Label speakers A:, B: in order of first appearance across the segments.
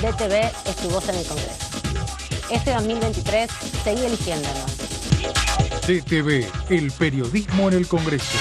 A: DTV es tu voz en el Congreso. Este 2023 seguí eligiéndonos.
B: DTV, el periodismo en el Congreso.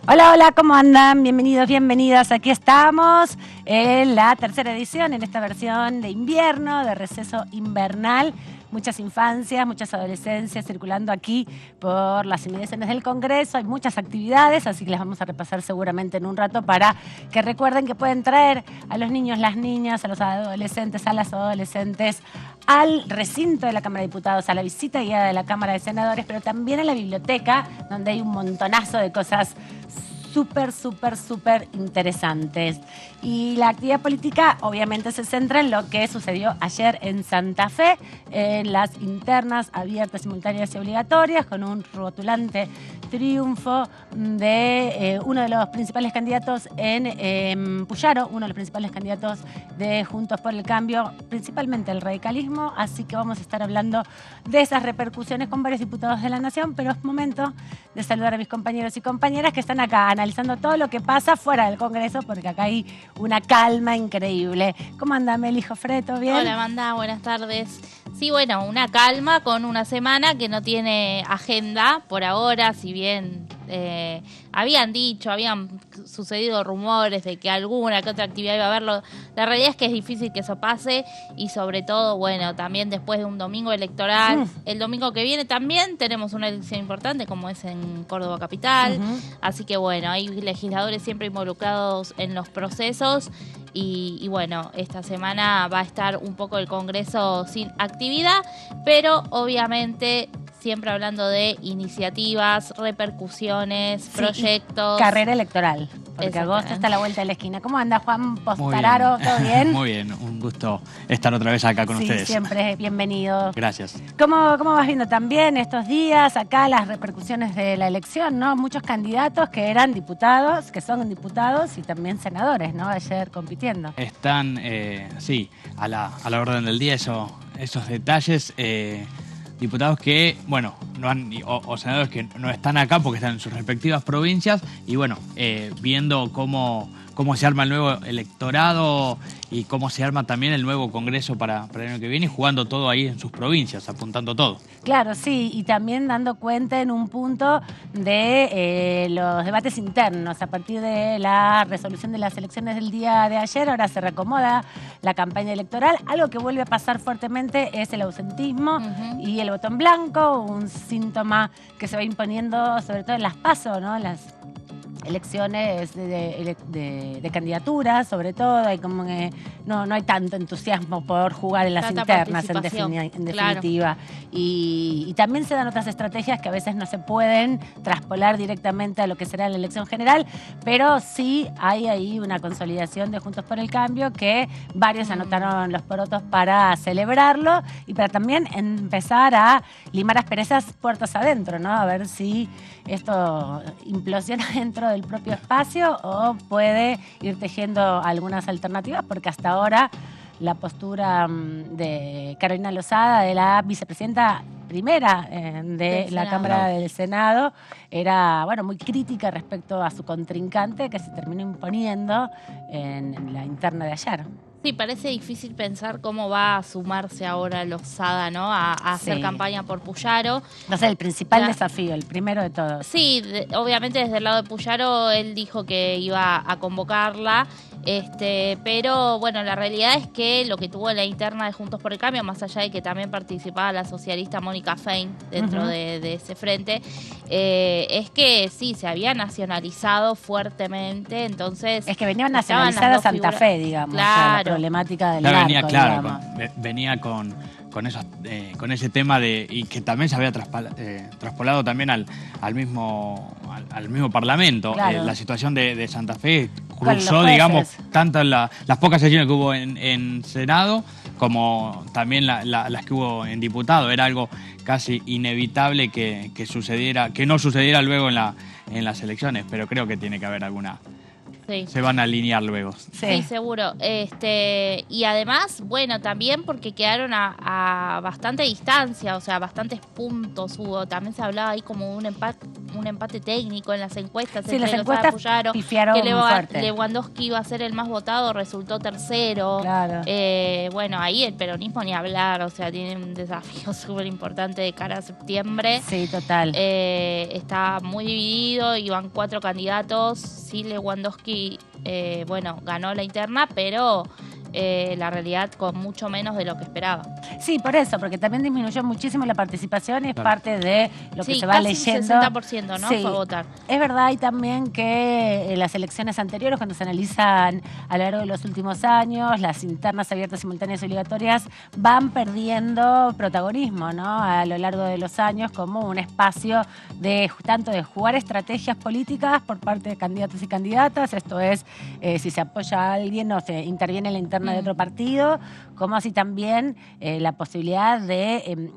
C: Hola, hola, ¿cómo andan? Bienvenidos, bienvenidas. Aquí estamos en la tercera edición, en esta versión de invierno, de receso invernal. Muchas infancias, muchas adolescencias circulando aquí por las inmediaciones del Congreso. Hay muchas actividades, así que las vamos a repasar seguramente en un rato para que recuerden que pueden traer a los niños, las niñas, a los adolescentes, a las adolescentes al recinto de la Cámara de Diputados, a la visita guiada de la Cámara de Senadores, pero también a la biblioteca, donde hay un montonazo de cosas súper interesantes. Y la actividad política obviamente se centra en lo que sucedió ayer en Santa Fe, en las internas abiertas, simultáneas y obligatorias, con un rotulante triunfo de uno de los principales candidatos en Puyaro, uno de los principales candidatos de Juntos por el Cambio, principalmente el radicalismo, así que vamos a estar hablando de esas repercusiones con varios diputados de la Nación, pero es momento de saludar a mis compañeros y compañeras que están acá analizando todo lo que pasa fuera del Congreso, porque acá hay una calma increíble. ¿Cómo anda, Meli Jofre? ¿Todo bien?
D: Hola, Amanda, buenas tardes. Sí, bueno, una calma con una semana que no tiene agenda por ahora, si bien habían sucedido rumores de que alguna que otra actividad iba a haberlo. La realidad es que es difícil que eso pase y sobre todo, bueno, también después de un domingo electoral, el domingo que viene también tenemos una elección importante como es en Córdoba Capital, así que bueno, hay legisladores siempre involucrados en los procesos y bueno, esta semana va a estar un poco el Congreso sin actividad, pero obviamente siempre hablando de iniciativas, repercusiones, proyectos.
C: Carrera electoral, porque agosto está a la vuelta de la esquina. ¿Cómo anda, Juan Postararo? ¿Todo bien?
E: Muy bien, un gusto estar otra vez acá con ustedes.
C: Siempre bienvenido.
E: Gracias.
C: ¿Cómo vas viendo también estos días acá las repercusiones de la elección, ¿no? Muchos candidatos que eran diputados, que son diputados y también senadores, ¿no? Ayer compitiendo.
E: Están, sí, a la orden del día esos detalles. Diputados que, bueno, no han o senadores que no están acá porque están en sus respectivas provincias y, bueno, viendo cómo se arma el nuevo electorado y cómo se arma también el nuevo Congreso para el año que viene y jugando todo ahí en sus provincias, apuntando todo.
C: Claro, sí, y también dando cuenta en un punto de los debates internos. A partir de la resolución de las elecciones del día de ayer, ahora se reacomoda la campaña electoral. Algo que vuelve a pasar fuertemente es el ausentismo y el voto en blanco, un síntoma que se va imponiendo sobre todo en las PASO, ¿no? Las elecciones de candidaturas, sobre todo, hay como que no hay tanto entusiasmo por jugar en las internas, en definitiva. Claro. Y también se dan otras estrategias que a veces no se pueden traspolar directamente a lo que será la elección general, pero sí hay ahí una consolidación de Juntos por el Cambio que varios anotaron los porotos para celebrarlo y para también empezar a limar asperezas puertas adentro, ¿no? A ver si esto implosiona dentro del propio espacio o puede ir tejiendo algunas alternativas, porque hasta ahora la postura de Carolina Lozada, de la vicepresidenta primera de la Cámara del Senado, era muy crítica respecto a su contrincante que se terminó imponiendo en la interna de ayer.
D: Sí, parece difícil pensar cómo va a sumarse ahora Lozada, ¿no? A hacer campaña por Puyaro.
C: No sé, el principal desafío, el primero de todos.
D: Sí, obviamente desde el lado de Puyaro él dijo que iba a convocarla, pero bueno, la realidad es que lo que tuvo en la interna de Juntos por el Cambio, más allá de que también participaba la socialista Mónica Fein dentro de ese frente, es que sí, se había nacionalizado fuertemente, entonces...
C: Es que venía nacionalizada Santa Fe, digamos.
D: Claro.
C: Problemática del
E: narco, venía con ese tema y que también se había traspolado también al mismo Parlamento.
C: Claro.
E: La situación de Santa Fe cruzó, digamos, tanto las pocas sesiones que hubo en Senado como también las que hubo en diputado. Era algo casi inevitable que no sucediera luego en las elecciones, pero creo que tiene que haber
D: Sí.
E: se van a alinear luego.
D: Sí, seguro. Y además, bueno, también porque quedaron a bastante distancia, o sea, bastantes puntos hubo. También se hablaba ahí como un empate técnico en las encuestas.
C: Sí,
D: entre
C: las
D: los
C: encuestas
D: apoyaron,
C: pifiaron
D: que
C: fuerte.
D: Lewandowski iba a ser el más votado, resultó tercero.
C: Claro.
D: Bueno, ahí el peronismo ni hablar, o sea, tiene un desafío súper importante de cara a septiembre.
C: Sí, total.
D: Está muy dividido, iban 4 candidatos. Sí, Lewandowski, bueno, ganó la interna, pero la realidad con mucho menos de lo que esperaba.
C: Sí, por eso, porque también disminuyó muchísimo la participación y es
E: Claro.
C: parte de lo que
D: Sí,
C: se va
D: casi
C: leyendo.
D: un 60%, ¿no?
C: Sí.
D: Fue a votar.
C: Es verdad y también que en las elecciones anteriores, cuando se analizan a lo largo de los últimos años, las internas abiertas, simultáneas y obligatorias van perdiendo protagonismo, ¿no? A lo largo de los años como un espacio de tanto de jugar estrategias políticas por parte de candidatos y candidatas, esto es, si se apoya a alguien o se interviene en la interna de otro partido, como así también la posibilidad de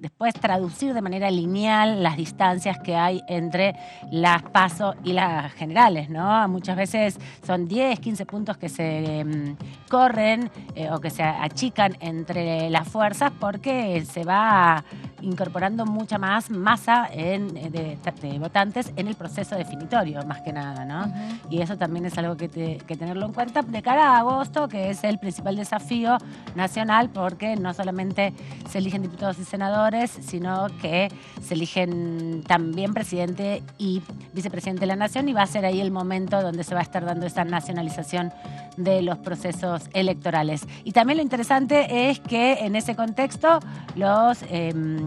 C: después traducir de manera lineal las distancias que hay entre las PASO y las generales, ¿no? Muchas veces son 10, 15 puntos que se corren o que se achican entre las fuerzas porque se va incorporando mucha más masa de votantes en el proceso definitorio, más que nada, ¿no?
D: Ujú.
C: Y eso también es algo que tenerlo en cuenta de cara a agosto, que es el principal desafío nacional, porque no solamente se eligen diputados y senadores, sino que se eligen también presidente y vicepresidente de la Nación, y va a ser ahí el momento donde se va a estar dando esa nacionalización de los procesos electorales. Y también lo interesante es que en ese contexto los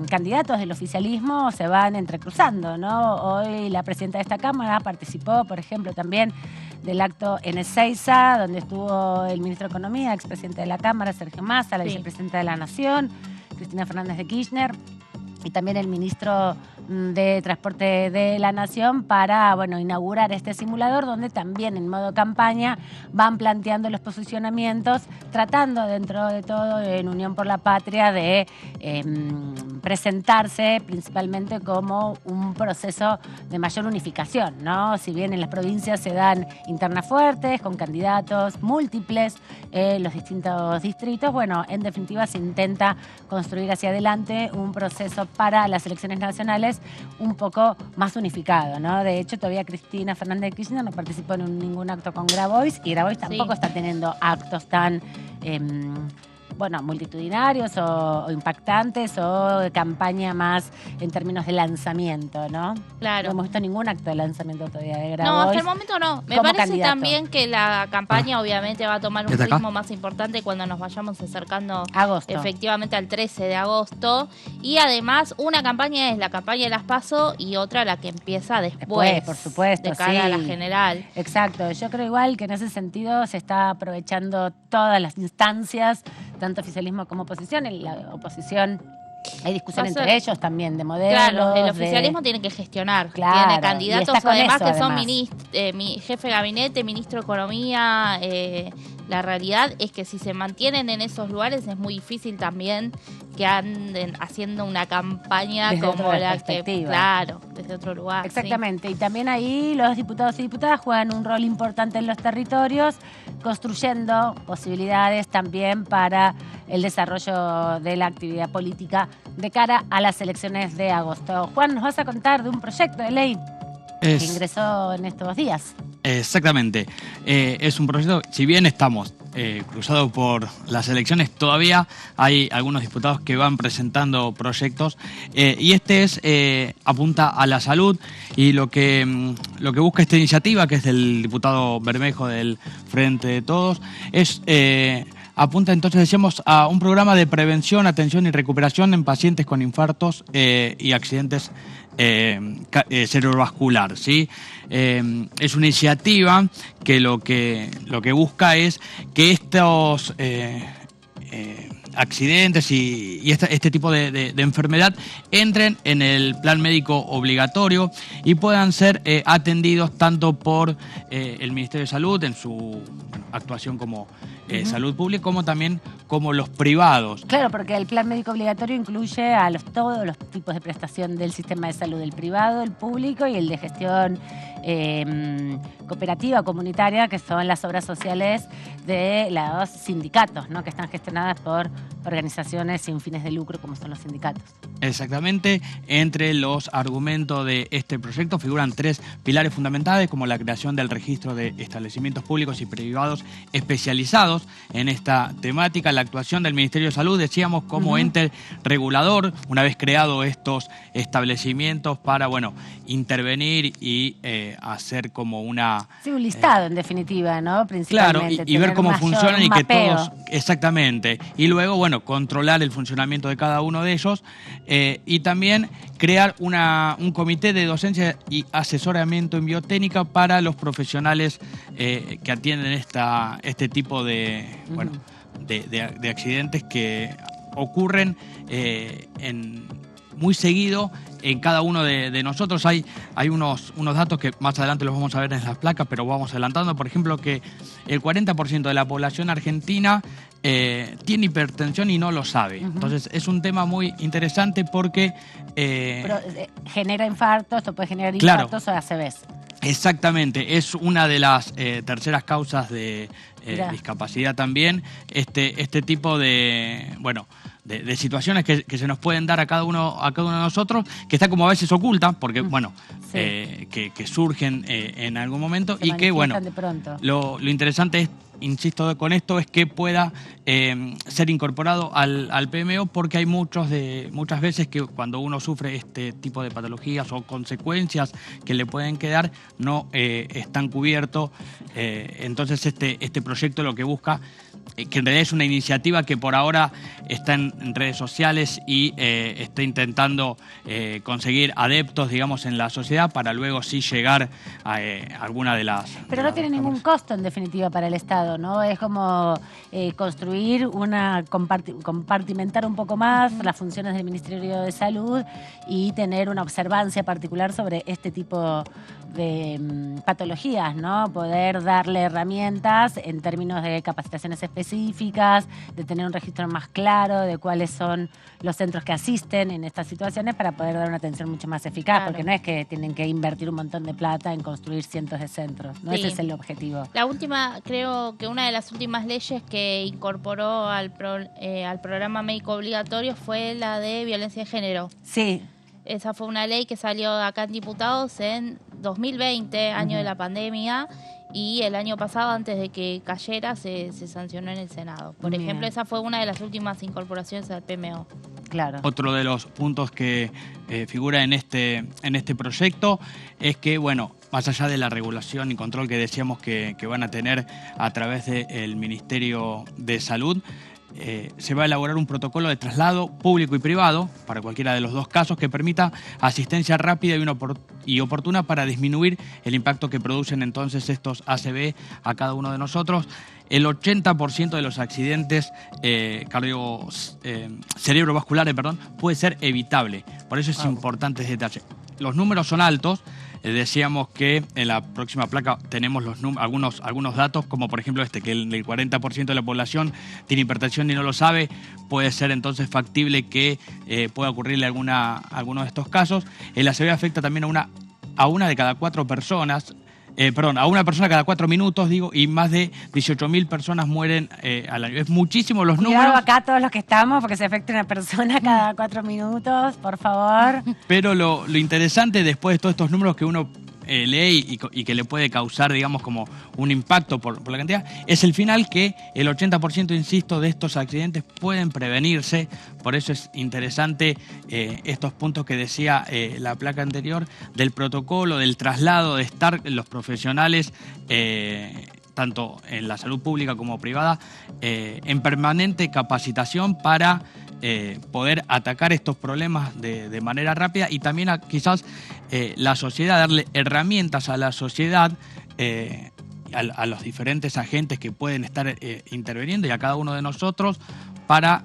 C: candidatos del oficialismo se van entrecruzando, ¿no? Hoy la presidenta de esta Cámara participó, por ejemplo, también del acto en Ezeiza, donde estuvo el ministro de Economía, expresidente de la Cámara, Sergio Massa, la
D: Sí.
C: vicepresidenta de la Nación, Cristina Fernández de Kirchner, y también el ministro de Transporte de la Nación para, bueno, inaugurar este simulador donde también en modo campaña van planteando los posicionamientos, tratando dentro de todo en Unión por la Patria de presentarse principalmente como un proceso de mayor unificación, ¿no? Si bien en las provincias se dan internas fuertes con candidatos múltiples en los distintos distritos, bueno, en definitiva se intenta construir hacia adelante un proceso para las elecciones nacionales un poco más unificado, ¿no? De hecho, todavía Cristina Fernández de Kirchner no participó en ningún acto con Grabois y Grabois tampoco está teniendo actos tan multitudinarios o impactantes o de campaña más en términos de lanzamiento, ¿no?
D: Claro.
C: No hemos visto ningún acto de lanzamiento todavía de
D: No,
C: Grabois.
D: hasta el momento no. Me
C: como
D: parece
C: candidato.
D: también que la campaña obviamente va a tomar un
E: ¿Está acá?
D: ritmo más importante cuando nos vayamos acercando
C: Agosto.
D: efectivamente al 13 de agosto. Y además, una campaña es la campaña de las PASO y otra la que empieza después,
C: Por supuesto,
D: de cara a la
C: sí.
D: general.
C: Exacto, yo creo igual que en ese sentido se está aprovechando todas las instancias, tanto oficialismo como oposición. En la oposición hay discusión
D: Va a ser-
C: entre ellos también de modelos.
D: Claro, el
C: de-
D: oficialismo tiene que gestionar.
C: Claro,
D: Tiene
C: y
D: candidatos
C: está con
D: además
C: eso,
D: que son
C: además.
D: mi jefe de gabinete, ministro de Economía. La realidad es que si se mantienen en esos lugares es muy difícil también que anden haciendo una campaña
C: Desde
D: como
C: otra
D: la que,
C: perspectiva.
D: claro, desde otro lugar. sí.
C: Exactamente, y también ahí los diputados y diputadas juegan un rol importante en los territorios, construyendo posibilidades también para el desarrollo de la actividad política de cara a las elecciones de agosto. Juan, nos vas a contar de un proyecto de ley que ingresó en estos días.
E: Exactamente. Es un proyecto, si bien estamos cruzados por las elecciones, todavía hay algunos diputados que van presentando proyectos y este apunta a la salud y lo que busca esta iniciativa, que es del diputado Bermejo del Frente de Todos, apunta entonces, decíamos, a un programa de prevención, atención y recuperación en pacientes con infartos y accidentes cerebrovascular, ¿sí? Es una iniciativa que lo que busca es que estos accidentes y este tipo de enfermedad entren en el plan médico obligatorio y puedan ser atendidos tanto por el Ministerio de Salud en su actuación como salud pública, como también como los privados.
C: Claro, porque el plan médico obligatorio incluye a todos los tipos de prestación del sistema de salud, el privado, el público y el de gestión cooperativa comunitaria, que son las obras sociales de los sindicatos, ¿no? Que están gestionadas por organizaciones sin fines de lucro, como son los sindicatos.
E: Exactamente. Entre los argumentos de este proyecto figuran 3 pilares fundamentales, como la creación del registro de establecimientos públicos y privados especializados en esta temática, la actuación del Ministerio de Salud, decíamos, como ente regulador, una vez creado estos establecimientos, para, bueno, intervenir y hacer como una...
C: Sí, un listado, en definitiva, ¿no? Principalmente.
E: Claro, y ver cómo funcionan y que
C: mapeo.
E: todos... Exactamente. Y luego, bueno, controlar el funcionamiento de cada uno de ellos, y también crear un comité de docencia y asesoramiento en biotécnica para los profesionales que atienden este tipo de, bueno, de accidentes que ocurren muy seguido en cada uno de nosotros. Hay unos datos que más adelante los vamos a ver en las placas, pero vamos adelantando. Por ejemplo, que el 40% de la población argentina tiene hipertensión y no lo sabe. Entonces es un tema muy interesante porque...
C: Pero, genera infartos, esto puede generar
E: Claro.
C: infartos o ACVs.
E: Exactamente, es una de las terceras causas de discapacidad también, este tipo de, bueno, de situaciones que se nos pueden dar a cada uno de nosotros, que está como a veces oculta, porque bueno,
C: Sí.
E: que surgen en algún momento,
C: Se
E: y que bueno,
C: manifiestan de pronto.
E: lo interesante es, insisto con esto, es que pueda ser incorporado al PMO, porque hay muchas veces que cuando uno sufre este tipo de patologías o consecuencias que le pueden quedar, no están cubiertos. Entonces este proyecto lo que busca, que en realidad es una iniciativa que por ahora está en redes sociales y está intentando conseguir adeptos, digamos, en la sociedad, para luego sí llegar a alguna de las...
C: Pero no tiene ningún costo, en definitiva, para el Estado, ¿no? Es como construir compartimentar un poco más las funciones del Ministerio de Salud y tener una observancia particular sobre este tipo de patologías, ¿no? Poder darle herramientas en términos de capacitaciones específicas, de tener un registro más claro de cuáles son los centros que asisten en estas situaciones, para poder dar una atención mucho más eficaz,
D: Claro.
C: porque no es que tienen que invertir un montón de plata en construir cientos de centros, ¿no?
D: Sí.
C: Ese es el objetivo.
D: La última, creo que una de las últimas leyes que incorporó al programa médico obligatorio fue la de violencia de género.
C: Sí,
D: Esa fue una ley que salió acá en Diputados en 2020, año de la pandemia, y el año pasado, antes de que cayera, se sancionó en el Senado. Por
C: Bien.
D: ejemplo, esa fue una de las últimas incorporaciones al PMO.
C: claro.
E: Otro de los puntos que figura en este proyecto es que, bueno, más allá de la regulación y control que decíamos que van a tener a través del Ministerio de Salud, se va a elaborar un protocolo de traslado público y privado para cualquiera de los dos casos, que permita asistencia rápida y oportuna para disminuir el impacto que producen entonces estos ACV a cada uno de nosotros. El 80% de los accidentes cerebrovasculares, puede ser evitable. Por eso es importante ese detalle. Los números son altos. Decíamos que en la próxima placa tenemos algunos datos, como por ejemplo que el 40% de la población tiene hipertensión y no lo sabe. Puede ser entonces factible que pueda ocurrirle alguno de estos casos. El ACV afecta también a una de cada 4 personas. A una persona cada 4 minutos, y más de 18.000 personas mueren al año. Es muchísimo los
C: Cuidado
E: números.
C: acá todos los que estamos, porque se afecta una persona cada 4 minutos, por favor.
E: Pero lo interesante, después de todos estos números que uno lee y que le puede causar, digamos, como un impacto por la cantidad, es el final, que el 80%, insisto, de estos accidentes pueden prevenirse. Por eso es interesante estos puntos que decía la placa anterior, del protocolo, del traslado, de estar los profesionales, tanto en la salud pública como privada, en permanente capacitación para poder atacar estos problemas de manera rápida, y también quizás la sociedad, darle herramientas a la sociedad, a los diferentes agentes que pueden estar interviniendo, y a cada uno de nosotros, para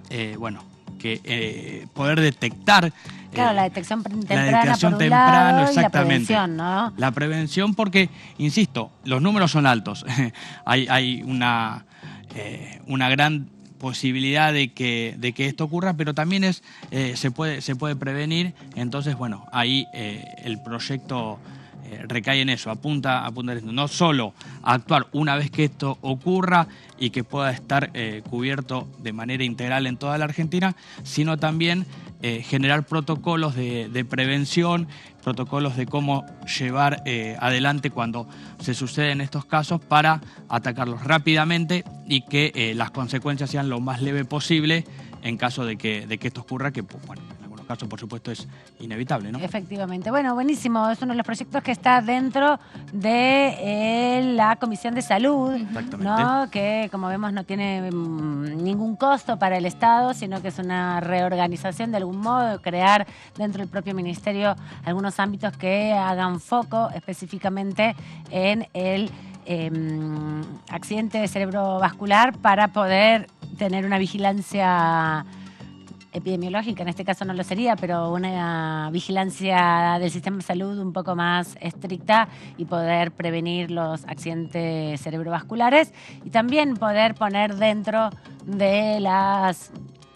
E: poder detectar.
C: Claro, la detección temprana,
E: la detección
C: por un
E: temprana,
C: lado,
E: exactamente.
C: y la prevención, ¿no?
E: La prevención, porque, insisto, los números son altos. hay una gran posibilidad de que esto ocurra, pero también se puede prevenir. Entonces, bueno, ahí el proyecto recae en eso, apunta en esto. No solo a actuar una vez que esto ocurra y que pueda estar cubierto de manera integral en toda la Argentina, sino también generar protocolos de prevención, protocolos de cómo llevar adelante cuando se suceden estos casos para atacarlos rápidamente y que las consecuencias sean lo más leve posible en caso de que esto ocurra, que bueno, en algunos casos por supuesto es inevitable, ¿no?
C: Efectivamente. Bueno, buenísimo. Es uno de los proyectos que está dentro de la Comisión de Salud, ¿no? Que como vemos no tiene ningún costo para el Estado, sino que es una reorganización de algún modo, crear dentro del propio ministerio algunos ámbitos que hagan foco específicamente en el accidente cerebrovascular para poder tener una vigilancia epidemiológica, en este caso no lo sería, pero una vigilancia del sistema de salud un poco más estricta y poder prevenir los accidentes cerebrovasculares y también poder poner dentro de las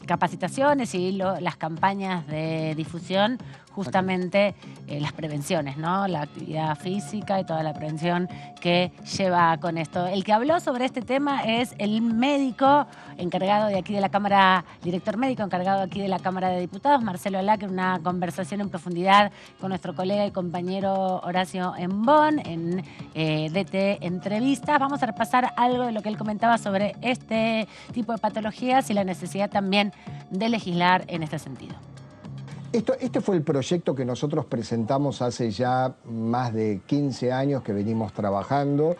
C: capacitaciones y las campañas de difusión justamente las prevenciones, ¿no? La actividad física y toda la prevención que lleva con esto. El que habló sobre este tema es el médico encargado de aquí de la Cámara, director médico encargado aquí de la Cámara de Diputados, Marcelo Alac, en una conversación en profundidad con nuestro colega y compañero Horacio Embón en DT Entrevistas. Vamos a repasar algo de lo que él comentaba sobre este tipo de patologías y la necesidad también de legislar en este sentido.
F: Este fue el proyecto que nosotros presentamos hace ya más de 15 años que venimos trabajando.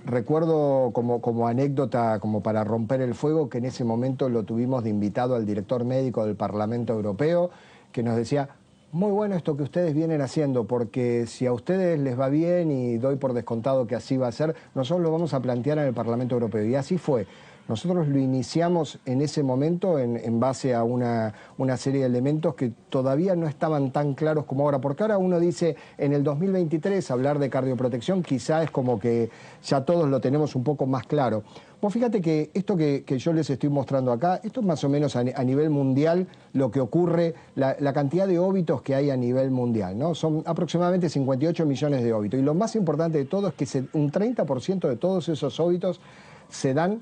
F: Recuerdo como anécdota, como para romper el fuego, que en ese momento lo tuvimos de invitado al director médico del Parlamento Europeo, que nos decía: muy bueno esto que ustedes vienen haciendo, porque si a ustedes les va bien, y doy por descontado que así va a ser, nosotros lo vamos a plantear en el Parlamento Europeo. Y así fue. Nosotros lo iniciamos en ese momento en base a una serie de elementos que todavía no estaban tan claros como ahora, porque ahora uno dice, en el 2023 hablar de cardioprotección quizá es como que ya todos lo tenemos un poco más claro. Pues fíjate que esto que yo les estoy mostrando acá, esto es más o menos a nivel mundial lo que ocurre, la cantidad de óbitos que hay a nivel mundial, ¿no? Son aproximadamente 58 millones de óbitos, y lo más importante de todo es que un 30% de todos esos óbitos se dan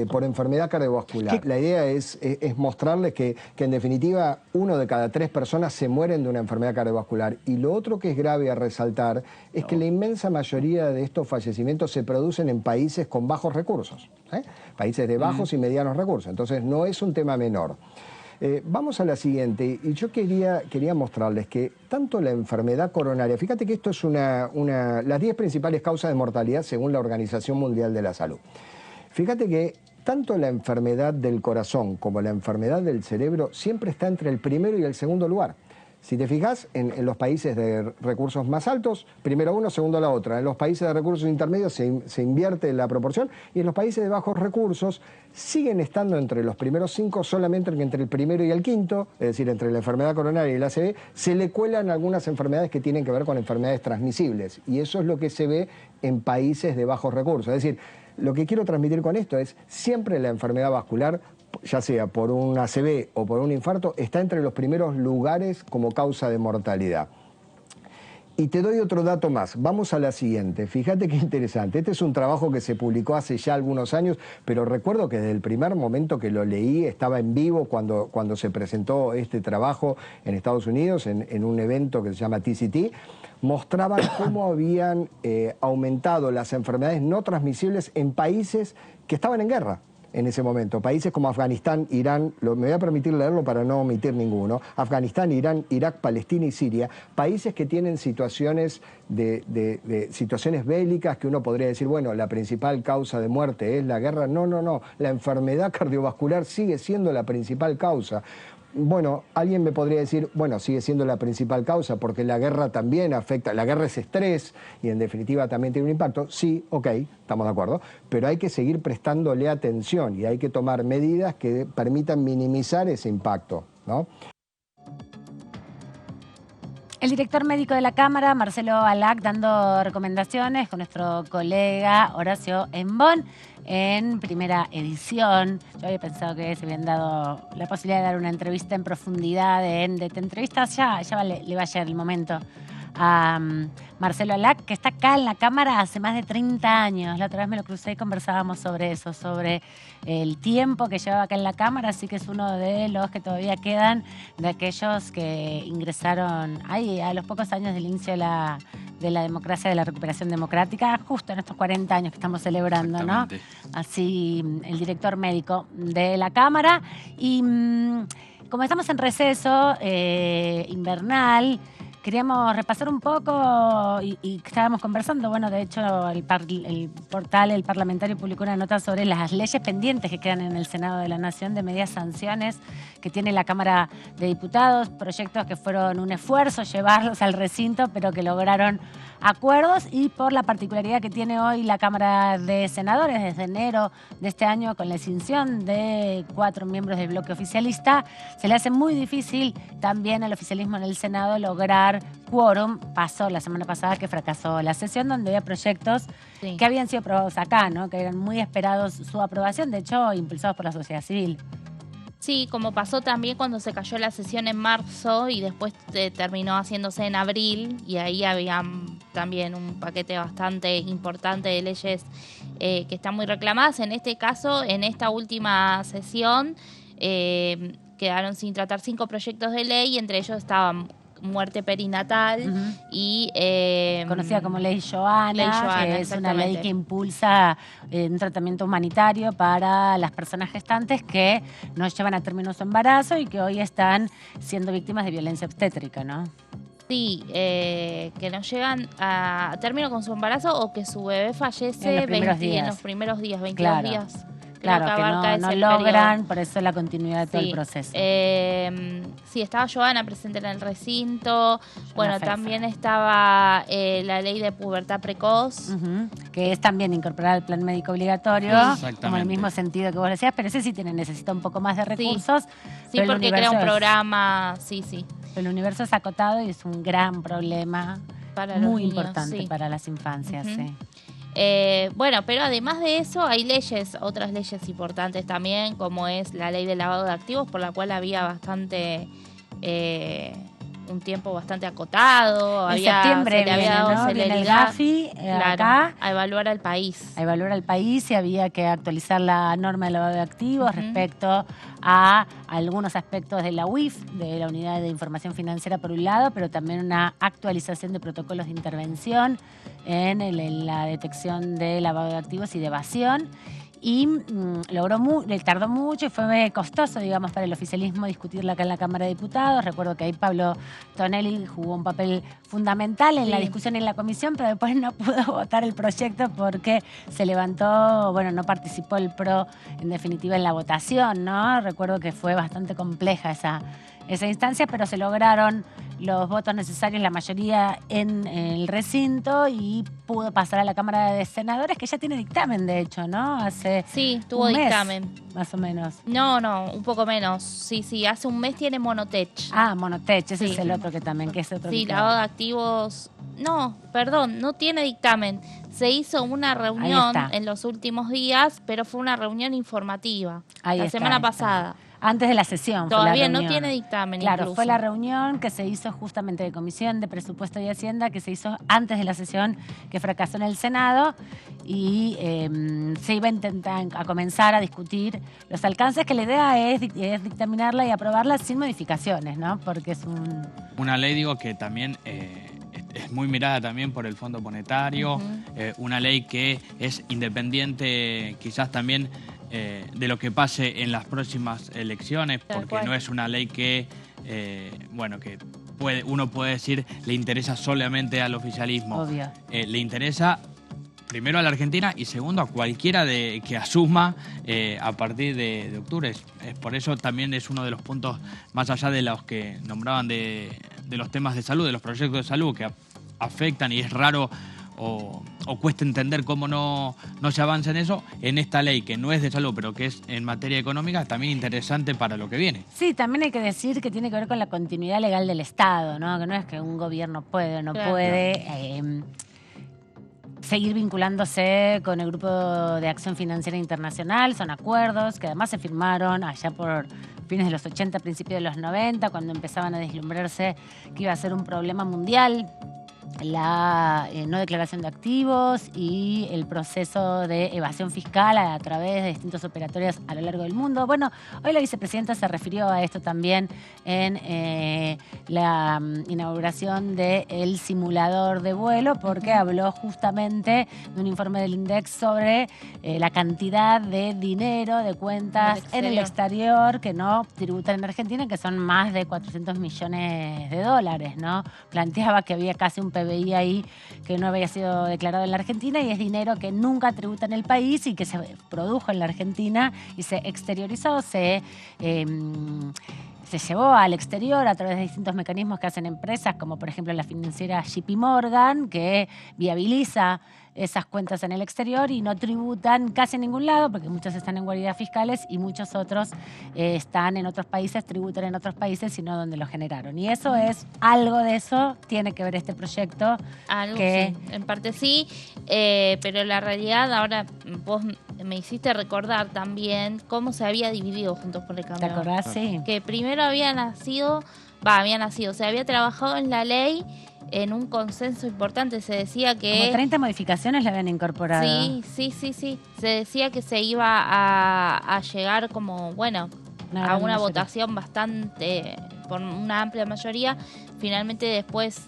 F: por enfermedad cardiovascular. La idea es mostrarles que en definitiva 1 de cada 3 personas se mueren de una enfermedad cardiovascular. Y lo otro que es grave a resaltar es que la inmensa mayoría de estos fallecimientos se producen en países con bajos recursos, países de bajos y medianos recursos. Entonces no es un tema menor. Vamos a la siguiente, y yo quería mostrarles que tanto la enfermedad coronaria, fíjate que esto es las 10 principales causas de mortalidad según la Organización Mundial de la Salud. Fíjate que tanto la enfermedad del corazón como la enfermedad del cerebro siempre está entre el primero y el segundo lugar. Si te fijas, en los países de recursos más altos, primero uno, segundo la otra. En los países de recursos intermedios se invierte la proporción, y en los países de bajos recursos siguen estando entre los primeros 5, solamente entre el primero y el quinto, es decir, entre la enfermedad coronaria y la ACV, se le cuelan algunas enfermedades que tienen que ver con enfermedades transmisibles. Y eso es lo que se ve en países de bajos recursos. Es decir, lo que quiero transmitir con esto es siempre la enfermedad vascular, ya sea por un ACV o por un infarto, está entre los primeros lugares como causa de mortalidad. Y te doy otro dato más. Vamos a la siguiente. Fíjate qué interesante. Este es un trabajo que se publicó hace ya algunos años, pero recuerdo que desde el primer momento que lo leí, estaba en vivo cuando se presentó este trabajo en Estados Unidos, en un evento que se llama TCT, mostraban cómo habían aumentado las enfermedades no transmisibles en países que estaban en guerra en ese momento. Países como Afganistán, Irán, me voy a permitir leerlo para no omitir ninguno, Afganistán, Irán, Irak, Palestina y Siria, países que tienen situaciones situaciones bélicas que uno podría decir, bueno, la principal causa de muerte es la guerra. No, la enfermedad cardiovascular sigue siendo la principal causa. Bueno, alguien me podría decir, bueno, sigue siendo la principal causa porque la guerra también afecta, la guerra es estrés y en definitiva también tiene un impacto. Sí, ok, estamos de acuerdo, pero hay que seguir prestándole atención y hay que tomar medidas que permitan minimizar ese impacto, ¿no?
C: El director médico de la Cámara, Marcelo Alac, dando recomendaciones con nuestro colega Horacio Embón en primera edición. Yo había pensado que se habían dado la posibilidad de dar una entrevista en profundidad en DT Entrevistas. Ya le va a llegar el momento a Marcelo Alac, que está acá en la Cámara hace más de 30 años. La otra vez me lo crucé y conversábamos sobre eso, sobre el tiempo que llevaba acá en la Cámara, así que es uno de los que todavía quedan, de aquellos que ingresaron ahí a los pocos años del inicio de la democracia, de la recuperación democrática, justo en estos 40 años que estamos celebrando, ¿no? Así, el director médico de la Cámara. Y como estamos en receso invernal, queríamos repasar un poco y estábamos conversando, bueno, de hecho el portal El Parlamentario publicó una nota sobre las leyes pendientes que quedan en el Senado de la Nación de medias sanciones que tiene la Cámara de Diputados, proyectos que fueron un esfuerzo llevarlos al recinto, pero que lograron acuerdos, y por la particularidad que tiene hoy la Cámara de Senadores desde enero de este año con la extinción de 4 miembros del bloque oficialista, se le hace muy difícil también al oficialismo en el Senado lograr quórum. Pasó la semana pasada que fracasó la sesión donde había proyectos que habían sido aprobados acá, ¿no? Que eran muy esperados su aprobación, de hecho impulsados por la sociedad civil.
D: Sí, como pasó también cuando se cayó la sesión en marzo y después terminó haciéndose en abril, y ahí había también un paquete bastante importante de leyes que están muy reclamadas. En este caso, en esta última sesión, quedaron sin tratar 5 proyectos de ley, entre ellos estaban muerte perinatal y...
C: conocida como Ley Johanna, que es una ley que impulsa un tratamiento humanitario para las personas gestantes que no llevan a término su embarazo y que hoy están siendo víctimas de violencia obstétrica, ¿no?
D: Sí, que no llegan a término con su embarazo o que su bebé fallece
C: en los
D: primeros días, 22
C: claro.
D: días.
C: Claro, que no logran, por eso la continuidad de todo el proceso.
D: Sí, estaba Johanna presente en el recinto. Bueno, también estaba la ley de pubertad precoz.
C: Que es también incorporar al plan médico obligatorio, como en el mismo sentido que vos decías, pero ese sí necesita un poco más de recursos.
D: Sí, porque crea un programa, sí.
C: El universo es acotado y es un gran problema,
D: para
C: muy
D: los niños,
C: importante para las infancias, sí.
D: Bueno, pero además de eso hay otras leyes importantes también, como es la ley de lavado de activos, por la cual había un tiempo bastante acotado.
C: En septiembre
D: se le había dado
C: viene el
D: celeridad,
C: GAFI
D: acá, a evaluar al país.
C: A evaluar al país, y había que actualizar la norma de lavado de activos respecto a algunos aspectos de la UIF, de la Unidad de Información Financiera, por un lado, pero también una actualización de protocolos de intervención en la detección de lavado de activos y de evasión. Y le tardó mucho y fue costoso, digamos, para el oficialismo discutirla acá en la Cámara de Diputados. Recuerdo que ahí Pablo Tonelli jugó un papel fundamental en la discusión en la comisión, pero después no pudo votar el proyecto porque se levantó, no participó el PRO en definitiva en la votación, ¿no? Recuerdo que fue bastante compleja esa instancia, pero se lograron los votos necesarios, la mayoría en el recinto, y pudo pasar a la Cámara de Senadores, que ya tiene dictamen, de hecho, ¿no?
D: Tuvo
C: un mes,
D: dictamen.
C: Más o menos.
D: No, un poco menos. Sí, hace un mes tiene Monotech.
C: Monotech, ese es el otro que también, que es otro.
D: Sí, lavado de activos. No, perdón, no tiene dictamen. Se hizo una reunión en los últimos días, pero fue una reunión informativa. La semana pasada.
C: Antes de la sesión.
D: Todavía no tiene dictamen.
C: Claro,
D: incluso.
C: Fue la reunión que se hizo justamente de Comisión de Presupuesto y Hacienda, que se hizo antes de la sesión que fracasó en el Senado, y se iba a comenzar a discutir los alcances, que la idea es dictaminarla y aprobarla sin modificaciones, ¿no? Porque es
E: una ley, que también es muy mirada también por el Fondo Monetario, una ley que es independiente quizás también de lo que pase en las próximas elecciones, porque no es una ley que, uno puede decir le interesa solamente al oficialismo.
C: Obvio.
E: Le interesa primero a la Argentina y segundo a cualquiera que asuma a partir de octubre. Por eso también es uno de los puntos, más allá de los que nombraban de los temas de salud, de los proyectos de salud que afectan, y es raro o cuesta entender cómo no se avanza en eso, en esta ley que no es de salud pero que es en materia económica, también interesante para lo que viene.
C: Sí, también hay que decir que tiene que ver con la continuidad legal del Estado, ¿no? Que no es que un gobierno puede o no puede seguir vinculándose con el Grupo de Acción Financiera Internacional. Son acuerdos que además se firmaron allá por fines de los 80, principios de los 90, cuando empezaban a deslumbrarse que iba a ser un problema mundial la no declaración de activos y el proceso de evasión fiscal a través de distintos operatorios a lo largo del mundo. Bueno, hoy la vicepresidenta se refirió a esto también en la inauguración del simulador de vuelo, porque habló justamente de un informe del INDEX sobre la cantidad de dinero, de cuentas en el exterior que no tributan en Argentina, que son más de 400 millones de dólares, ¿no? Planteaba que había casi un PBI ahí que no había sido declarado en la Argentina y es dinero que nunca tributa en el país y que se produjo en la Argentina y se exteriorizó, se llevó al exterior a través de distintos mecanismos que hacen empresas, como por ejemplo la financiera JP Morgan, que viabiliza esas cuentas en el exterior y no tributan casi en ningún lado, porque muchos están en guaridas fiscales y muchos otros están en otros países, tributan en otros países y no donde lo generaron. Y eso es, algo de eso tiene que ver este proyecto.
D: Algo
C: que
D: sí, en parte sí, pero la realidad, ahora vos me hiciste recordar también cómo se había dividido Juntos por el Cambio.
C: ¿Te acordás? Sí.
D: Que primero se había trabajado en la ley en un consenso importante, se decía que...
C: Como 30 modificaciones le habían incorporado.
D: Sí. Se decía que se iba a llegar como, bueno, a una votación bastante, por una amplia mayoría. Finalmente después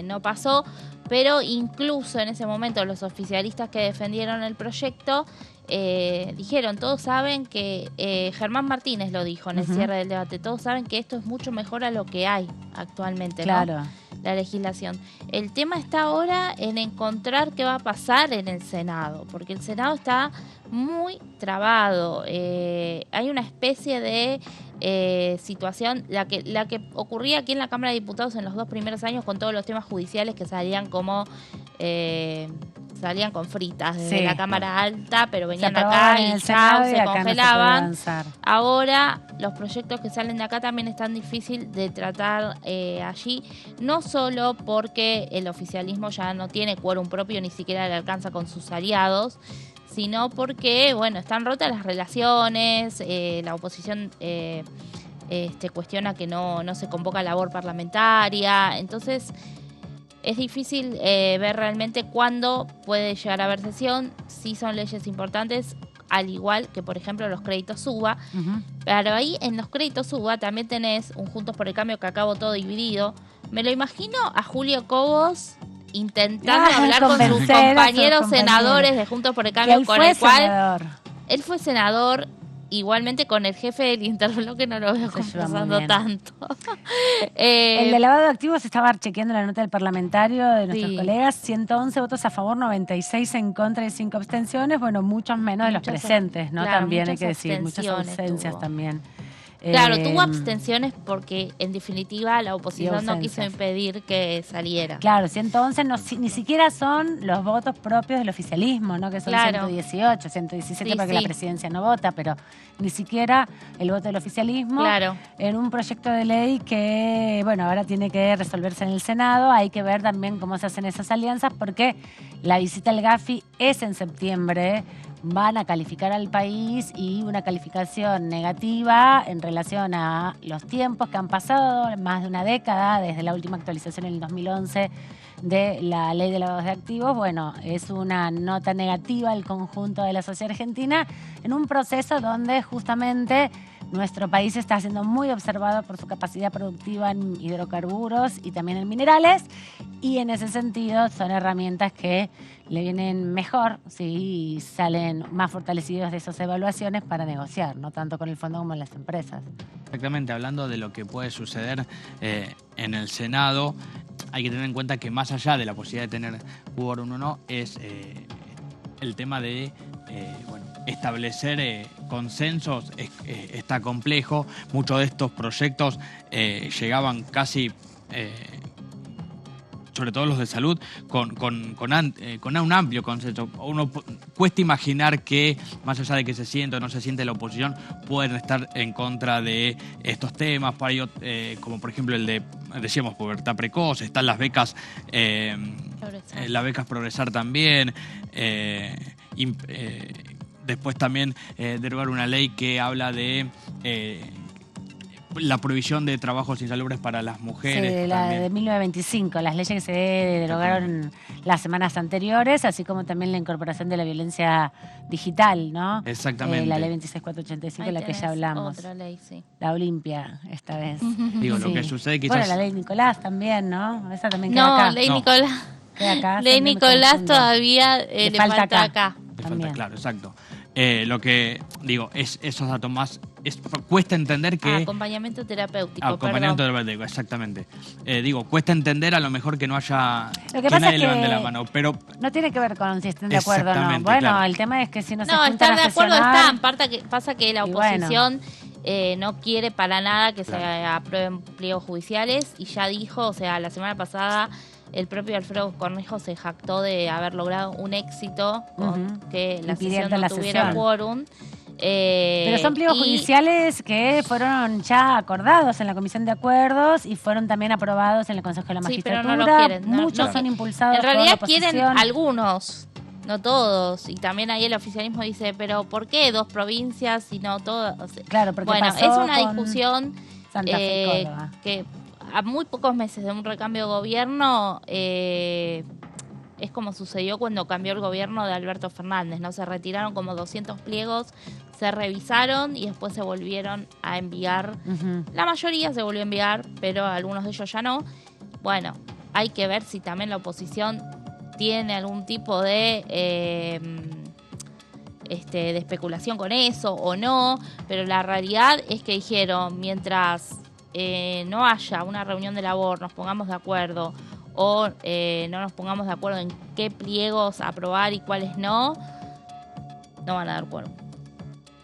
D: no pasó, pero incluso en ese momento los oficialistas que defendieron el proyecto dijeron, todos saben que, Germán Martínez lo dijo en el cierre del debate, todos saben que esto es mucho mejor a lo que hay actualmente,
C: claro,
D: ¿no? La legislación. El tema está ahora en encontrar qué va a pasar en el Senado, porque el Senado está muy trabado. Hay una especie de situación, la que ocurría aquí en la Cámara de Diputados en los 2 primeros años con todos los temas judiciales que salían como... salían con fritas desde la Cámara Alta, pero venían acá y chao, se congelaban. Ahora los proyectos que salen de acá también están difícil de tratar allí, no solo porque el oficialismo ya no tiene quórum propio, ni siquiera le alcanza con sus aliados, sino porque, bueno, están rotas las relaciones, la oposición cuestiona que no se convoca labor parlamentaria, entonces... Es difícil ver realmente cuándo puede llegar a haber sesión, si son leyes importantes, al igual que, por ejemplo, los créditos UBA. Pero ahí en los créditos UBA también tenés un Juntos por el Cambio que acabó todo dividido. Me lo imagino a Julio Cobos intentando hablar con sus compañeros senadores de Juntos por el Cambio, con el cual él fue senador. Igualmente con el jefe del Interbloque no lo veo conversando tanto.
C: El de lavado de activos estaba chequeando la nota del parlamentario de nuestros colegas. 111 votos a favor, 96 en contra y 5 abstenciones. Bueno, muchos menos de los presentes, ¿no?
D: Claro,
C: también hay que decir, muchas ausencias
D: tuvo.
C: También.
D: Claro, tuvo abstenciones porque, en definitiva, la oposición no quiso impedir que saliera.
C: Claro, 111 ni siquiera son los votos propios del oficialismo, ¿no? Que son 118, 117 porque la presidencia no vota, pero ni siquiera el voto del oficialismo.
D: Claro.
C: En un proyecto de ley que, bueno, ahora tiene que resolverse en el Senado. Hay que ver también cómo se hacen esas alianzas porque la visita al Gafi es en septiembre. Van a calificar al país y una calificación negativa en relación a los tiempos que han pasado, más de una década, desde la última actualización en el 2011 de la ley de lavados de activos. Bueno, es una nota negativa al conjunto de la sociedad argentina en un proceso donde justamente nuestro país está siendo muy observado por su capacidad productiva en hidrocarburos y también en minerales, y en ese sentido son herramientas que le vienen mejor si salen más fortalecidos de esas evaluaciones para negociar, no tanto con el fondo como en las empresas.
E: Exactamente, hablando de lo que puede suceder en el Senado, hay que tener en cuenta que más allá de la posibilidad de tener quórum o no, es el tema de establecer consensos está complejo. Muchos de estos proyectos llegaban casi, sobre todo los de salud, con un amplio consenso. Uno cuesta imaginar que, más allá de que se siente o no se siente la oposición, pueden estar en contra de estos temas. Para ello, como por ejemplo el de, decíamos, pubertad precoz, están las becas, las becas Progresar también. Después también derogar una ley que habla de la prohibición de trabajos insalubres para las mujeres.
C: Sí, la
E: también.
C: de 1925, las leyes que se derogaron las semanas anteriores, así como también la incorporación de la violencia digital, ¿no?
E: Exactamente.
C: La ley 26485,
D: Ahí
C: la que
D: tenés
C: ya hablamos.
D: otra ley, sí.
C: La Olimpia, esta vez.
E: Digo, lo
C: Sí.
E: que sucede quizás...
C: Bueno, la ley Nicolás también, ¿no? Esa también queda
D: No,
C: acá.
D: ley
E: No.
D: Nicolás.
C: Queda acá,
D: Ley
C: siempre me
D: Nicolás
C: confundo.
D: todavía le falta acá.
E: Le
C: También.
E: falta, claro, exacto. Lo que digo es esos datos más... cuesta entender que...
D: Acompañamiento terapéutico,
E: Acompañamiento
D: perdón.
E: terapéutico, exactamente. Digo, cuesta entender a lo mejor que no haya...
C: Lo que pasa
E: nadie
C: es
E: le
C: que
E: mande la mano, pero...
C: No tiene que ver con si están de acuerdo o no.
E: Exactamente,
C: Bueno,
E: claro.
C: el tema es que si no se
D: No,
C: juntan
D: estar
C: a
D: de acuerdo
C: sesionar-
D: están. Pasa que la
C: Y bueno.
D: oposición no quiere para nada que se
E: Claro.
D: aprueben pliegos judiciales y ya dijo, o sea, la semana pasada el propio Alfredo Cornejo se jactó de haber logrado un éxito con
C: Ujú.
D: que la sesión
C: Impidiendo
D: no
C: la
D: tuviera
C: sesión.
D: quórum.
C: Pero son pliegos judiciales que fueron ya acordados en la Comisión de Acuerdos y fueron también aprobados en el Consejo de la
D: Sí, pero
C: Magistratura.
D: no lo quieren.
C: Muchos
D: no.
C: son impulsados
D: En realidad
C: por la
D: quieren
C: oposición.
D: algunos, no todos. Y también ahí el oficialismo dice, pero ¿por qué 2 provincias y no todas? O sea,
C: Claro, porque
D: bueno,
C: pasó
D: es una
C: con
D: discusión
C: Santa Fe y Córdoba.
D: que a muy pocos meses de un recambio de gobierno es como sucedió cuando cambió el gobierno de Alberto Fernández, ¿no? Se retiraron como 200 pliegos, se revisaron y después se volvieron a enviar.
C: Ujú.
D: La mayoría se volvió a enviar, pero algunos de ellos ya no. Bueno, hay que ver si también la oposición tiene algún tipo de especulación con eso o no, pero la realidad es que dijeron, mientras no haya una reunión de labor, nos pongamos de acuerdo o no nos pongamos de acuerdo en qué pliegos aprobar y cuáles no van a dar quórum.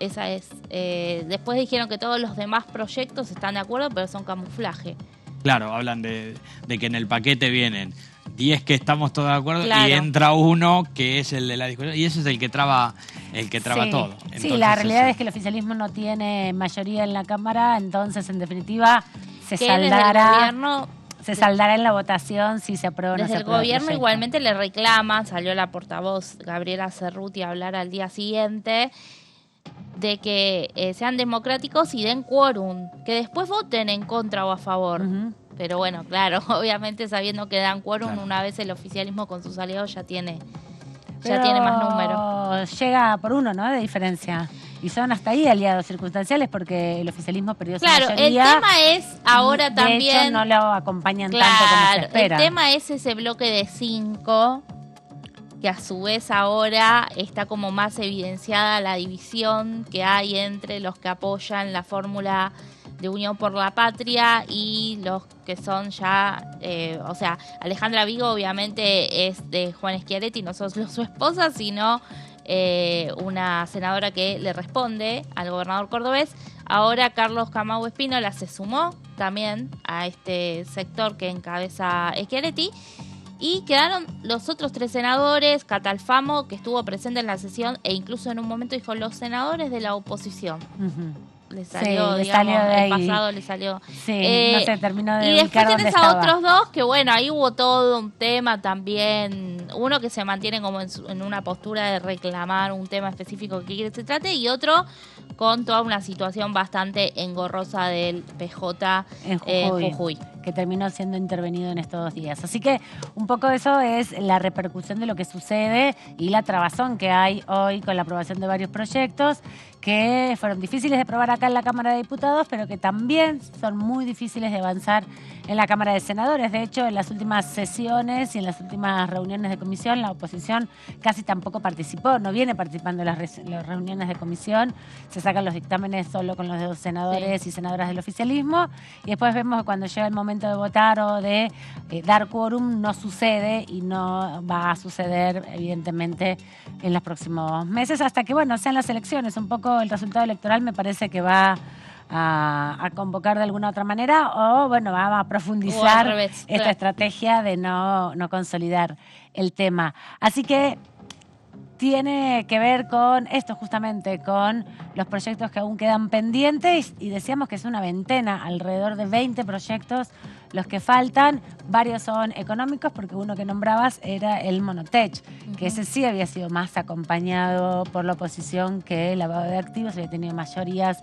D: Esa es. Después dijeron que todos los demás proyectos están de acuerdo, pero son camuflaje.
E: Claro, hablan de que en el paquete vienen 10 que estamos todos de acuerdo
D: Claro.
E: y entra uno que es el de la discusión y ese es el que traba
C: Sí.
E: todo.
C: Sí,
E: Entonces,
C: la realidad es que el oficialismo no tiene mayoría en la Cámara, entonces en definitiva se saldará en la votación si se aprueba o no
D: Desde
C: se
D: el
C: aprueba
D: gobierno
C: proyecto.
D: igualmente le reclaman, salió la portavoz Gabriela Cerruti a hablar al día siguiente, de que sean democráticos y den quórum, que después voten en contra o a favor.
C: Ujú.
D: Pero bueno, claro, obviamente sabiendo que dan quórum,
E: Claro.
D: una vez el oficialismo con sus aliados ya tiene
C: Pero
D: más número.
C: llega por uno, ¿no? De diferencia. Y son hasta ahí aliados circunstanciales porque el oficialismo perdió su
D: Claro, el
C: mayoría.
D: tema es ahora
C: de
D: también...
C: hecho, no lo acompañan tanto como se
D: Claro,
C: espera.
D: el tema es ese bloque de 5, que a su vez ahora está como más evidenciada la división que hay entre los que apoyan la fórmula de Unión por la Patria y los que son ya, o sea, Alejandra Vigo obviamente es de Juan Schiaretti, no solo su esposa, sino una senadora que le responde al gobernador cordobés. Ahora Carlos Camau Espínola se sumó también a este sector que encabeza Schiaretti. Y quedaron los otros 3 senadores, Catalfamo, que estuvo presente en la sesión, e incluso en un momento dijo los senadores de la oposición.
C: Ujú.
D: Le salió,
C: le
D: digamos,
C: salió de
D: el
C: ahí.
D: pasado le salió.
C: Sí, no se terminó de
D: Y después
C: ubicar dónde
D: tenés a
C: estaba.
D: otros 2 que, bueno, ahí hubo todo un tema también. Uno que se mantiene como en una postura de reclamar un tema específico que quiere que se trate, y otro con toda una situación bastante engorrosa del PJ
C: En Jujuy, que terminó siendo intervenido en estos días. Así que un poco eso es la repercusión de lo que sucede y la trabazón que hay hoy con la aprobación de varios proyectos que fueron difíciles de aprobar acá en la Cámara de Diputados, pero que también son muy difíciles de avanzar en la Cámara de Senadores. De hecho, en las últimas sesiones y en las últimas reuniones de comisión, la oposición casi tampoco participó, no viene participando en las reuniones de comisión, se sacan los dictámenes solo con los de los senadores y senadoras del oficialismo, y después vemos que cuando llega el momento de votar o de dar quórum no sucede y no va a suceder evidentemente en los próximos meses, hasta que bueno sean las elecciones. Un poco el resultado electoral me parece que va a convocar de alguna otra manera o bueno va a
D: O al
C: profundizar
D: revés,
C: esta
D: claro.
C: estrategia de no consolidar el tema. Así que tiene que ver con esto justamente, con los proyectos que aún quedan pendientes y decíamos que es una veintena, alrededor de 20 proyectos los que faltan. Varios son económicos porque uno que nombrabas era el Monotech, que ese sí había sido más acompañado por la oposición que el lavado de activos, había tenido mayorías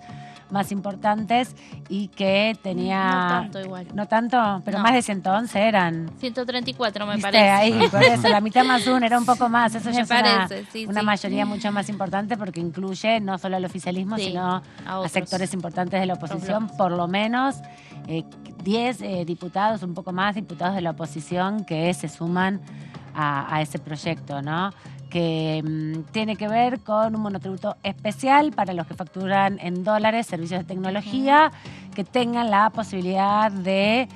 C: más importantes y que tenía...
D: No tanto igual.
C: No tanto, pero
D: No.
C: más de 111 eran.
D: 134 me
C: ¿Viste?
D: parece.
C: Ahí, por eso, la mitad más uno, era un poco más. Eso
D: Me
C: ya es
D: parece, sí,
C: una
D: sí.
C: mayoría mucho más importante porque incluye no solo al oficialismo,
D: Sí,
C: sino
D: a
C: a
D: otros.
C: sectores importantes de la oposición,
D: bloques.
C: por lo menos 10 diputados, un poco más, diputados de la oposición que se suman a ese proyecto, ¿no? Que tiene que ver con un monotributo especial para los que facturan en dólares servicios de tecnología, que tengan la posibilidad de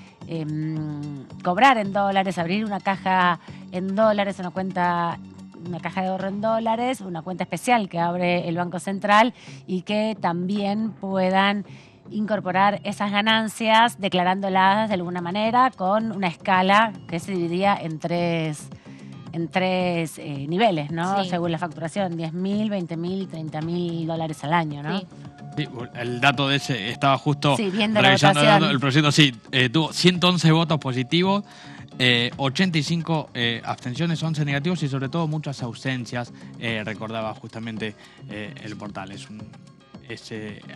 C: cobrar en dólares, abrir una caja en dólares, una caja de ahorro en dólares, una cuenta especial que abre el Banco Central y que también puedan incorporar esas ganancias declarándolas de alguna manera con una escala que se dividía en tres niveles, ¿no?
D: Sí.
C: Según la facturación, 10.000, 20.000, 30.000 al año, ¿no?
D: Sí.
E: Sí, el dato de ese estaba justo
C: Sí, viendo la
E: revisando el,
C: votación.
E: el proyecto. Sí, tuvo 111 votos positivos, 85 abstenciones, 11 negativos y sobre todo muchas ausencias, recordaba justamente el portal.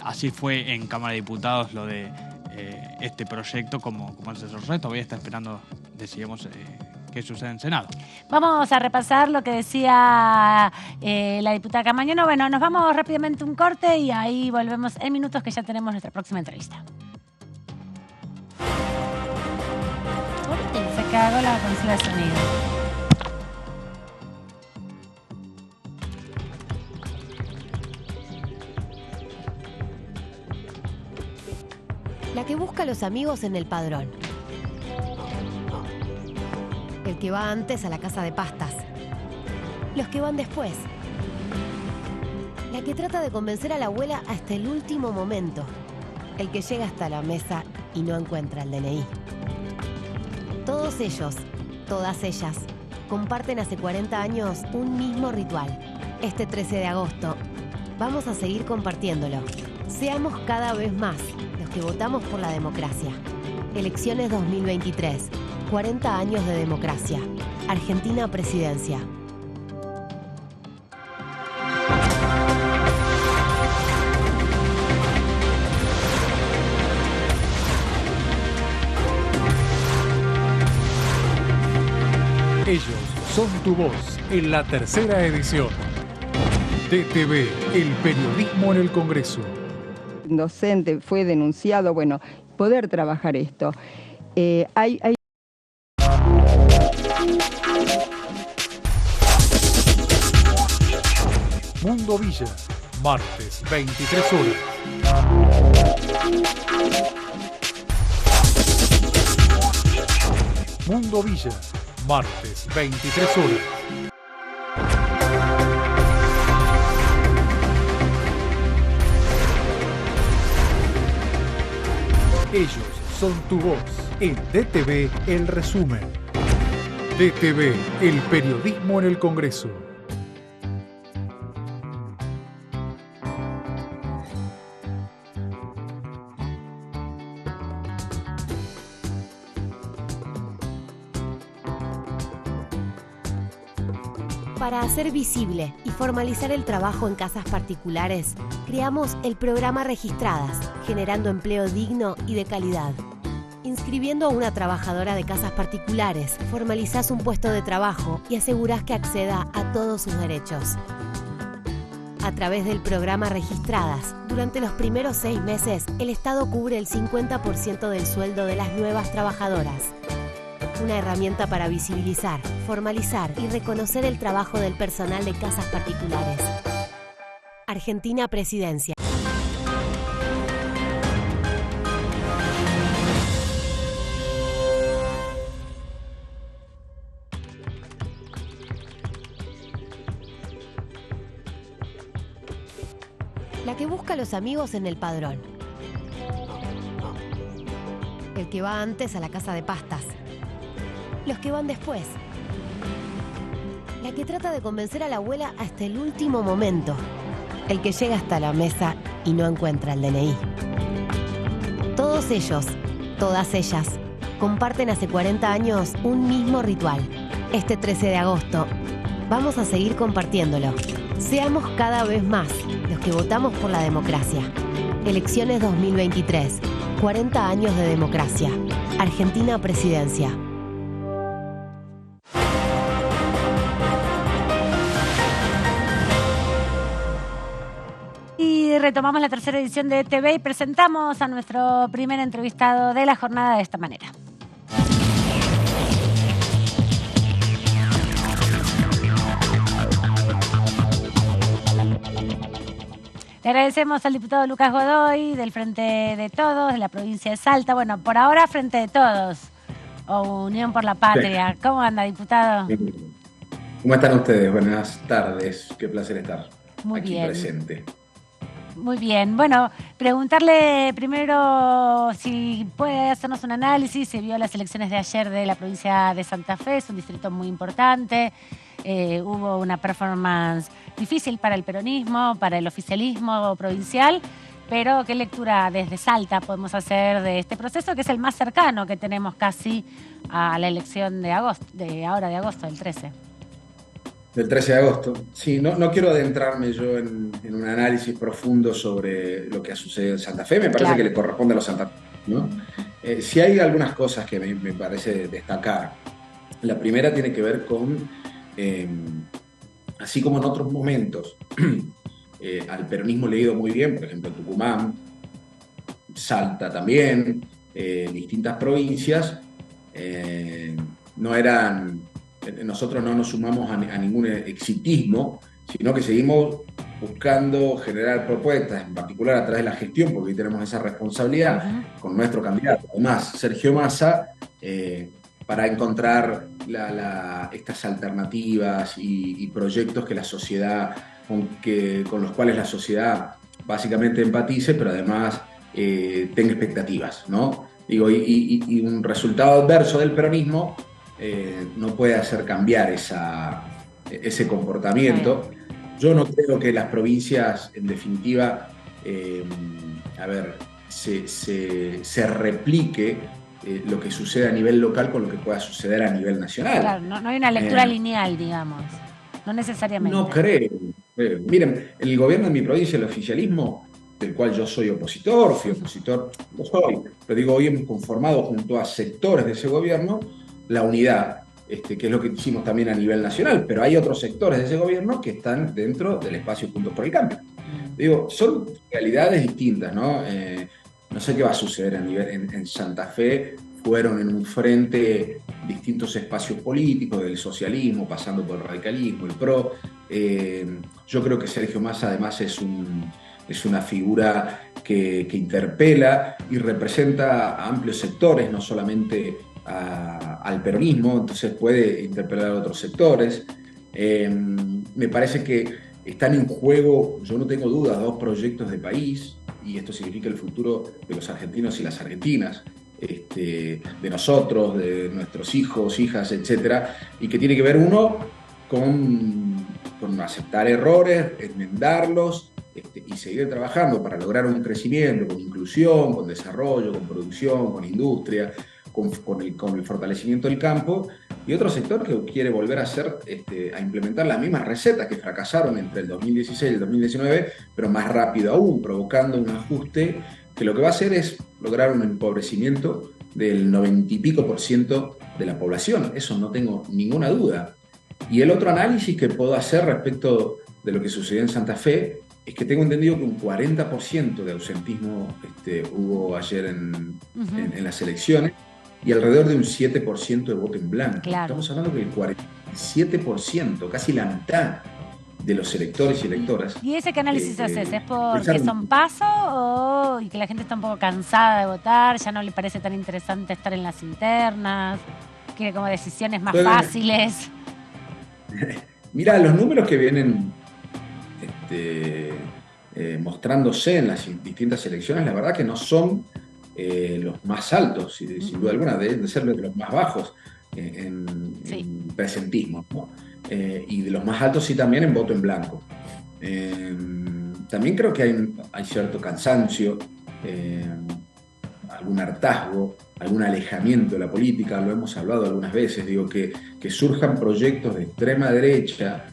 E: Así fue en Cámara de Diputados lo de este proyecto como asesor reto. Todavía está esperando, decíamos, qué sucede en Senado.
C: Vamos a repasar lo que decía la diputada Camañona. Bueno, nos vamos rápidamente a un corte y ahí volvemos en minutos que ya tenemos nuestra próxima entrevista. Se cagó la consola de sonido.
G: La que busca a los amigos en el padrón. El que va antes a la casa de pastas. Los que van después. La que trata de convencer a la abuela hasta el último momento. El que llega hasta la mesa y no encuentra el DNI. Todos ellos, todas ellas, comparten hace 40 años un mismo ritual. Este 13 de agosto, vamos a seguir compartiéndolo. Seamos cada vez más los que votamos por la democracia. Elecciones 2023. 40 años de democracia. Argentina Presidencia.
B: Ellos son tu voz en la tercera edición. DTV, el periodismo en el Congreso.
H: Docente fue denunciado, bueno, poder trabajar esto. Hay
B: Mundo Villa, martes, 23 horas. Mundo Villa, martes, 23 horas. Ellos son tu voz. En DTV, el resumen. DTV, el periodismo en el Congreso.
G: Para hacer visible y formalizar el trabajo en casas particulares, creamos el programa Registradas, generando empleo digno y de calidad. Inscribiendo a una trabajadora de casas particulares, formalizás un puesto de trabajo y asegurás que acceda a todos sus derechos. A través del programa Registradas, durante los primeros 6 meses, el Estado cubre el 50% del sueldo de las nuevas trabajadoras. Una herramienta para visibilizar, formalizar y reconocer el trabajo del personal de casas particulares. Argentina Presidencia. La que busca a los amigos en el padrón. El que va antes a la casa de pastas. Los que van después. La que trata de convencer a la abuela hasta el último momento. El que llega hasta la mesa y no encuentra el DNI. Todos ellos, todas ellas, comparten hace 40 años un mismo ritual. Este 13 de agosto, vamos a seguir compartiéndolo. Seamos cada vez más los que votamos por la democracia. Elecciones 2023. 40 años de democracia. Argentina Presidencia.
C: Y retomamos la tercera edición de TV y presentamos a nuestro primer entrevistado de la jornada de esta manera. Le agradecemos al diputado Lucas Godoy, del Frente de Todos, de la provincia de Salta. Bueno, por ahora Frente de Todos, o Unión por la Patria. ¿Cómo anda, diputado?
I: ¿Cómo están ustedes? Buenas tardes. Qué placer estar
C: Muy
I: aquí
C: bien.
I: presente.
C: Muy bien. Bueno, preguntarle primero si puede hacernos un análisis. Se vio las elecciones de ayer de la provincia de Santa Fe, es un distrito muy importante. Hubo una performance difícil para el peronismo, para el oficialismo provincial, pero ¿qué lectura desde Salta podemos hacer de este proceso, que es el más cercano que tenemos casi a la elección de agosto, de agosto, del 13?
I: Del 13 de agosto. Sí, no quiero adentrarme yo en un análisis profundo sobre lo que ha sucedido en Santa Fe. Me parece
C: Claro.
I: que le corresponde a los santafesinos, ¿no? Sí hay algunas cosas que me parece destacar. La primera tiene que ver con, así como en otros momentos, al peronismo le ha ido muy bien, por ejemplo, Tucumán, Salta también, distintas provincias, nosotros no nos sumamos a ningún exitismo, sino que seguimos buscando generar propuestas, en particular a través de la gestión, porque hoy tenemos esa responsabilidad con nuestro candidato, además Sergio Massa, para encontrar estas alternativas y proyectos que la sociedad, con los cuales la sociedad básicamente empatice, pero además tenga expectativas, ¿no? Digo, y un resultado adverso del peronismo no puede hacer cambiar ese comportamiento. Yo no creo que las provincias, en definitiva, se replique lo que sucede a nivel local con lo que pueda suceder a nivel nacional.
C: Claro, no hay una lectura lineal, digamos. No necesariamente.
I: No creo. Miren, el gobierno de mi provincia, el oficialismo, del cual yo soy opositor, pero digo, hoy hemos conformado junto a sectores de ese gobierno la unidad, que es lo que hicimos también a nivel nacional, pero hay otros sectores de ese gobierno que están dentro del espacio Juntos por el Cambio. Digo, son realidades distintas, ¿no? No sé qué va a suceder en Santa Fe. Fueron en un frente distintos espacios políticos, del socialismo, pasando por el radicalismo, el PRO. Yo creo que Sergio Massa además es una figura que interpela y representa a amplios sectores, no solamente al peronismo, entonces puede interpelar a otros sectores. Me parece que están en juego, yo no tengo dudas, dos proyectos de país, y esto significa el futuro de los argentinos y las argentinas, de nosotros, de nuestros hijos, hijas, etcétera, y que tiene que ver uno con aceptar errores, enmendarlos, y seguir trabajando para lograr un crecimiento con inclusión, con desarrollo, con producción, con industria, con el fortalecimiento del campo, y otro sector que quiere volver a implementar las mismas recetas que fracasaron entre el 2016 y el 2019, pero más rápido aún, provocando un ajuste que lo que va a hacer es lograr un empobrecimiento del 90 y pico % de la población. Eso no tengo ninguna duda. Y el otro análisis que puedo hacer respecto de lo que sucedió en Santa Fe es que tengo entendido que un 40% de ausentismo hubo ayer en las elecciones, y alrededor de un 7% de voto en blanco.
C: Claro.
I: Estamos hablando que el 47%, casi la mitad de los electores y electoras.
C: ¿Y ese qué análisis haces? ¿Es porque son pasos y que la gente está un poco cansada de votar, ya no le parece tan interesante estar en las internas, quiere como decisiones más fáciles?
I: Mira, los números que vienen mostrándose en las distintas elecciones, la verdad que no son los más altos, sin duda alguna, deben de ser los más bajos en presentismo, ¿no? Y de los más altos sí también en voto en blanco. También creo que hay cierto cansancio, algún hartazgo, algún alejamiento de la política, lo hemos hablado algunas veces, digo que surjan proyectos de extrema derecha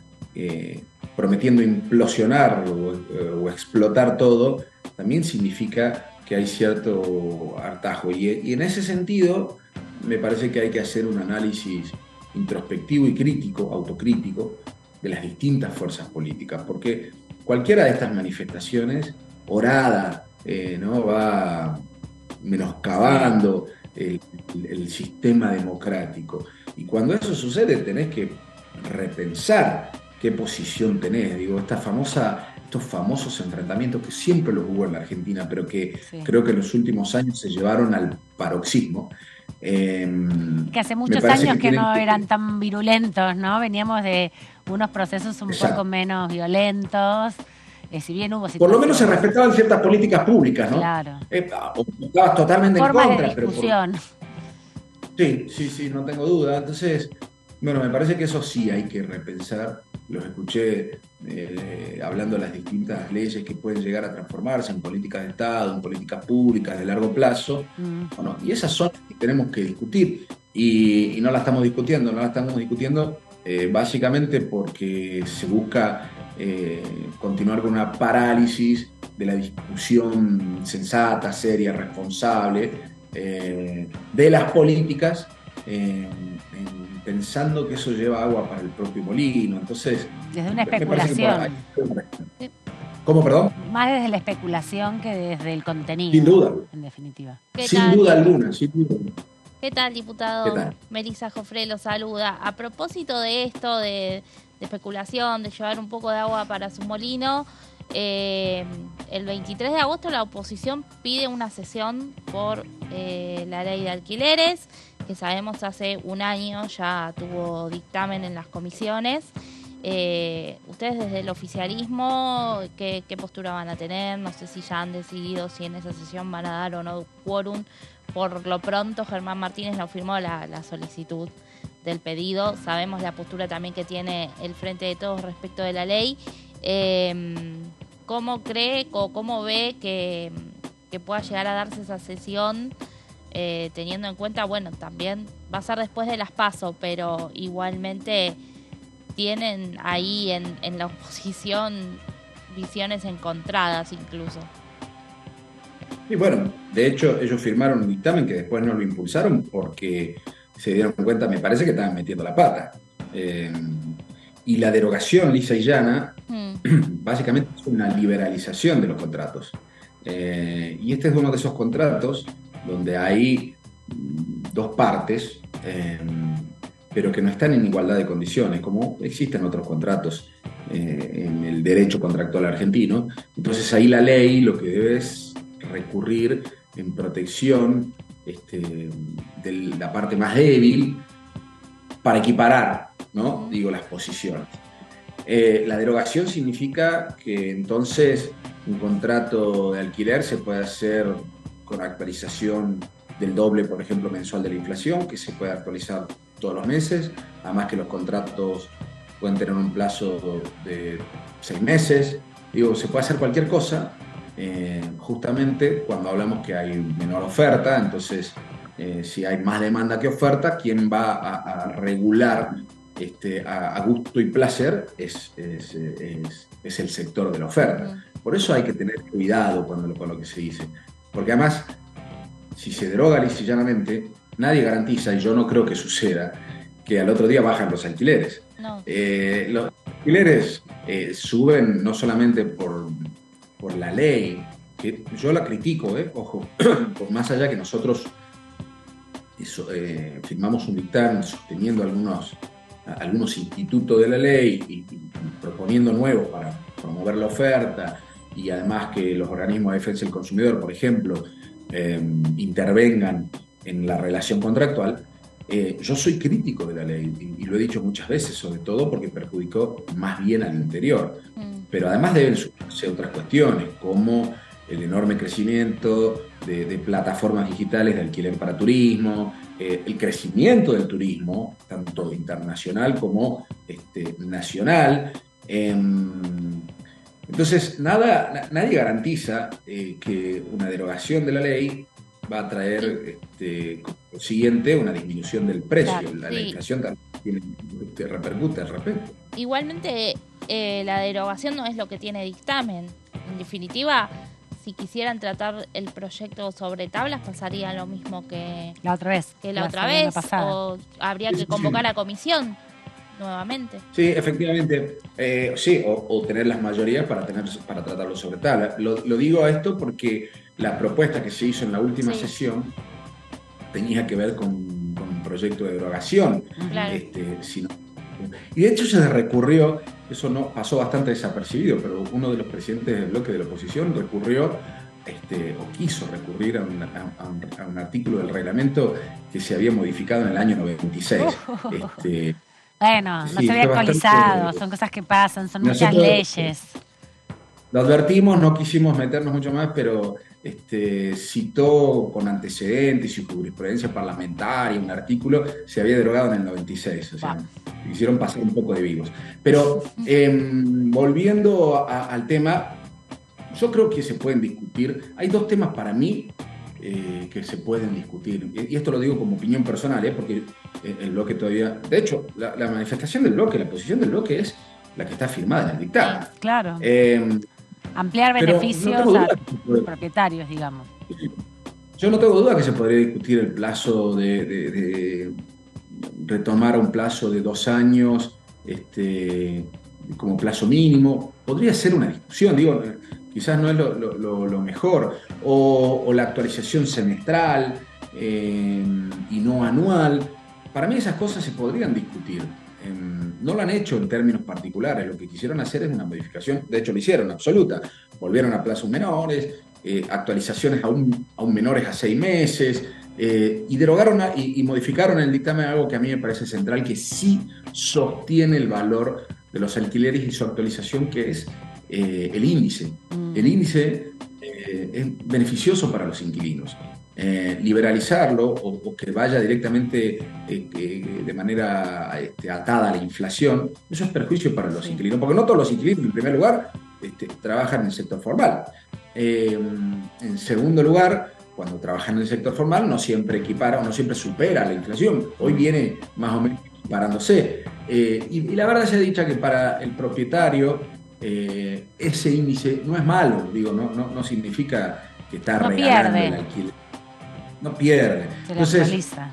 I: prometiendo implosionar o explotar todo, también significa que hay cierto hartazgo. Y en ese sentido, me parece que hay que hacer un análisis introspectivo y crítico, autocrítico, de las distintas fuerzas políticas, porque cualquiera de estas manifestaciones, orada, ¿no? va menoscabando el sistema democrático. Y cuando eso sucede, tenés que repensar qué posición tenés. Digo, estos famosos enfrentamientos que siempre los hubo en la Argentina, pero que creo que en los últimos años se llevaron al paroxismo.
C: Que hace muchos años que no eran tan virulentos, ¿no? Veníamos de unos procesos un poco menos violentos. Si bien hubo
I: por lo menos se respetaban ciertas políticas públicas, ¿no?
C: Claro.
I: Estabas totalmente
C: formas
I: en contra,
C: de discusión.
I: Sí, no tengo duda. Entonces, bueno, me parece que eso sí hay que repensar. Los escuché hablando de las distintas leyes que pueden llegar a transformarse en políticas de Estado, en políticas públicas de largo plazo. Bueno, y esas son las que tenemos que discutir. Y no las estamos discutiendo, básicamente porque se busca continuar con una parálisis de la discusión sensata, seria, responsable de las políticas, pensando que eso lleva agua para el propio molino. Entonces,
C: desde una especulación.
I: ¿Cómo, perdón?
C: Más desde la especulación que desde el contenido.
I: Sin duda.
C: En definitiva.
I: Sin duda alguna.
D: ¿Qué tal, diputado?
I: ¿Qué tal?
D: Melissa Jofré lo saluda. A propósito de esto, de especulación, de llevar un poco de agua para su molino, el 23 de agosto la oposición pide una sesión por la ley de alquileres, que sabemos hace un año ya tuvo dictamen en las comisiones. Ustedes desde el oficialismo, ¿qué postura van a tener? No sé si ya han decidido si en esa sesión van a dar o no quórum. Por lo pronto, Germán Martínez no firmó la solicitud del pedido. Sabemos la postura también que tiene el Frente de Todos respecto de la ley. ¿Cómo cree o cómo ve que pueda llegar a darse esa sesión, teniendo en cuenta, bueno, también va a ser después de las PASO, pero igualmente tienen ahí en la oposición visiones encontradas incluso?
I: Y bueno, de hecho ellos firmaron un dictamen que después no lo impulsaron porque se dieron cuenta, me parece que estaban metiendo la pata. Y la derogación lisa y llana básicamente es una liberalización de los contratos. Y este es uno de esos contratos donde hay dos partes, pero que no están en igualdad de condiciones, como existen otros contratos en el derecho contractual argentino. Entonces ahí la ley lo que debe es recurrir en protección de la parte más débil para equiparar, ¿no? Digo, las posiciones. La derogación significa que entonces un contrato de alquiler se puede hacer con actualización del doble, por ejemplo, mensual de la inflación, que se puede actualizar todos los meses, además que los contratos pueden tener un plazo de 6 meses. Digo, se puede hacer cualquier cosa, justamente cuando hablamos que hay menor oferta. Entonces, si hay más demanda que oferta, quien va a regular a gusto y placer es el sector de la oferta. Por eso hay que tener cuidado con lo que se dice, porque además, si se deroga lisa y llanamente, nadie garantiza, y yo no creo que suceda, que al otro día bajan los alquileres.
D: No.
I: Los alquileres suben no solamente por la ley, que yo la critico, ojo, por más allá que nosotros firmamos un dictamen sosteniendo algunos institutos de la ley y proponiendo nuevos para promover la oferta, y además que los organismos de defensa del consumidor, por ejemplo, intervengan en la relación contractual. Yo soy crítico de la ley y lo he dicho muchas veces, sobre todo porque perjudicó más bien al interior. Pero además deben sumarse otras cuestiones, como el enorme crecimiento de plataformas digitales de alquiler para turismo, el crecimiento del turismo, tanto internacional como nacional. Entonces, nadie garantiza que una derogación de la ley va a traer como siguiente una disminución del precio.
D: Claro,
I: la inflación también repercute al respecto.
D: Igualmente, la derogación no es lo que tiene dictamen. En definitiva, si quisieran tratar el proyecto sobre tablas, pasaría lo mismo que
C: La otra vez.
D: la otra
C: semana
D: vez,
C: pasada.
D: o habría que convocar a comisión nuevamente.
I: Sí, efectivamente. Sí, o tener las mayorías para tratarlo sobre tabla. Lo digo a esto porque la propuesta que se hizo en la última
D: Sí.
I: sesión tenía que ver con un proyecto de derogación.
D: Claro.
I: Y de hecho se recurrió, eso no pasó bastante desapercibido, pero uno de los presidentes del bloque de la oposición recurrió, o quiso recurrir a un artículo del reglamento que se había modificado en el año 96.
C: Bueno, no
I: Sí,
C: se había
I: fue
C: actualizado,
I: bastante-
C: son cosas que pasan, son muchas
I: Nosotros-
C: leyes.
I: Lo advertimos, no quisimos meternos mucho más, pero citó con antecedentes y jurisprudencia parlamentaria un artículo, se había derogado en el 96, o sea, hicieron pasar un poco de vivos. Pero volviendo al tema, yo creo que se pueden discutir, hay dos temas para mí que se pueden discutir, y esto lo digo como opinión personal, porque el bloque todavía, de hecho, la manifestación del bloque, la posición del bloque es la que está firmada en el dictamen.
C: Claro. Ampliar
I: pero no
C: beneficios
I: tengo duda
C: a
I: que se puede-
C: propietarios, digamos.
I: Yo no tengo duda que se podría discutir el plazo de retomar un plazo de 2 años como plazo mínimo. Podría ser una discusión, digo, quizás no es lo mejor. O la actualización semestral y no anual. Para mí esas cosas se podrían discutir. No lo han hecho en términos particulares, lo que quisieron hacer es una modificación, de hecho lo hicieron, absoluta. Volvieron a plazos menores, actualizaciones aún menores a 6 meses, y derogaron y modificaron el dictamen algo que a mí me parece central, que sí sostiene el valor de los alquileres y su actualización, que es el índice. El índice es beneficioso para los inquilinos. Liberalizarlo o que vaya directamente de manera atada a la inflación, eso es perjuicio para los inquilinos, porque no todos los inquilinos, en primer lugar, trabajan en el sector formal. En segundo lugar, cuando trabajan en el sector formal, no siempre equipara o no siempre supera la inflación. Hoy viene más o menos equiparándose. Y la verdad se ha dicho que para el propietario ese índice no es malo, digo, no significa que está
C: No
I: regalando
C: pierde.
I: el alquiler. No pierde.
C: Se la
I: Entonces,
C: actualiza.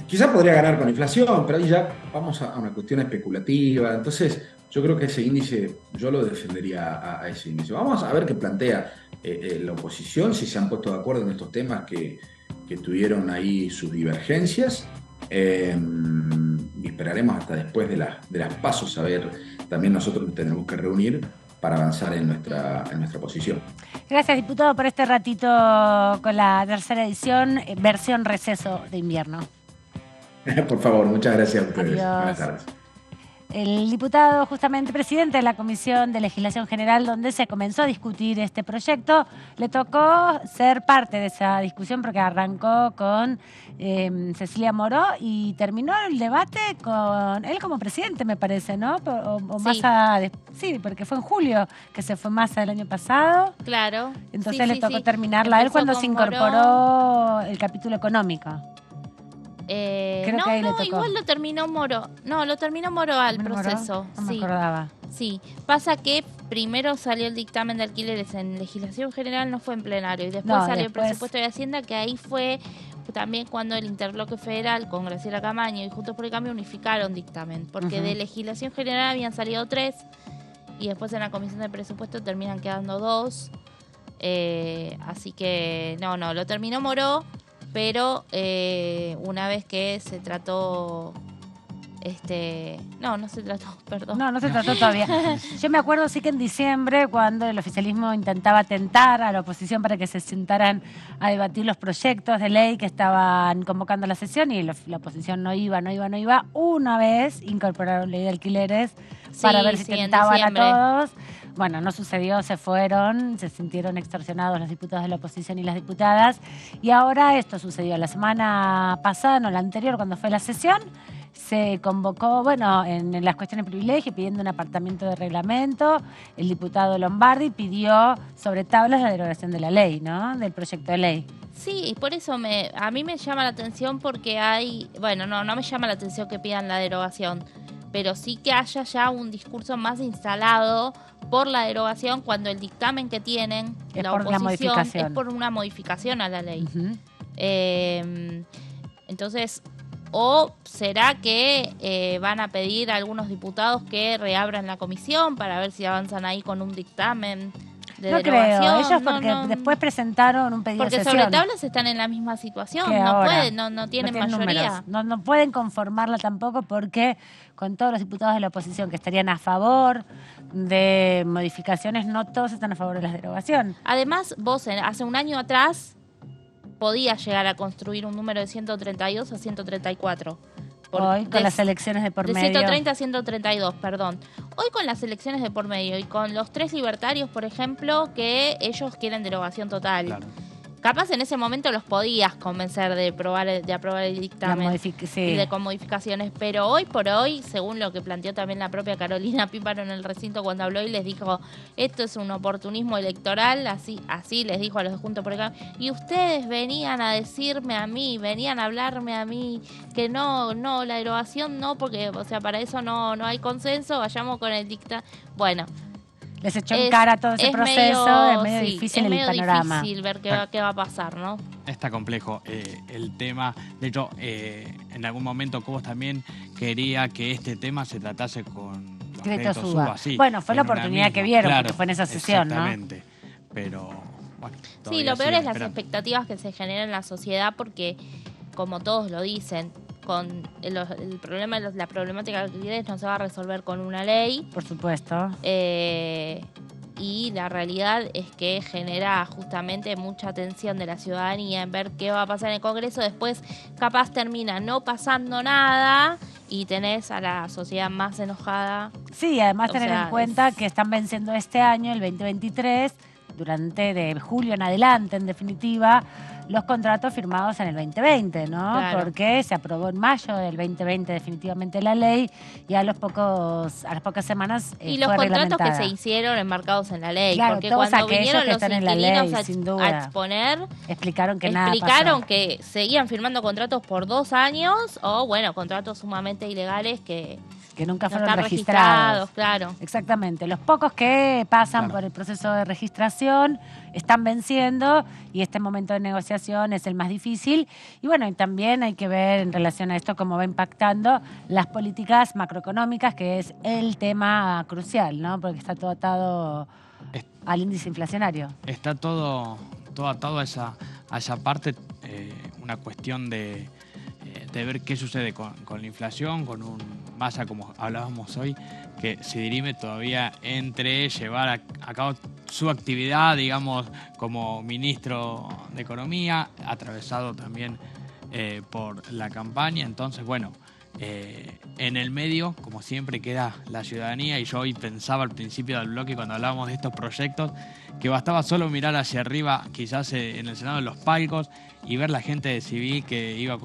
I: quizás podría ganar con inflación, pero ahí ya vamos a una cuestión especulativa. Entonces, yo creo que ese índice, yo lo defendería a ese índice. Vamos a ver qué plantea la oposición, si se han puesto de acuerdo en estos temas que tuvieron ahí sus divergencias. Y esperaremos hasta después de las pasos a ver. También nosotros nos tendremos que reunir para avanzar en nuestra posición.
C: Gracias, diputado, por este ratito con la tercera edición, versión receso de invierno.
I: Por favor, muchas gracias a ustedes.
C: Adiós.
I: Buenas tardes.
C: El diputado, justamente presidente de la Comisión de Legislación General, donde se comenzó a discutir este proyecto, le tocó ser parte de esa discusión porque arrancó con Cecilia Moró y terminó el debate con él como presidente, me parece, ¿no? O
D: Sí.
C: Massa, sí, porque fue en julio que se fue Massa el año pasado.
D: Claro.
C: Entonces
D: Sí,
C: le
D: sí,
C: tocó
D: sí.
C: terminarla a él
D: Empezó
C: cuando
D: con
C: se
D: Moró.
C: incorporó el capítulo económico. Creo
D: no,
C: que ahí le
D: no,
C: tocó.
D: igual lo terminó Moro. No, lo terminó Moro al
C: ¿Terminó Moró?
D: proceso.
C: No me
D: Sí.
C: acordaba.
D: Sí, pasa que primero salió el dictamen de alquileres en legislación general, no fue en plenario, y después
C: No,
D: salió
C: después-
D: el presupuesto de Hacienda, que ahí fue también cuando el Interbloque Federal con Graciela Camaño y Juntos por el Cambio unificaron dictamen, porque
C: Ujú.
D: de legislación general habían salido 3 y después en la comisión de presupuesto terminan quedando 2. Así que no, lo terminó Moró, pero una vez que se trató... no se trató, perdón.
C: No se trató todavía. Yo me acuerdo sí que en diciembre, cuando el oficialismo intentaba tentar a la oposición para que se sentaran a debatir los proyectos de ley que estaban convocando la sesión y la oposición no iba. Una vez incorporaron ley de alquileres para
D: Sí,
C: ver si
D: sí, en
C: tentaban a
D: diciembre.
C: todos. Bueno, no sucedió, se fueron, se sintieron extorsionados los diputados de la oposición y las diputadas. Y ahora esto sucedió la semana pasada, no la anterior, cuando fue la sesión. Se convocó, en las cuestiones de privilegio, pidiendo un apartamiento de reglamento. El diputado Lombardi pidió sobre tablas la derogación de la ley, ¿no? Del proyecto de ley.
D: Sí, y por eso a mí me llama la atención porque no me llama la atención que pidan la derogación, pero sí que haya ya un discurso más instalado por la derogación cuando el dictamen que tienen
C: Es
D: la
C: por la
D: oposición
C: modificación.
D: es por una modificación a la ley.
C: Ujú.
D: Entonces, ¿o será que van a pedir a algunos diputados que reabran la comisión para ver si avanzan ahí con un dictamen de
C: No
D: derogación?
C: creo, ellos
D: No,
C: porque
D: no.
C: después presentaron un pedido
D: Porque
C: de
D: sobre
C: sesión.
D: tablas están en la misma situación,
C: que
D: no
C: ahora.
D: pueden, no tienen mayoría.
C: números. No pueden conformarla tampoco porque con todos los diputados de la oposición que estarían a favor de modificaciones, no todos están a favor de la derogación.
D: Además, vos hace un año atrás podías llegar a construir un número de 132 a 134.
C: Hoy con las elecciones de por
D: de
C: medio.
D: 130 a 132, perdón. Hoy con las elecciones de por medio y con los 3 libertarios, por ejemplo, que ellos quieren derogación total.
E: Claro.
D: Capaz en ese momento los podías convencer de aprobar el dictamen y con modificaciones, pero hoy por hoy, según lo que planteó también la propia Carolina Píparo en el recinto cuando habló y les dijo, esto es un oportunismo electoral, así les dijo a los de Juntos por el Cambio, y ustedes venían a decirme a mí, venían a hablarme a mí que no, la derogación no, porque o sea, para eso no hay consenso, vayamos con el dictamen. Bueno,
C: les echó en cara todo ese proceso, es medio difícil el panorama.
D: Es difícil ver qué va a pasar, ¿no?
E: Está complejo el tema. De hecho, en algún momento Cobos también quería que este tema se tratase con los
C: Créditos
E: créditos
C: UBA.
E: UBA, sí,
C: Bueno, fue la
E: en una
C: oportunidad
E: misma.
C: que vieron,
E: Claro,
C: porque fue en esa sesión, ¿no?
E: exactamente. Pero, bueno.
D: Sí,
E: todavía
D: lo peor
E: siguen
D: es las
E: esperando.
D: expectativas que se generan en la sociedad porque, como todos lo dicen, con el problema, la problemática de alquileres no se va a resolver con una ley.
C: Por supuesto.
D: Y la realidad es que genera justamente mucha atención de la ciudadanía en ver qué va a pasar en el Congreso. Después capaz termina no pasando nada y tenés a la sociedad más enojada.
C: Sí, además
D: O
C: tener
D: sea,
C: en cuenta que están venciendo este año, el 2023, durante de julio en adelante, en definitiva, los contratos firmados en el 2020, ¿no?
D: Claro.
C: Porque se aprobó en mayo del 2020 definitivamente la ley y a las pocas semanas
D: Y los
C: fue
D: contratos que
C: reglamentada.
D: se hicieron enmarcados en la ley.
C: Claro,
D: porque
C: todos
D: cuando
C: aquellos
D: vinieron
C: que
D: los
C: están en la
D: inquilinos
C: ley, sin
D: a
C: duda.
D: exponer,
C: Explicaron que
D: explicaron
C: nada
D: que seguían firmando contratos por 2 años o, bueno, contratos sumamente ilegales que
C: nunca
D: no
C: fueron
D: están
C: registrados.
D: claro.
C: Exactamente. Los pocos que pasan por el proceso de registración están venciendo y este momento de negociación es el más difícil. Y bueno, y también hay que ver en relación a esto cómo va impactando las políticas macroeconómicas, que es el tema crucial, ¿no? Porque está todo atado al índice inflacionario.
E: Está todo atado a esa parte, una cuestión de ver qué sucede con la inflación, con un Massa, como hablábamos hoy, que se dirime todavía entre llevar a cabo su actividad, digamos, como ministro de Economía, atravesado también por la campaña. Entonces, bueno, en el medio, como siempre, queda la ciudadanía. Y yo hoy pensaba al principio del bloque, cuando hablábamos de estos proyectos, que bastaba solo mirar hacia arriba, quizás en el Senado, en los palcos, y ver la gente de Civil que iba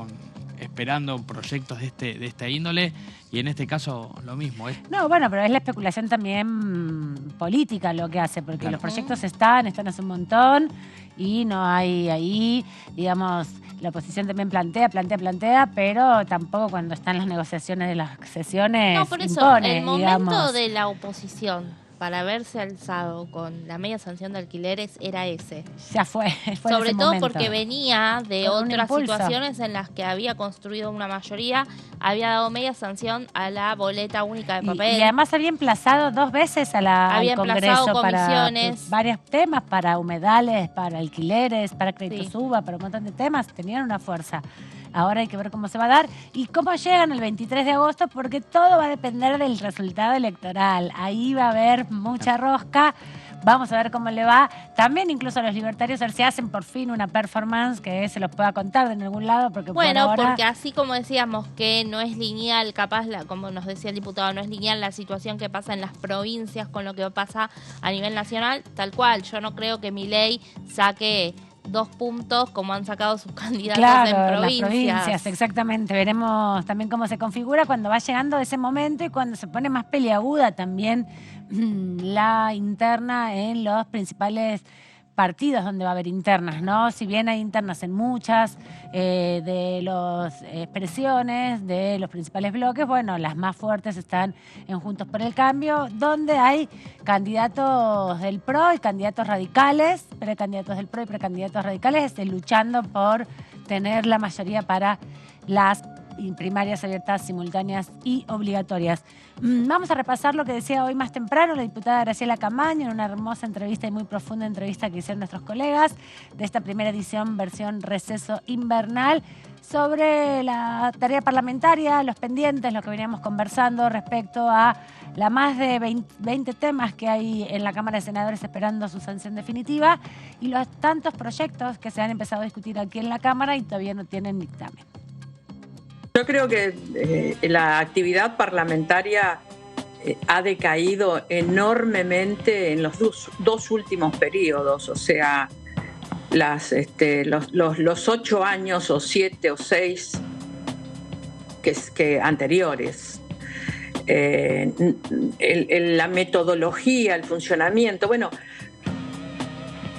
E: esperando proyectos de esta índole, y en este caso lo mismo.
C: No, bueno, pero es la especulación también política lo que hace, porque
E: Claro.
C: los proyectos están hace un montón y no hay ahí, digamos, la oposición también plantea, pero tampoco cuando están las negociaciones de las sesiones
D: No, por eso,
C: impone,
D: el momento
C: digamos.
D: de la oposición para haberse alzado con la media sanción de alquileres era ese.
C: Ya fue
D: Sobre
C: ese
D: todo
C: momento.
D: porque venía de
C: Con un
D: otras
C: impulso.
D: situaciones en las que había construido una mayoría, había dado media sanción a la boleta única de papel.
C: Y además había emplazado 2 veces
D: Había
C: al
D: emplazado
C: Congreso para
D: comisiones.
C: varios temas, para humedales, para alquileres, para créditos
D: Sí.
C: UBA, para un montón de temas. Tenían una fuerza. Ahora hay que ver cómo se va a dar y cómo llegan el 23 de agosto, porque todo va a depender del resultado electoral. Ahí va a haber mucha rosca. Vamos a ver cómo le va. También incluso a los libertarios, a ver si hacen por fin una performance que se los pueda contar de algún lado. Porque
D: Bueno,
C: por ahora,
D: porque así como decíamos que no es lineal, capaz, como nos decía el diputado, no es lineal la situación que pasa en las provincias con lo que pasa a nivel nacional, tal cual. Yo no creo que Milei saque 2 puntos como han sacado sus candidatos
C: claro,
D: en
C: las
D: provincias.
C: provincias, exactamente. Veremos también cómo se configura cuando va llegando ese momento y cuando se pone más peliaguda también la interna en los principales partidos donde va a haber internas, ¿no? Si bien hay internas en muchas de las expresiones de los principales bloques, bueno, las más fuertes están en Juntos por el Cambio, donde hay candidatos del PRO y candidatos radicales, precandidatos del PRO y precandidatos radicales, luchando por tener la mayoría para las primarias abiertas, simultáneas y obligatorias. Vamos a repasar lo que decía hoy más temprano la diputada Graciela Camaño en una hermosa entrevista y muy profunda entrevista que hicieron nuestros colegas de esta primera edición, versión receso invernal, sobre la tarea parlamentaria, los pendientes, lo que veníamos conversando respecto a la más de 20 temas que hay en la Cámara de Senadores esperando su sanción definitiva y los tantos proyectos que se han empezado a discutir aquí en la Cámara y todavía no tienen dictamen.
J: Yo creo que la actividad parlamentaria ha decaído enormemente en los dos últimos periodos, o sea, los 8 años o 7 o 6 que anteriores. La metodología, el funcionamiento. Bueno,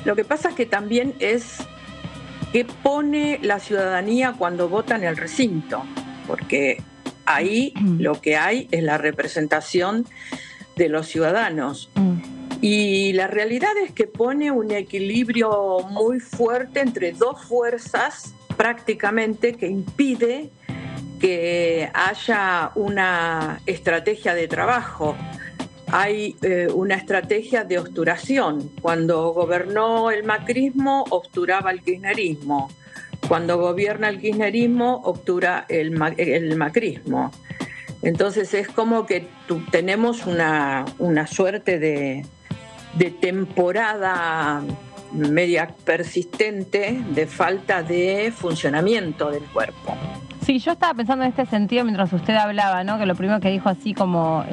J: lo que pasa es que también es qué pone la ciudadanía cuando vota en el recinto, porque ahí lo que hay es la representación de los ciudadanos. Y la realidad es que pone un equilibrio muy fuerte entre dos fuerzas prácticamente que impide que haya una estrategia de trabajo. Hay una estrategia de obturación. Cuando gobernó el macrismo, obturaba el kirchnerismo. Cuando gobierna el kirchnerismo, obtura el macrismo. Entonces es como que tenemos una suerte de temporada media persistente de falta de funcionamiento del cuerpo.
K: Sí, yo estaba pensando en este sentido mientras usted hablaba, ¿no? Que lo primero que dijo así como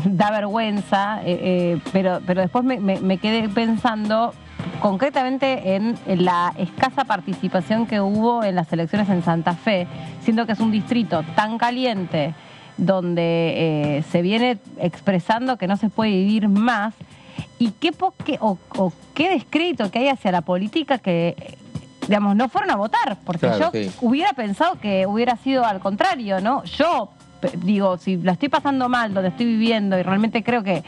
K: da vergüenza, pero después me quedé pensando concretamente en la escasa participación que hubo en las elecciones en Santa Fe, siendo que es un distrito tan caliente donde se viene expresando que no se puede vivir más, y qué descrédito que hay hacia la política que, digamos, no fueron a votar, porque claro, yo hubiera pensado que hubiera sido al contrario, ¿no? Yo digo, si la estoy pasando mal donde estoy viviendo y realmente creo que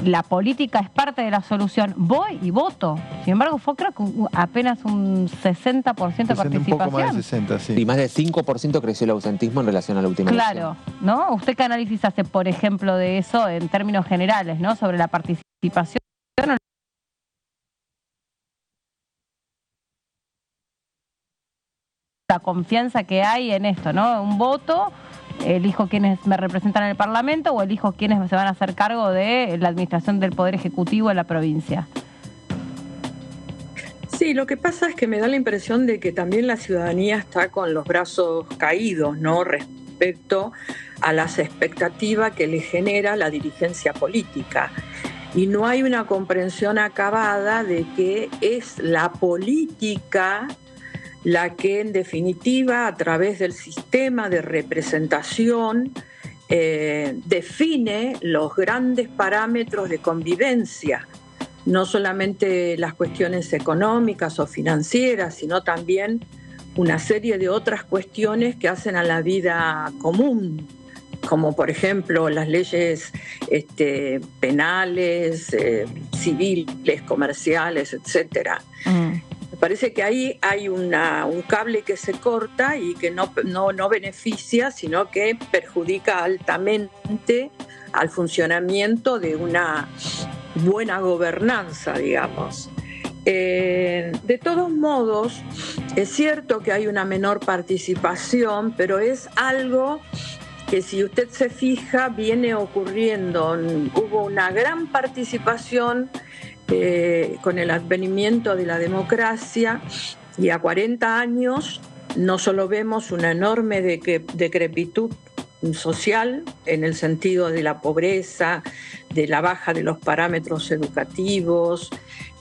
K: la política es parte de la solución, voy y voto. Sin embargo, fue creo que apenas un 60% de participación.
L: Un poco más de 60, sí.
M: Y más de 5% creció el ausentismo en relación a la última elección.
K: Claro, ¿no? ¿Usted qué análisis hace, por ejemplo, de eso en términos generales, ¿no? Sobre la participación. La confianza que hay en esto, ¿no? Un voto, elijo quienes me representan en el Parlamento o elijo quienes se van a hacer cargo de la administración del Poder Ejecutivo en la provincia.
J: Sí, lo que pasa es que me da la impresión de que también la ciudadanía está con los brazos caídos, ¿no? Respecto a las expectativas que le genera la dirigencia política. Y no hay una comprensión acabada de que es la política la que en definitiva a través del sistema de representación define los grandes parámetros de convivencia, no solamente las cuestiones económicas o financieras, sino también una serie de otras cuestiones que hacen a la vida común, como por ejemplo las leyes penales, civiles, comerciales, etcétera. Me parece que ahí hay un cable que se corta y que no beneficia, sino que perjudica altamente al funcionamiento de una buena gobernanza, digamos. De todos modos, es cierto que hay una menor participación, pero es algo que, si usted se fija, viene ocurriendo. Hubo una gran participación con el advenimiento de la democracia, y a 40 años no solo vemos una enorme decrepitud social en el sentido de la pobreza, de la baja de los parámetros educativos,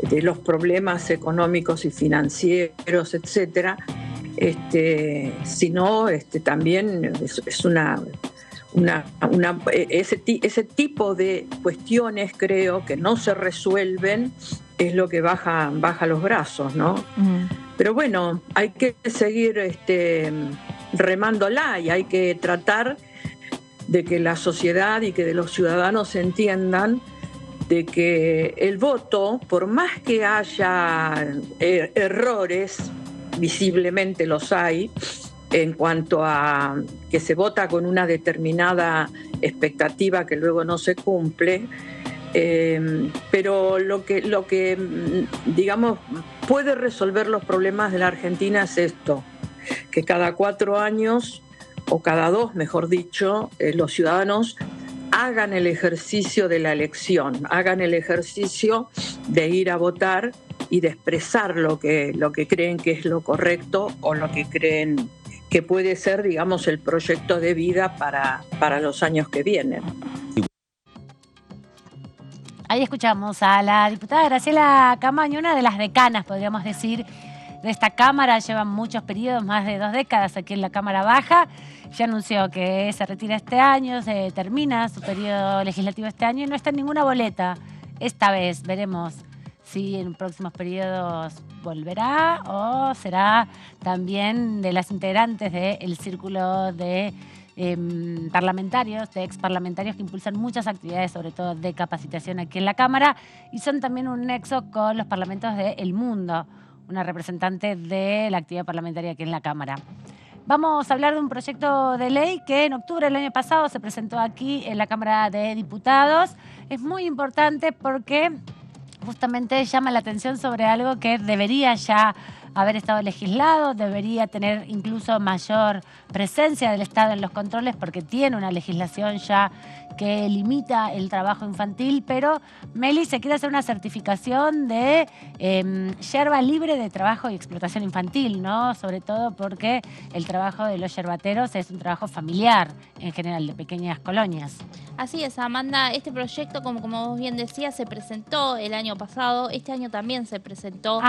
J: de los problemas económicos y financieros, etcétera, sino también es ese tipo de cuestiones, creo, que no se resuelven es lo que baja los brazos, ¿no? Pero bueno, hay que seguir remándola y hay que tratar de que la sociedad y que los ciudadanos entiendan de que el voto, por más que haya errores, visiblemente los hay, en cuanto a que se vota con una determinada expectativa que luego no se cumple, pero lo que digamos puede resolver los problemas de la Argentina es esto, que cada 4 años o cada 2, mejor dicho, los ciudadanos hagan el ejercicio de la elección, hagan el ejercicio de ir a votar y de expresar lo que creen que es lo correcto o lo que creen que puede ser, digamos, el proyecto de vida para los años que vienen.
C: Ahí escuchamos a la diputada Graciela Camaño, una de las decanas, podríamos decir, de esta Cámara. Llevan muchos periodos, más de 2 décadas aquí en la Cámara Baja. Ya anunció que se retira este año, se termina su periodo legislativo este año y no está en ninguna boleta. Esta vez veremos si en próximos periodos volverá o será también de las integrantes del círculo de parlamentarios, de exparlamentarios que impulsan muchas actividades, sobre todo de capacitación aquí en la Cámara, y son también un nexo con los parlamentos del mundo, una representante de la actividad parlamentaria aquí en la Cámara. Vamos a hablar de un proyecto de ley que en octubre del año pasado se presentó aquí en la Cámara de Diputados. Es muy importante porque justamente llama la atención sobre algo que debería ya haber estado legislado, debería tener incluso mayor presencia del Estado en los controles porque tiene una legislación ya que limita el trabajo infantil, pero Meli se quiere hacer una certificación de yerba libre de trabajo y explotación infantil, ¿no? Sobre todo porque el trabajo de los yerbateros es un trabajo familiar, en general, de pequeñas colonias.
D: Así es, Amanda, este proyecto, como vos bien decías, se presentó el año pasado, este año también se presentó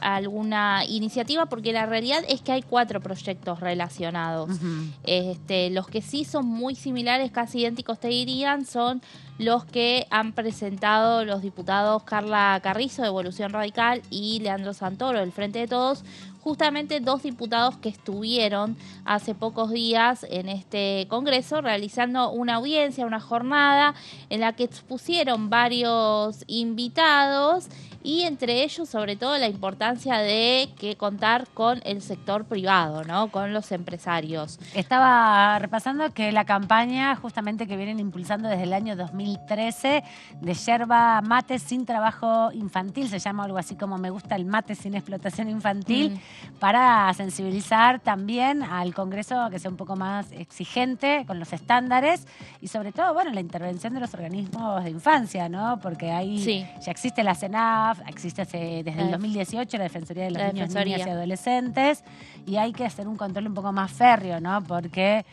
D: alguna iniciativa, porque la realidad es que hay 4 proyectos relacionados. Los que sí son muy similares, casi idénticos te diría, son los que han presentado los diputados Carla Carrizo de Evolución Radical y Leandro Santoro del Frente de Todos, justamente 2 diputados que estuvieron hace pocos días en este Congreso realizando una audiencia, una jornada en la que expusieron varios invitados y entre ellos sobre todo la importancia de que contar con el sector privado, ¿no? Con los empresarios.
C: Estaba repasando que la campaña justamente que vienen impulsando desde el año 2013 de yerba mate sin trabajo infantil, se llama algo así como Me gusta el mate sin explotación infantil, para sensibilizar también al Congreso que sea un poco más exigente con los estándares y sobre todo, bueno, la intervención de los organismos de infancia, ¿no? Porque ahí ya existe la CENAF, existe desde el 2018 la Defensoría de los Niños, Niñas y Adolescentes y hay que hacer un control un poco más férreo, ¿no? Porque,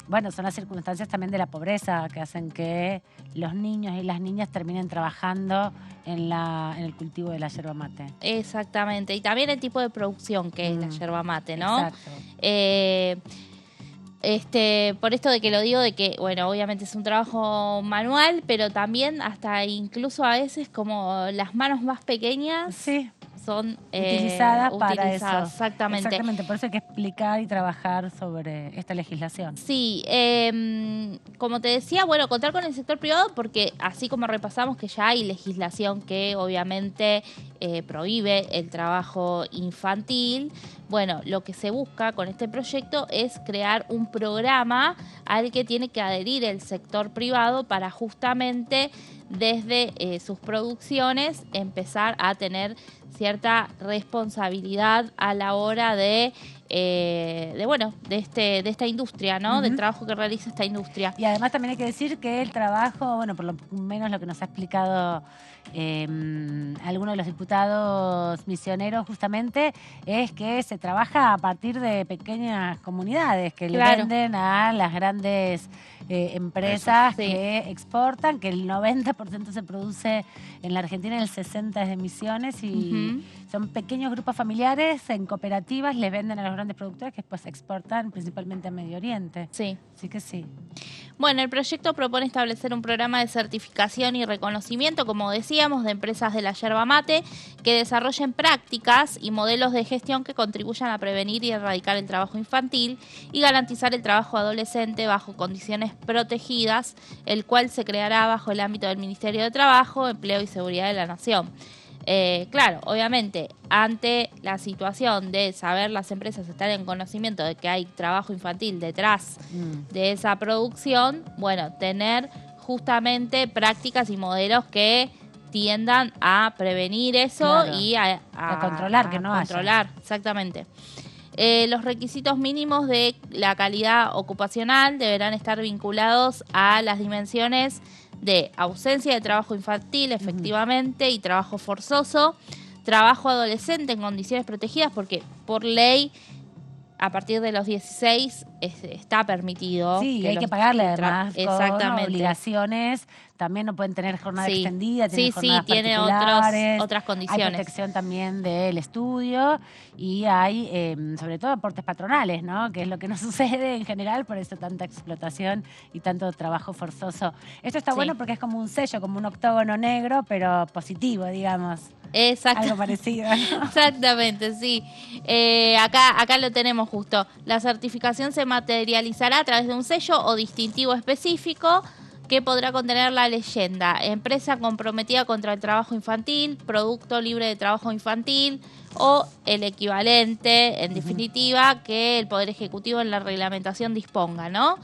C: bueno, son las circunstancias también de la pobreza que hacen que los niños y las niñas terminen trabajando en el cultivo de la yerba mate.
D: Exactamente, y también el tipo de producción que es la yerba mate, ¿no?
C: Exacto.
D: Por esto de que lo digo, de que, bueno, obviamente es un trabajo manual, pero también hasta incluso a veces como las manos más pequeñas son
C: utilizadas para eso.
D: Exactamente.
C: Exactamente, por eso hay que explicar y trabajar sobre esta legislación.
D: Sí, como te decía, bueno, contar con el sector privado porque así como repasamos que ya hay legislación que obviamente prohíbe el trabajo infantil, bueno, lo que se busca con este proyecto es crear un programa al que tiene que adherir el sector privado para justamente desde sus producciones empezar a tener cierta responsabilidad a la hora de esta industria, ¿no? Del trabajo que realiza esta industria.
C: Y además también hay que decir que el trabajo, bueno, por lo menos lo que nos ha explicado algunos de los diputados misioneros justamente, es que se trabaja a partir de pequeñas comunidades que le venden a las grandes empresas que exportan, que el 90% se produce en la Argentina, el 60% es de Misiones y son pequeños grupos familiares en cooperativas, les venden a los grandes productores que después exportan principalmente a Medio Oriente.
D: Sí.
C: Así que sí.
D: Bueno, el proyecto propone establecer un programa de certificación y reconocimiento, como decíamos, de empresas de la yerba mate que desarrollen prácticas y modelos de gestión que contribuyan a prevenir y erradicar el trabajo infantil y garantizar el trabajo adolescente bajo condiciones protegidas, el cual se creará bajo el ámbito del Ministerio de Trabajo, Empleo y Seguridad de la Nación. Claro, obviamente, ante la situación de saber las empresas estar en conocimiento de que hay trabajo infantil detrás de esa producción, bueno, tener justamente prácticas y modelos que tiendan a prevenir eso, claro, y a
C: controlar que no haya.
D: Controlar, exactamente. Los requisitos mínimos de la calidad ocupacional deberán estar vinculados a las dimensiones de ausencia de trabajo infantil, efectivamente, y trabajo forzoso, trabajo adolescente en condiciones protegidas, porque por ley, a partir de los 16, está permitido.
C: Sí, hay que pagarle además
D: exactamente,
C: con obligaciones. También no pueden tener jornada extendida, tienen jornadas
D: tiene otras condiciones.
C: Hay protección también del estudio y hay, sobre todo, aportes patronales, ¿no? Que es lo que no sucede en general, por eso tanta explotación y tanto trabajo forzoso. Esto está bueno porque es como un sello, como un octógono negro, pero positivo, digamos. Algo parecido, ¿no?
D: Exactamente, sí. Acá lo tenemos justo. La certificación se materializará a través de un sello o distintivo específico que podrá contener la leyenda: empresa comprometida contra el trabajo infantil, producto libre de trabajo infantil, o el equivalente, en definitiva, que el Poder Ejecutivo en la reglamentación disponga, ¿no?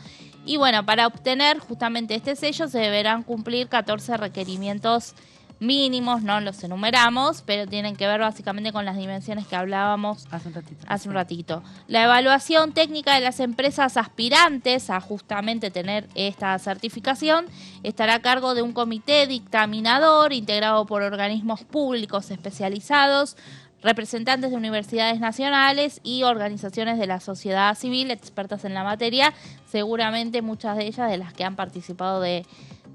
D: Y bueno, para obtener justamente este sello se deberán cumplir 14 requerimientos mínimos, no los enumeramos, pero tienen que ver básicamente con las dimensiones que hablábamos hace un ratito. La evaluación técnica de las empresas aspirantes a justamente tener esta certificación estará a cargo de un comité dictaminador integrado por organismos públicos especializados, representantes de universidades nacionales y organizaciones de la sociedad civil expertas en la materia, seguramente muchas de ellas de las que han participado de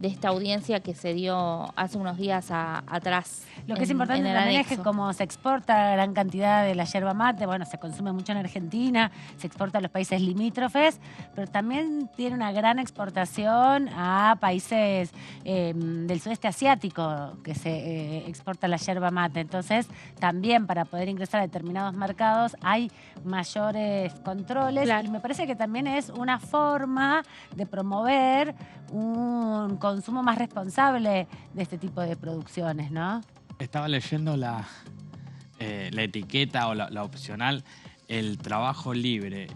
D: esta audiencia que se dio hace unos días atrás.
C: Lo que es importante también es que como se exporta gran cantidad de la yerba mate, bueno, se consume mucho en Argentina, se exporta a los países limítrofes, pero también tiene una gran exportación a países del sudeste asiático, que se exporta la yerba mate. Entonces, también para poder ingresar a determinados mercados hay mayores controles. Claro. Y me parece que también es una forma de promover un consumo más responsable de este tipo de producciones, ¿no?
E: Estaba leyendo la etiqueta o la opcional, el trabajo libre,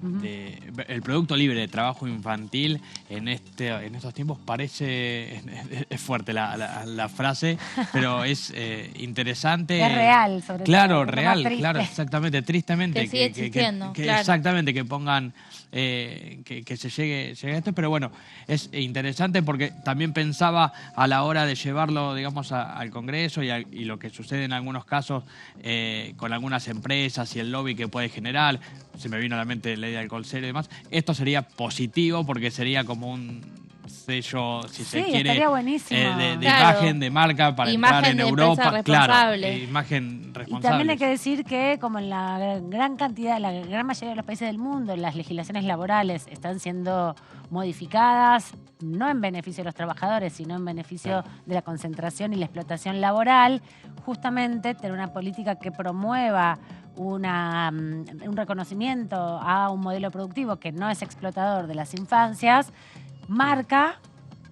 E: el producto libre de trabajo infantil en estos tiempos parece, es fuerte la frase, pero es interesante.
C: Es real, sobre todo.
E: Claro, real, claro, exactamente, tristemente.
D: Que sigue existiendo, claro.
E: Exactamente, que pongan, que se llegue a esto, pero bueno, es interesante porque también pensaba a la hora de llevarlo, digamos, al Congreso y lo que sucede en algunos casos con algunas empresas y el lobby que puede generar. Se me vino a la mente ley de alcohol cero y demás. Esto sería positivo porque sería como un sello, si se quiere, de imagen, de marca para entrar en Europa. Claro, imagen responsable.
C: Y también hay que decir que como en la gran mayoría de los países del mundo, las legislaciones laborales están siendo modificadas, no en beneficio de los trabajadores, sino en beneficio de la concentración y la explotación laboral, justamente tener una política que promueva un reconocimiento a un modelo productivo que no es explotador de las infancias, marca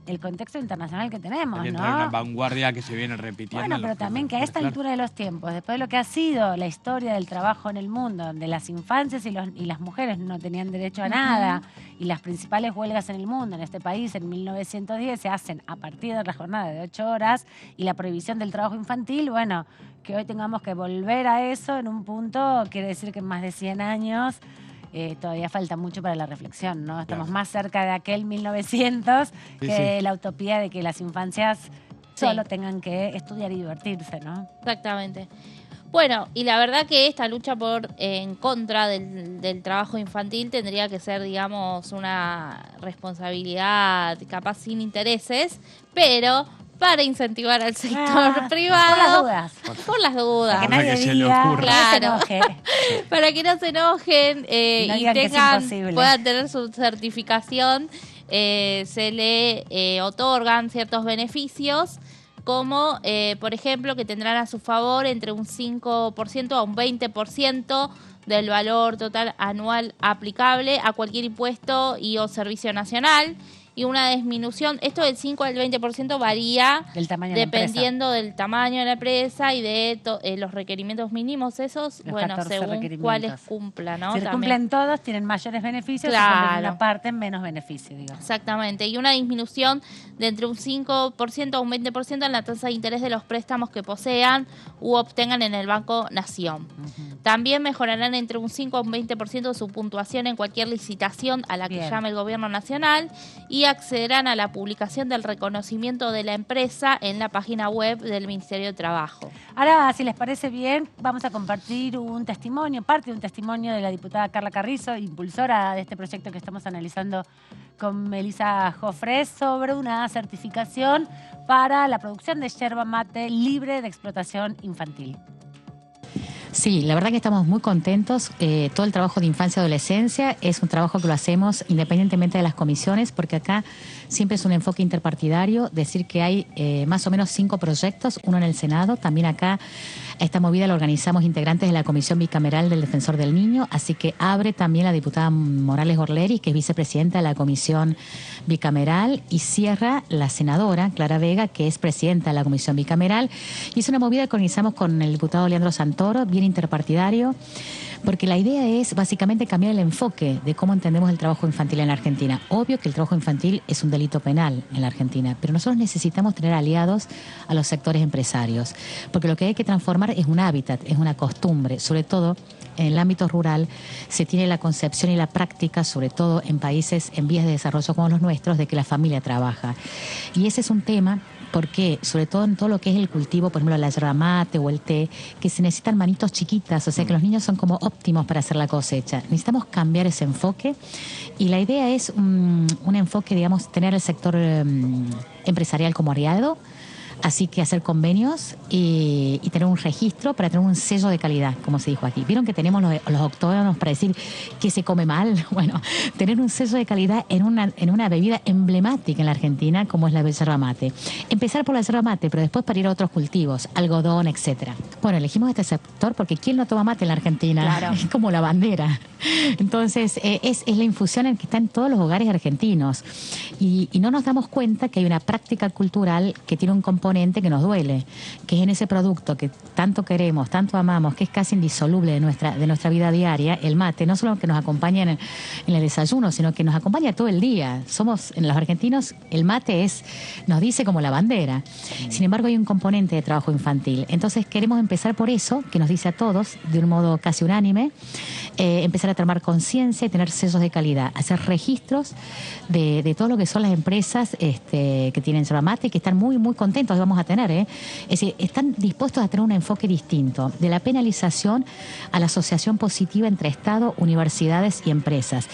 C: el contexto internacional que tenemos,
E: ¿no?
C: Hay
E: una vanguardia que se viene repitiendo.
C: Bueno, pero también que a esta altura de los tiempos, después de lo que ha sido la historia del trabajo en el mundo, donde las infancias y las mujeres no tenían derecho a nada, y las principales huelgas en el mundo, en este país, en 1910, se hacen a partir de la jornada de 8 horas, y la prohibición del trabajo infantil, bueno, que hoy tengamos que volver a eso en un punto, quiere decir que en más de 100 años... todavía falta mucho para la reflexión, ¿no? Estamos más cerca de aquel 1900 que la utopía de que las infancias solo tengan que estudiar y divertirse, ¿no?
D: Exactamente. Bueno, y la verdad que esta lucha en contra del trabajo infantil tendría que ser, digamos, una responsabilidad capaz sin intereses, pero para incentivar al sector privado.
C: Por las dudas.
D: Por las dudas.
C: Para que nadie
E: que se le
C: diga,
E: ocurra.
D: Claro.
C: que se enoje.
D: Para que no se enojen
C: No
D: y
C: digan que es imposible.
D: puedan tener su certificación, se le otorgan ciertos beneficios, como por ejemplo que tendrán a su favor entre un 5% a un 20% del valor total anual aplicable a cualquier impuesto y o servicio nacional, y una disminución, esto del 5 al 20% varía
C: Del tamaño de la
D: dependiendo del tamaño de la empresa y de los requerimientos mínimos, esos,
C: Los
D: bueno,
C: 14
D: según
C: requerimientos.
D: cuáles cumplan, ¿no?
C: Si
D: También.
C: cumplen todos, tienen mayores beneficios,
D: Claro.
C: si cumplen una parte, menos beneficio, digamos.
D: Exactamente, y una disminución de entre un 5% a un 20% en la tasa de interés de los préstamos que posean u obtengan en el Banco Nación. También mejorarán entre un 5 a un 20% su puntuación en cualquier licitación a la que
C: Bien.
D: llame el Gobierno Nacional, y accederán a la publicación del reconocimiento de la empresa en la página web del Ministerio de Trabajo.
C: Ahora, si les parece bien, vamos a compartir un testimonio, parte de un testimonio de la diputada Carla Carrizo, impulsora de este proyecto que estamos analizando con Melissa Jofrés, sobre una certificación para la producción de yerba mate libre de explotación infantil.
L: Sí, la verdad que estamos muy contentos. Todo el trabajo de infancia y adolescencia es un trabajo que lo hacemos independientemente de las comisiones, porque acá siempre es un enfoque interpartidario, decir que hay más o menos 5 proyectos, uno en el Senado, también acá esta movida la organizamos integrantes de la Comisión Bicameral del Defensor del Niño, así que abre también la diputada Morales Orleri, que es vicepresidenta de la Comisión Bicameral, y cierra la senadora Clara Vega, que es presidenta de la Comisión Bicameral, y es una movida que organizamos con el diputado Leandro Santoro, bien interpartidario, porque la idea es básicamente cambiar el enfoque de cómo entendemos el trabajo infantil en la Argentina. Obvio que el trabajo infantil es un delito penal en la Argentina, pero nosotros necesitamos tener aliados a los sectores empresarios, porque lo que hay que transformar es un hábitat, es una costumbre, sobre todo en el ámbito rural se tiene la concepción y la práctica, sobre todo en países en vías de desarrollo como los nuestros, de que la familia trabaja. Y ese es un tema porque, sobre todo en todo lo que es el cultivo, por ejemplo, la yerba mate o el té, que se necesitan manitos chiquitas, o sea que los niños son como óptimos para hacer la cosecha. Necesitamos cambiar ese enfoque y la idea es un enfoque, digamos, tener el sector empresarial como aliado, así que hacer convenios y tener un registro para tener un sello de calidad, como se dijo aquí. ¿Vieron que tenemos los octógonos para decir que se come mal? Bueno, tener un sello de calidad en una bebida emblemática en la Argentina, como es la yerba mate. Empezar por la yerba mate, pero después para ir a otros cultivos, algodón, etcétera. Bueno, elegimos este sector porque ¿quién no toma mate en la Argentina? Claro. Es como la bandera. Entonces, es la infusión en que está en todos los hogares argentinos. Y no nos damos cuenta que hay una práctica cultural que tiene un componente que nos duele, que es en ese producto que tanto queremos, tanto amamos, que es casi indisoluble de nuestra vida diaria, el mate, no solo que nos acompaña en el desayuno, sino que nos acompaña todo el día. En los argentinos, el mate nos dice como la bandera. Sin embargo, hay un componente de trabajo infantil. Entonces, queremos empezar por eso, que nos dice a todos, de un modo casi unánime, empezar a tomar conciencia y tener sellos de calidad, hacer registros de todo lo que son las empresas que tienen yerba mate, que están muy, muy contentos, vamos a tener, Es decir, están dispuestos a tener un enfoque distinto, de la penalización a la asociación positiva entre Estado, universidades y empresas.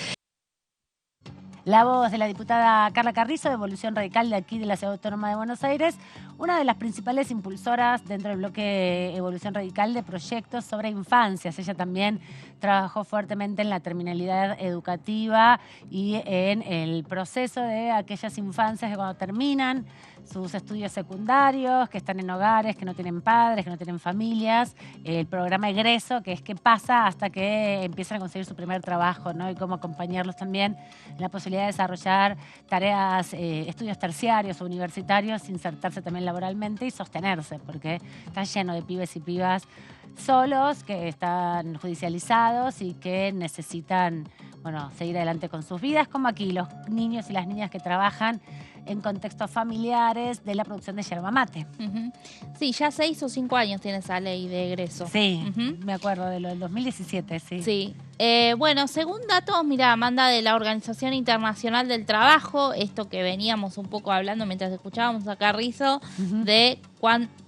C: La voz de la diputada Carla Carrizo, de Evolución Radical de aquí de la Ciudad Autónoma de Buenos Aires, una de las principales impulsoras dentro del bloque Evolución Radical de proyectos sobre infancias. Ella también trabajó fuertemente en la terminalidad educativa y en el proceso de aquellas infancias que cuando terminan sus estudios secundarios, que están en hogares, que no tienen padres, que no tienen familias, el programa egreso, que es qué pasa hasta que empiezan a conseguir su primer trabajo, ¿no? Y cómo acompañarlos también en la posibilidad de desarrollar tareas, estudios terciarios o universitarios, insertarse también laboralmente y sostenerse, porque está lleno de pibes y pibas solos que están judicializados y que necesitan, seguir adelante con sus vidas, como aquí los niños y las niñas que trabajan en contextos familiares de la producción de yerba mate.
D: Sí, ya 6 o 5 años tiene esa ley de egreso.
C: Sí, me acuerdo de lo del 2017, sí.
D: Sí. Según datos, manda de la Organización Internacional del Trabajo, esto que veníamos un poco hablando mientras escuchábamos a Carrizo, de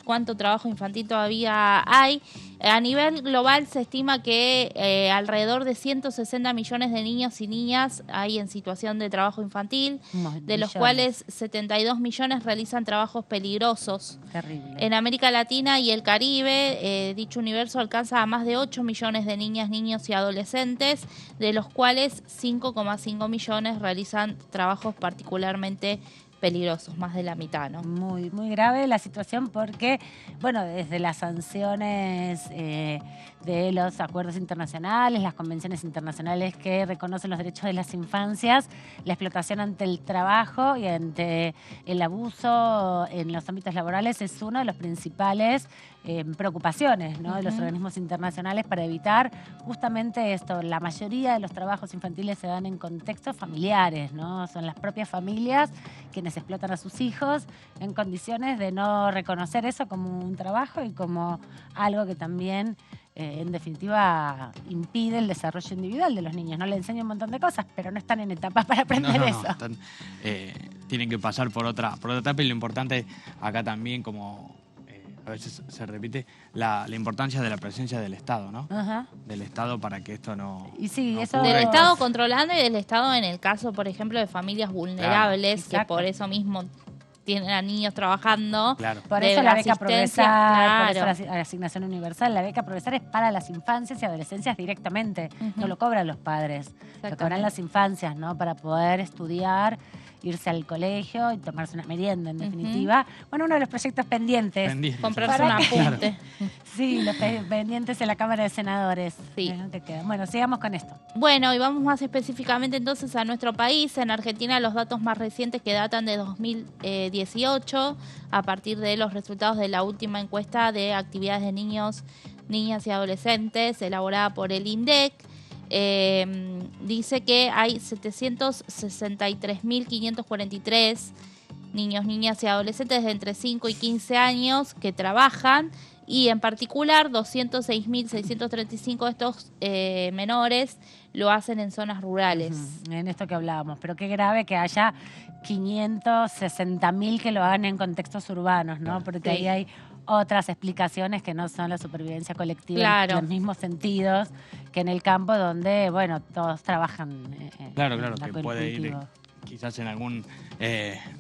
D: cuánto trabajo infantil todavía hay. A nivel global se estima que alrededor de 160 millones de niños y niñas hay en situación de trabajo infantil, de los cuales 72 millones realizan trabajos peligrosos.
C: Terrible.
D: En América Latina y el Caribe, dicho universo alcanza a más de 8 millones de niñas, niños y adolescentes, de los cuales 5,5 millones realizan trabajos particularmente peligrosos, más de la mitad, ¿no?
C: Muy, muy grave la situación porque, bueno, desde las sanciones de los acuerdos internacionales, las convenciones internacionales que reconocen los derechos de las infancias, la explotación ante el trabajo y ante el abuso en los ámbitos laborales es una de las principales preocupaciones, ¿no?, de los organismos internacionales para evitar justamente esto. La mayoría de los trabajos infantiles se dan en contextos familiares, ¿no? Son las propias familias quienes explotan a sus hijos en condiciones de no reconocer eso como un trabajo y como algo que también, en definitiva, impide el desarrollo individual de los niños. No le enseño un montón de cosas, pero no están en etapas para aprender eso.
E: Están, tienen que pasar por otra etapa, y lo importante acá también, como a veces se repite, la importancia de la presencia del Estado, ¿no?
C: Ajá.
E: Del Estado para que esto no...
C: Y sí,
E: no
C: eso...
E: ocurra.
D: Del Estado controlando y del Estado en el caso, por ejemplo, de familias vulnerables,
C: Claro,
D: que por eso mismo tienen a niños trabajando.
E: Claro.
C: Por
D: de
C: eso la beca
D: asistencia,
C: Progresar,
D: claro.
C: por eso la asignación universal. La beca Progresar es para las infancias y adolescencias directamente. No lo cobran los padres, lo cobran las infancias, ¿no? Para poder estudiar, irse al colegio y tomarse una merienda, en definitiva. Bueno, uno de los proyectos pendientes.
D: Comprarse un apunte.
C: Sí, los pendientes en la Cámara de Senadores.
D: Sí.
C: Que quedan. Bueno, sigamos con esto.
D: Bueno, y vamos más específicamente entonces a nuestro país. En Argentina, los datos más recientes que datan de 2018, a partir de los resultados de la última encuesta de actividades de niños, niñas y adolescentes elaborada por el INDEC, dice que hay 763.543 niños, niñas y adolescentes de entre 5 y 15 años que trabajan, y en particular 206.635 de estos menores lo hacen en zonas rurales.
C: En esto que hablábamos, pero qué grave que haya 560.000 que lo hagan en contextos urbanos, ¿no? Porque ahí hay otras explicaciones que no son la supervivencia colectiva en los mismos sentidos que en el campo, donde, bueno, todos trabajan.
E: Claro, que puede ir quizás en algún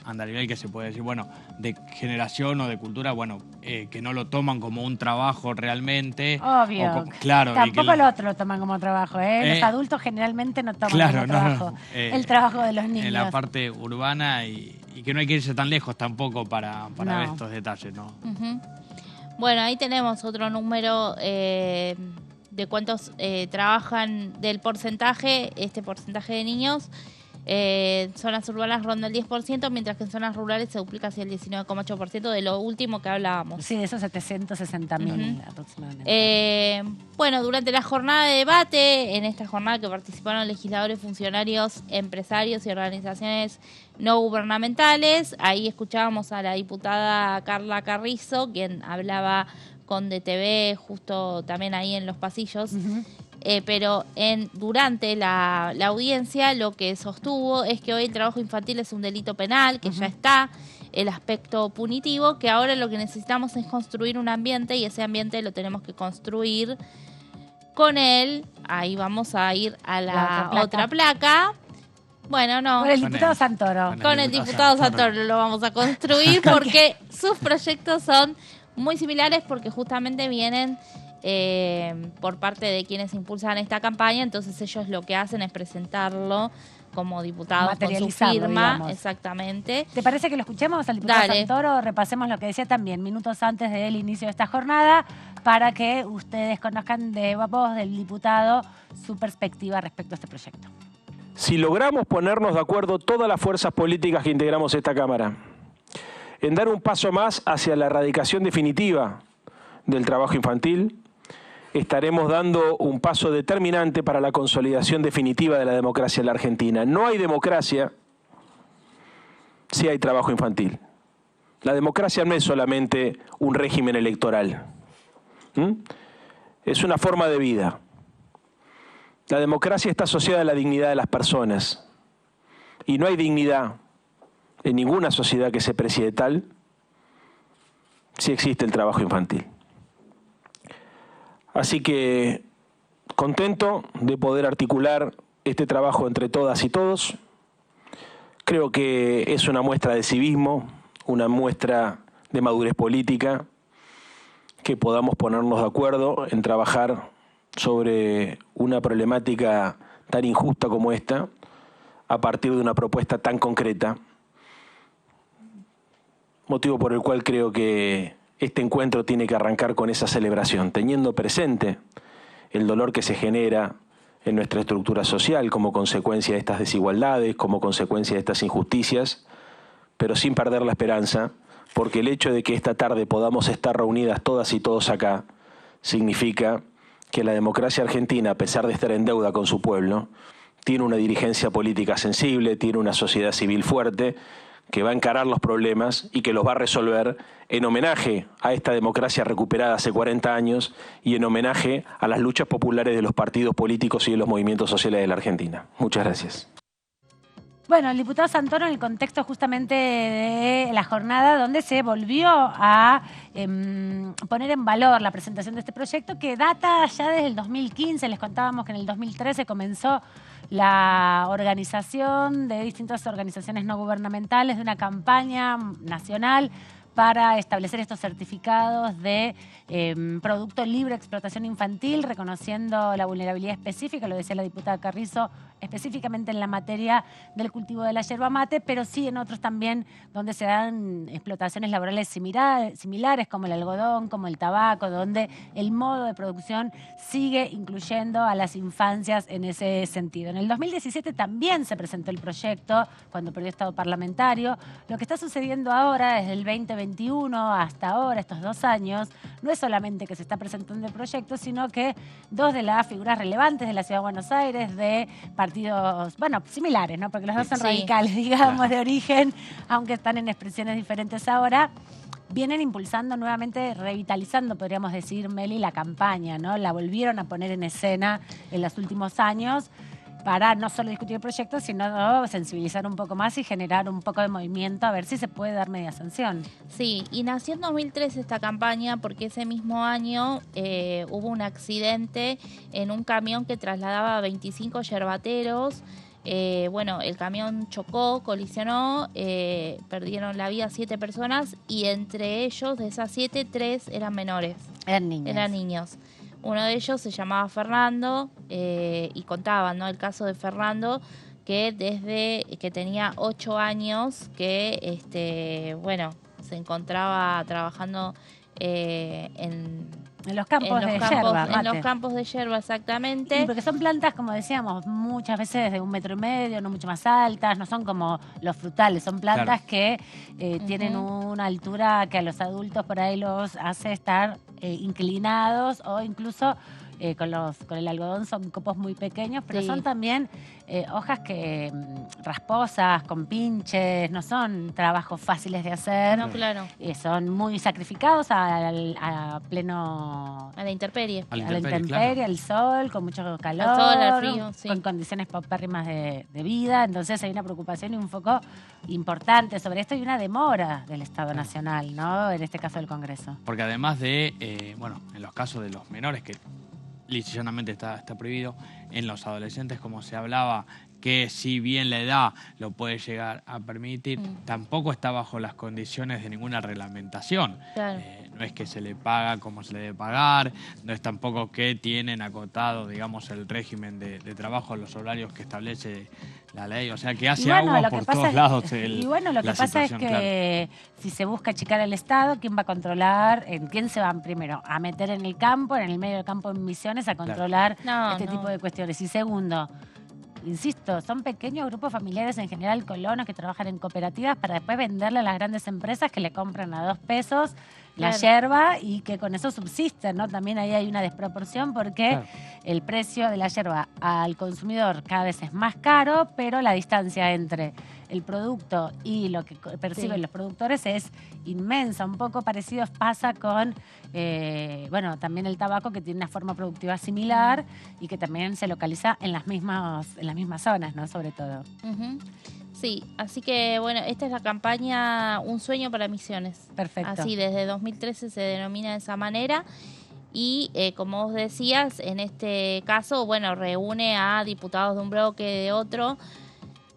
E: andarivel que se puede decir, bueno, de generación o de cultura, bueno, que no lo toman como un trabajo realmente.
C: Obvio.
E: Claro.
C: Tampoco el otro lo toman como trabajo, ¿eh? Los adultos generalmente no toman como trabajo el trabajo de los niños.
E: En la parte urbana y que no hay que irse tan lejos tampoco para ver estos detalles, ¿no?
D: Bueno, ahí tenemos otro número de cuántos trabajan, del porcentaje, este porcentaje de niños. Zonas urbanas ronda el 10%, mientras que en zonas rurales se duplica hacia el 19,8% de lo último que hablábamos.
C: Sí, de esos 760.000 aproximadamente.
D: Bueno, durante la jornada de debate, en esta jornada que participaron legisladores, funcionarios, empresarios y organizaciones no gubernamentales, ahí escuchábamos a la diputada Carla Carrizo, quien hablaba con DTV justo también ahí en los pasillos. Pero durante la audiencia lo que sostuvo es que hoy el trabajo infantil es un delito penal, que ya está el aspecto punitivo, que ahora lo que necesitamos es construir un ambiente, y ese ambiente lo tenemos que construir con él. Ahí vamos a ir a la otra placa. Bueno, no.
C: Con el diputado Santoro.
D: Con el diputado Santoro lo vamos a construir porque sus proyectos son muy similares, porque justamente vienen por parte de quienes impulsan esta campaña, entonces ellos lo que hacen es presentarlo como diputados con su firma. Digamos. Exactamente.
C: ¿Te parece que lo escuchemos al diputado Santoro? Repasemos lo que decía también minutos antes del inicio de esta jornada, para que ustedes conozcan de voz del diputado su perspectiva respecto a este proyecto.
N: Si logramos ponernos de acuerdo todas las fuerzas políticas que integramos esta Cámara en dar un paso más hacia la erradicación definitiva del trabajo infantil, estaremos dando un paso determinante para la consolidación definitiva de la democracia en la Argentina. No hay democracia si hay trabajo infantil. La democracia no es solamente un régimen electoral. Es una forma de vida. La democracia está asociada a la dignidad de las personas. Y no hay dignidad en ninguna sociedad que se precie tal sí existe el trabajo infantil. Así que contento de poder articular este trabajo entre todas y todos. Creo que es una muestra de civismo, una muestra de madurez política, que podamos ponernos de acuerdo en trabajar sobre una problemática tan injusta como esta, a partir de una propuesta tan concreta, motivo por el cual creo que este encuentro tiene que arrancar con esa celebración, teniendo presente el dolor que se genera en nuestra estructura social como consecuencia de estas desigualdades, como consecuencia de estas injusticias, pero sin perder la esperanza, porque el hecho de que esta tarde podamos estar reunidas todas y todos acá significa que la democracia argentina, a pesar de estar en deuda con su pueblo, tiene una dirigencia política sensible, tiene una sociedad civil fuerte, que va a encarar los problemas y que los va a resolver en homenaje a esta democracia recuperada hace 40 años y en homenaje a las luchas populares de los partidos políticos y de los movimientos sociales de la Argentina. Muchas gracias.
C: Bueno, el diputado Santoro, en el contexto justamente de la jornada donde se volvió a poner en valor la presentación de este proyecto que data ya desde el 2015, les contábamos que en el 2013 comenzó la organización de distintas organizaciones no gubernamentales de una campaña nacional para establecer estos certificados de producto libre de explotación infantil, reconociendo la vulnerabilidad específica, lo decía la diputada Carrizo, específicamente en la materia del cultivo de la yerba mate, pero sí en otros también donde se dan explotaciones laborales similares, como el algodón, como el tabaco, donde el modo de producción sigue incluyendo a las infancias en ese sentido. En el 2017 también se presentó el proyecto, cuando perdió estado parlamentario. Lo que está sucediendo ahora, desde el 2021 hasta ahora, estos 2 años, no es solamente que se está presentando el proyecto, sino que 2 de las figuras relevantes de la Ciudad de Buenos Aires, de partidos, bueno, similares, ¿no? Porque los dos son radicales, digamos, de origen, aunque están en expresiones diferentes ahora, vienen impulsando nuevamente, revitalizando, podríamos decir, Meli, la campaña, ¿no? La volvieron a poner en escena en los últimos años para no solo discutir el proyecto, sino sensibilizar un poco más y generar un poco de movimiento, a ver si se puede dar media sanción.
D: Sí, y nació en 2013 esta campaña porque ese mismo año hubo un accidente en un camión que trasladaba a 25 yerbateros. Bueno, el camión chocó, colisionó, perdieron la vida 7 personas y entre ellos, de esas 7, 3 eran menores.
C: Eran niños.
D: Eran niños. Uno de ellos se llamaba Fernando y contaban, ¿no? El caso de Fernando, que desde que tenía 8 años, que bueno, se encontraba trabajando en
C: los campos de yerba.
D: En los campos de yerba, exactamente.
C: Sí, porque son plantas, como decíamos, muchas veces de 1,5 metros, no mucho más altas, no son como los frutales, son plantas que tienen una altura que a los adultos por ahí los hace estar inclinados o incluso con el algodón son copos muy pequeños, pero son también hojas que rasposas, con pinches, no son trabajos fáciles de hacer.
D: No, claro.
C: Son muy sacrificados a pleno...
D: A la intemperie.
C: A la intemperie, al sol, con mucho calor,
D: al sol, al frío, sí.
C: Con condiciones paupérrimas de vida. Entonces hay una preocupación y un foco importante sobre esto y una demora del Estado Nacional, ¿no? En este caso del Congreso.
E: Porque además de, bueno, en los casos de los menores que lisa y llanamente está prohibido, en los adolescentes, como se hablaba, que si bien la edad lo puede llegar a permitir, tampoco está bajo las condiciones de ninguna reglamentación.
D: Claro.
E: No es que se le paga como se le debe pagar, no es tampoco que tienen acotado, digamos, el régimen de trabajo, los horarios que establece la ley, o sea que hace agua por todos lados.
C: Y bueno, lo que pasa es que si se busca achicar el Estado, ¿quién va a controlar? ¿Quién se va primero a meter en el campo, en el medio del campo en Misiones, a controlar este tipo de cuestiones? Y segundo, insisto, son pequeños grupos familiares, en general colonos, que trabajan en cooperativas para después venderle a las grandes empresas que le compran a 2 pesos la yerba y que con eso subsisten, ¿no? También ahí hay una desproporción porque el precio de la yerba al consumidor cada vez es más caro, pero la distancia entre el producto y lo que perciben los productores es inmensa. Un poco parecido pasa con, bueno, también el tabaco, que tiene una forma productiva similar y que también se localiza en las mismas zonas, ¿no? Sobre todo.
D: Sí, así que bueno, esta es la campaña Un Sueño para Misiones.
C: Perfecto.
D: Así, desde 2013 se denomina de esa manera. Y como vos decías, en este caso, bueno, reúne a diputados de un bloque, de otro,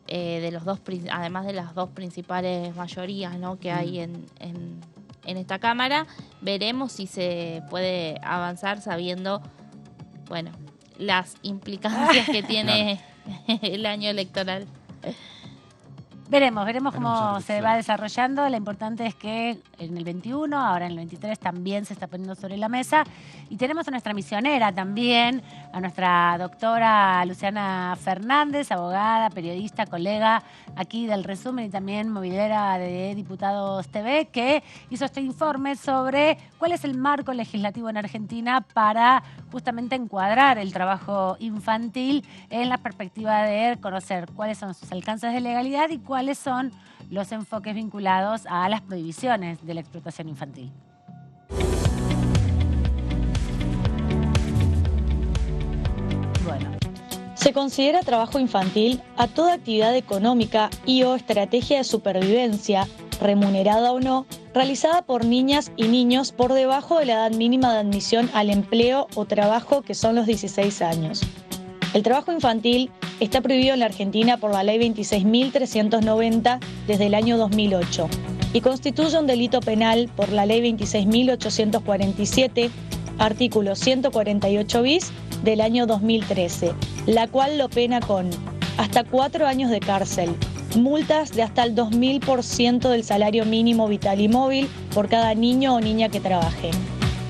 D: de los dos, además de las dos principales mayorías, ¿no?, que hay en esta Cámara. Veremos si se puede avanzar sabiendo, bueno, las implicancias que tiene el año electoral.
C: Veremos cómo se va desarrollando. Lo importante es que en el 21, ahora en el 23 también se está poniendo sobre la mesa. Y tenemos a nuestra misionera también, a nuestra doctora Luciana Fernández, abogada, periodista, colega aquí del Resumen y también movilera de Diputados TV, que hizo este informe sobre cuál es el marco legislativo en Argentina para justamente encuadrar el trabajo infantil en la perspectiva de conocer cuáles son sus alcances de legalidad y cuáles son los enfoques vinculados a las prohibiciones de la explotación infantil. Bueno.
O: Se considera trabajo infantil a toda actividad económica y o estrategia de supervivencia, remunerada o no, realizada por niñas y niños por debajo de la edad mínima de admisión al empleo o trabajo, que son los 16 años. El trabajo infantil está prohibido en la Argentina por la Ley 26.390 desde el año 2008 y constituye un delito penal por la Ley 26.847, artículo 148 bis del año 2013, la cual lo pena con hasta 4 años de cárcel, multas de hasta el 2000% del salario mínimo vital y móvil por cada niño o niña que trabaje,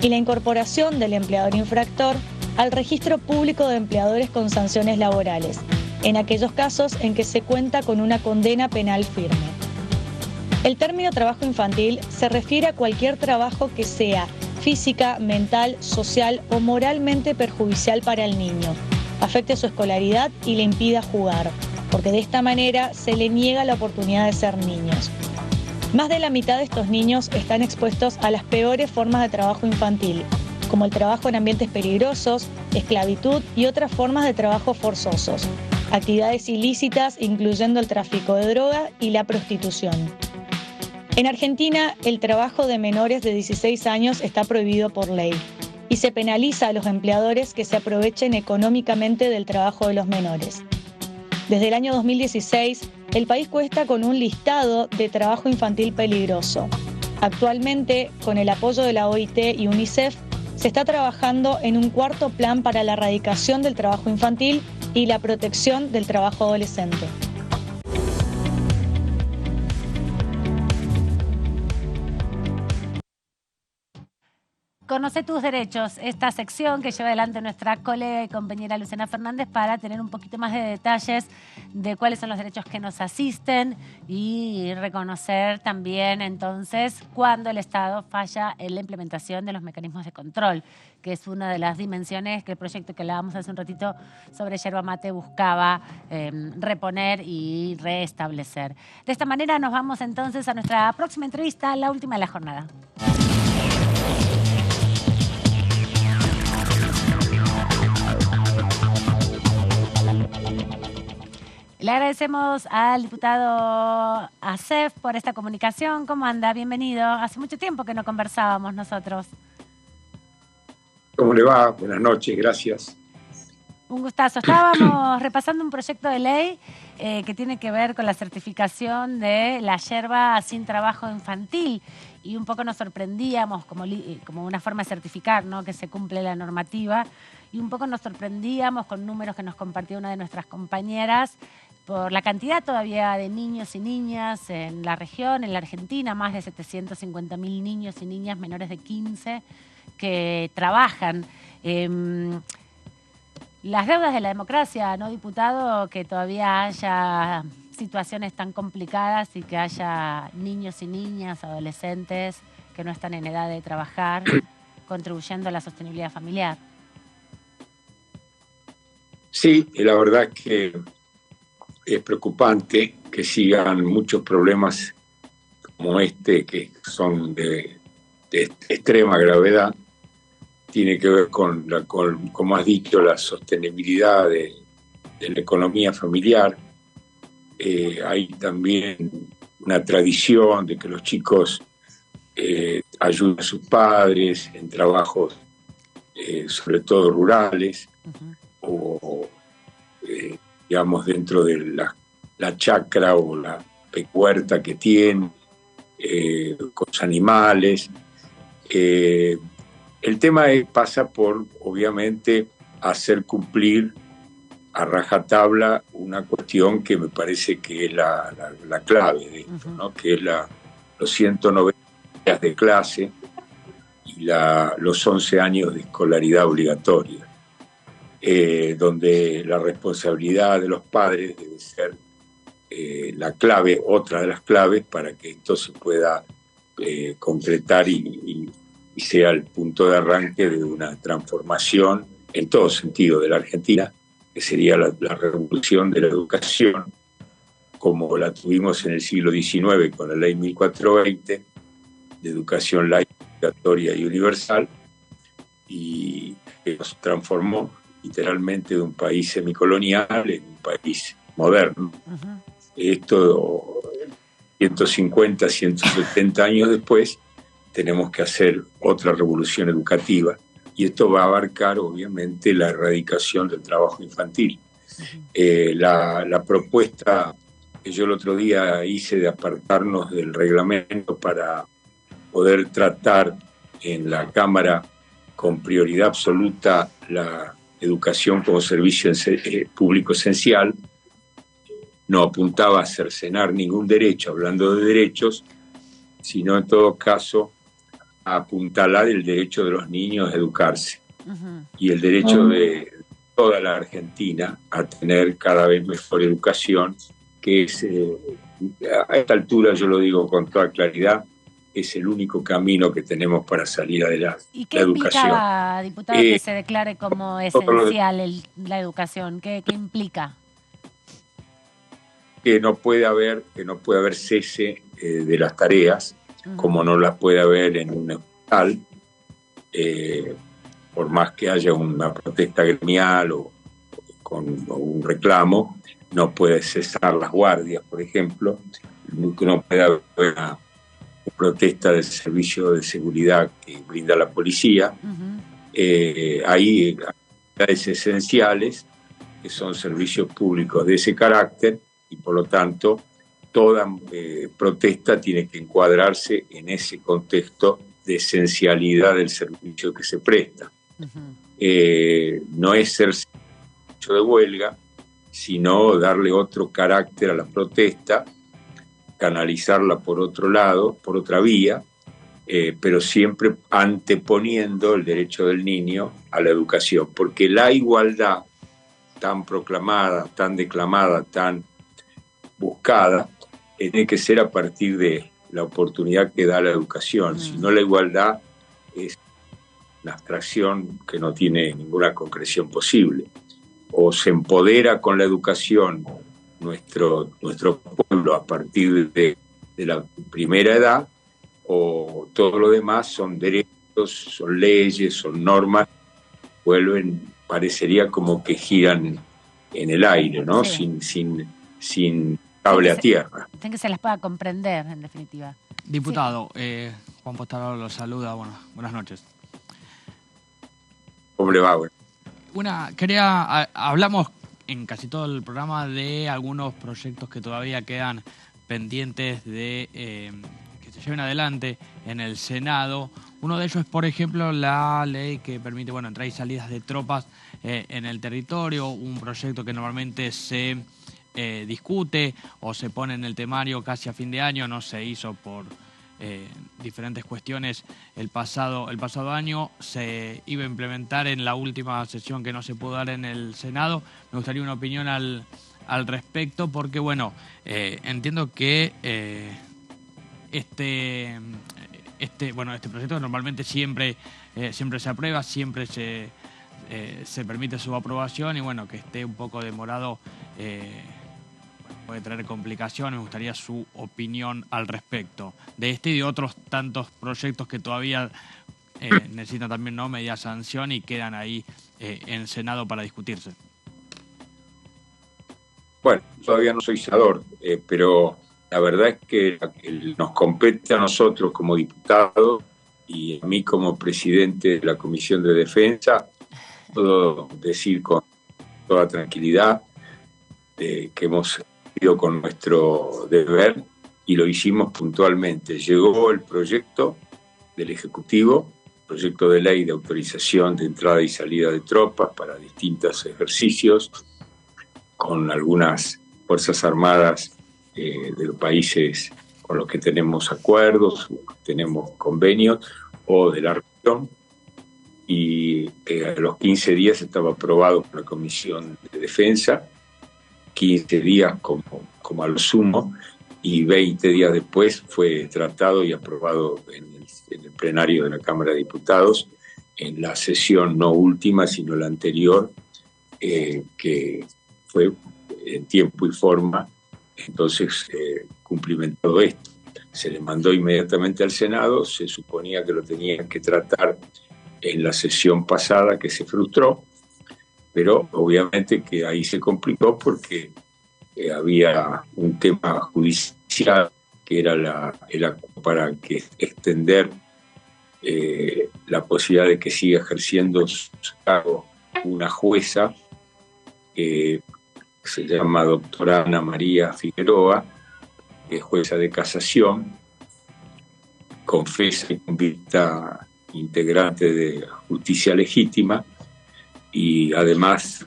O: y la incorporación del empleador infractor al registro público de empleadores con sanciones laborales, en aquellos casos en que se cuenta con una condena penal firme. El término trabajo infantil se refiere a cualquier trabajo que sea física, mental, social o moralmente perjudicial para el niño, afecte su escolaridad y le impida jugar, porque de esta manera se le niega la oportunidad de ser niños. Más de la mitad de estos niños están expuestos a las peores formas de trabajo infantil, como el trabajo en ambientes peligrosos, esclavitud y otras formas de trabajo forzosos, actividades ilícitas incluyendo el tráfico de droga y la prostitución. En Argentina, el trabajo de menores de 16 años está prohibido por ley y se penaliza a los empleadores que se aprovechen económicamente del trabajo de los menores. Desde el año 2016, el país cuenta con un listado de trabajo infantil peligroso. Actualmente, con el apoyo de la OIT y UNICEF, se está trabajando en un cuarto plan para la erradicación del trabajo infantil y la protección del trabajo adolescente.
C: Conoce tus derechos, esta sección que lleva adelante nuestra colega y compañera Luciana Fernández para tener un poquito más de detalles de cuáles son los derechos que nos asisten y reconocer también entonces cuando el Estado falla en la implementación de los mecanismos de control, que es una de las dimensiones que el proyecto que hablábamos hace un ratito sobre yerba mate buscaba reponer y restablecer. De esta manera nos vamos entonces a nuestra próxima entrevista, la última de la jornada. Le agradecemos al diputado Acef por esta comunicación. ¿Cómo anda? Bienvenido. Hace mucho tiempo que no conversábamos nosotros.
P: ¿Cómo le va? Buenas noches, gracias.
C: Un gustazo. Estábamos repasando un proyecto de ley que tiene que ver con la certificación de la yerba sin trabajo infantil y un poco nos sorprendíamos como una forma de certificar, ¿no?, que se cumple la normativa, y un poco nos sorprendíamos con números que nos compartió una de nuestras compañeras por la cantidad todavía de niños y niñas en la región, en la Argentina, más de 750.000 niños y niñas menores de 15 que trabajan. Las deudas de la democracia, ¿no, diputado? Que todavía haya situaciones tan complicadas y que haya niños y niñas, adolescentes que no están en edad de trabajar, contribuyendo a la sostenibilidad familiar.
P: Sí, y la verdad es que es preocupante que sigan muchos problemas como este, que son de extrema gravedad. Tiene que ver con, como has dicho, la sostenibilidad de la economía familiar. Hay también una tradición de que los chicos ayuden a sus padres en trabajos, sobre todo rurales, o digamos dentro de la chacra o la huerta que tienen, con los animales. El tema pasa por, obviamente, hacer cumplir a rajatabla una cuestión que me parece que es la clave de esto, ¿no? Que es los 190 días de clase y los 11 años de escolaridad obligatoria, donde la responsabilidad de los padres debe ser la clave, otra de las claves para que esto se pueda concretar y sea el punto de arranque de una transformación en todo sentido de la Argentina, que sería la revolución de la educación, como la tuvimos en el siglo XIX con la Ley 1420, de educación laica, obligatoria y universal, y que nos transformó literalmente de un país semicolonial en un país moderno. Esto, 150, 170 años después, tenemos que hacer otra revolución educativa, y esto va a abarcar obviamente la erradicación del trabajo infantil. La propuesta que yo el otro día hice de apartarnos del reglamento para poder tratar en la Cámara con prioridad absoluta la educación como servicio público esencial, no apuntaba a cercenar ningún derecho, hablando de derechos, sino en todo caso a apuntalar el derecho de los niños a educarse y el derecho de toda la Argentina a tener cada vez mejor educación, que es, a esta altura yo lo digo con toda claridad, es el único camino que tenemos para salir adelante.
C: ¿Y qué implica, diputado, que se declare como esencial la educación? ¿Qué implica?
P: Que no puede haber cese de las tareas, como no las puede haber en un hospital, por más que haya una protesta gremial o un reclamo, no puede cesar las guardias, por ejemplo, no puede haber una protesta del servicio de seguridad que brinda la policía. Hay actividades esenciales que son servicios públicos de ese carácter, y por lo tanto toda protesta tiene que encuadrarse en ese contexto de esencialidad del servicio que se presta. No es ser servicio de huelga, sino darle otro carácter a la protesta, canalizarla por otro lado, por otra vía, pero siempre anteponiendo el derecho del niño a la educación, porque la igualdad tan proclamada, tan declamada, tan buscada, tiene que ser a partir de la oportunidad que da la educación. Si no, la igualdad es una abstracción que no tiene ninguna concreción posible. O se empodera con la educación nuestro pueblo a partir de la primera edad, o todo lo demás son derechos, son leyes, son normas, parecería como que giran en el aire, ¿no? Sí. Sin cable a tierra.
C: Que se las pueda comprender, en definitiva.
E: Diputado, Juan Postalaro lo saluda. Buenas noches.
P: ¿Cómo le va?
E: Hablamos en casi todo el programa de algunos proyectos que todavía quedan pendientes de que se lleven adelante en el Senado. Uno de ellos es, por ejemplo, la ley que permite entradas y salidas de tropas en el territorio, un proyecto que normalmente se discute o se pone en el temario casi a fin de año. No se hizo por diferentes cuestiones el pasado año. Se iba a implementar en la última sesión que no se pudo dar en el Senado. Me gustaría una opinión al respecto, porque entiendo que este proyecto normalmente siempre se aprueba, siempre se permite su aprobación, y que esté un poco demorado puede traer complicaciones. Me gustaría su opinión al respecto de este y de otros tantos proyectos que todavía necesitan también media sanción y quedan ahí en el Senado para discutirse.
P: Bueno, todavía no soy senador, pero la verdad es que nos compete a nosotros como diputados y a mí como presidente de la Comisión de Defensa, puedo decir con toda tranquilidad que hemos ido con nuestro deber y lo hicimos puntualmente. Llegó el proyecto del Ejecutivo, proyecto de ley de autorización de entrada y salida de tropas para distintos ejercicios con algunas Fuerzas Armadas de los países con los que tenemos acuerdos, tenemos convenios, o de la región, y a los 15 días estaba aprobado por la Comisión de Defensa, 15 días como a lo sumo, y 20 días después fue tratado y aprobado en el plenario de la Cámara de Diputados, en la sesión no última, sino la anterior, que fue en tiempo y forma. Entonces, cumplimentado esto, se le mandó inmediatamente al Senado. Se suponía que lo tenían que tratar en la sesión pasada, que se frustró, pero obviamente que ahí se complicó porque había un tema judicial que era para que extender la posibilidad de que siga ejerciendo su cargo una jueza que se llama doctora Ana María Figueroa, que es jueza de casación, confesa y convicta integrante de Justicia Legítima y además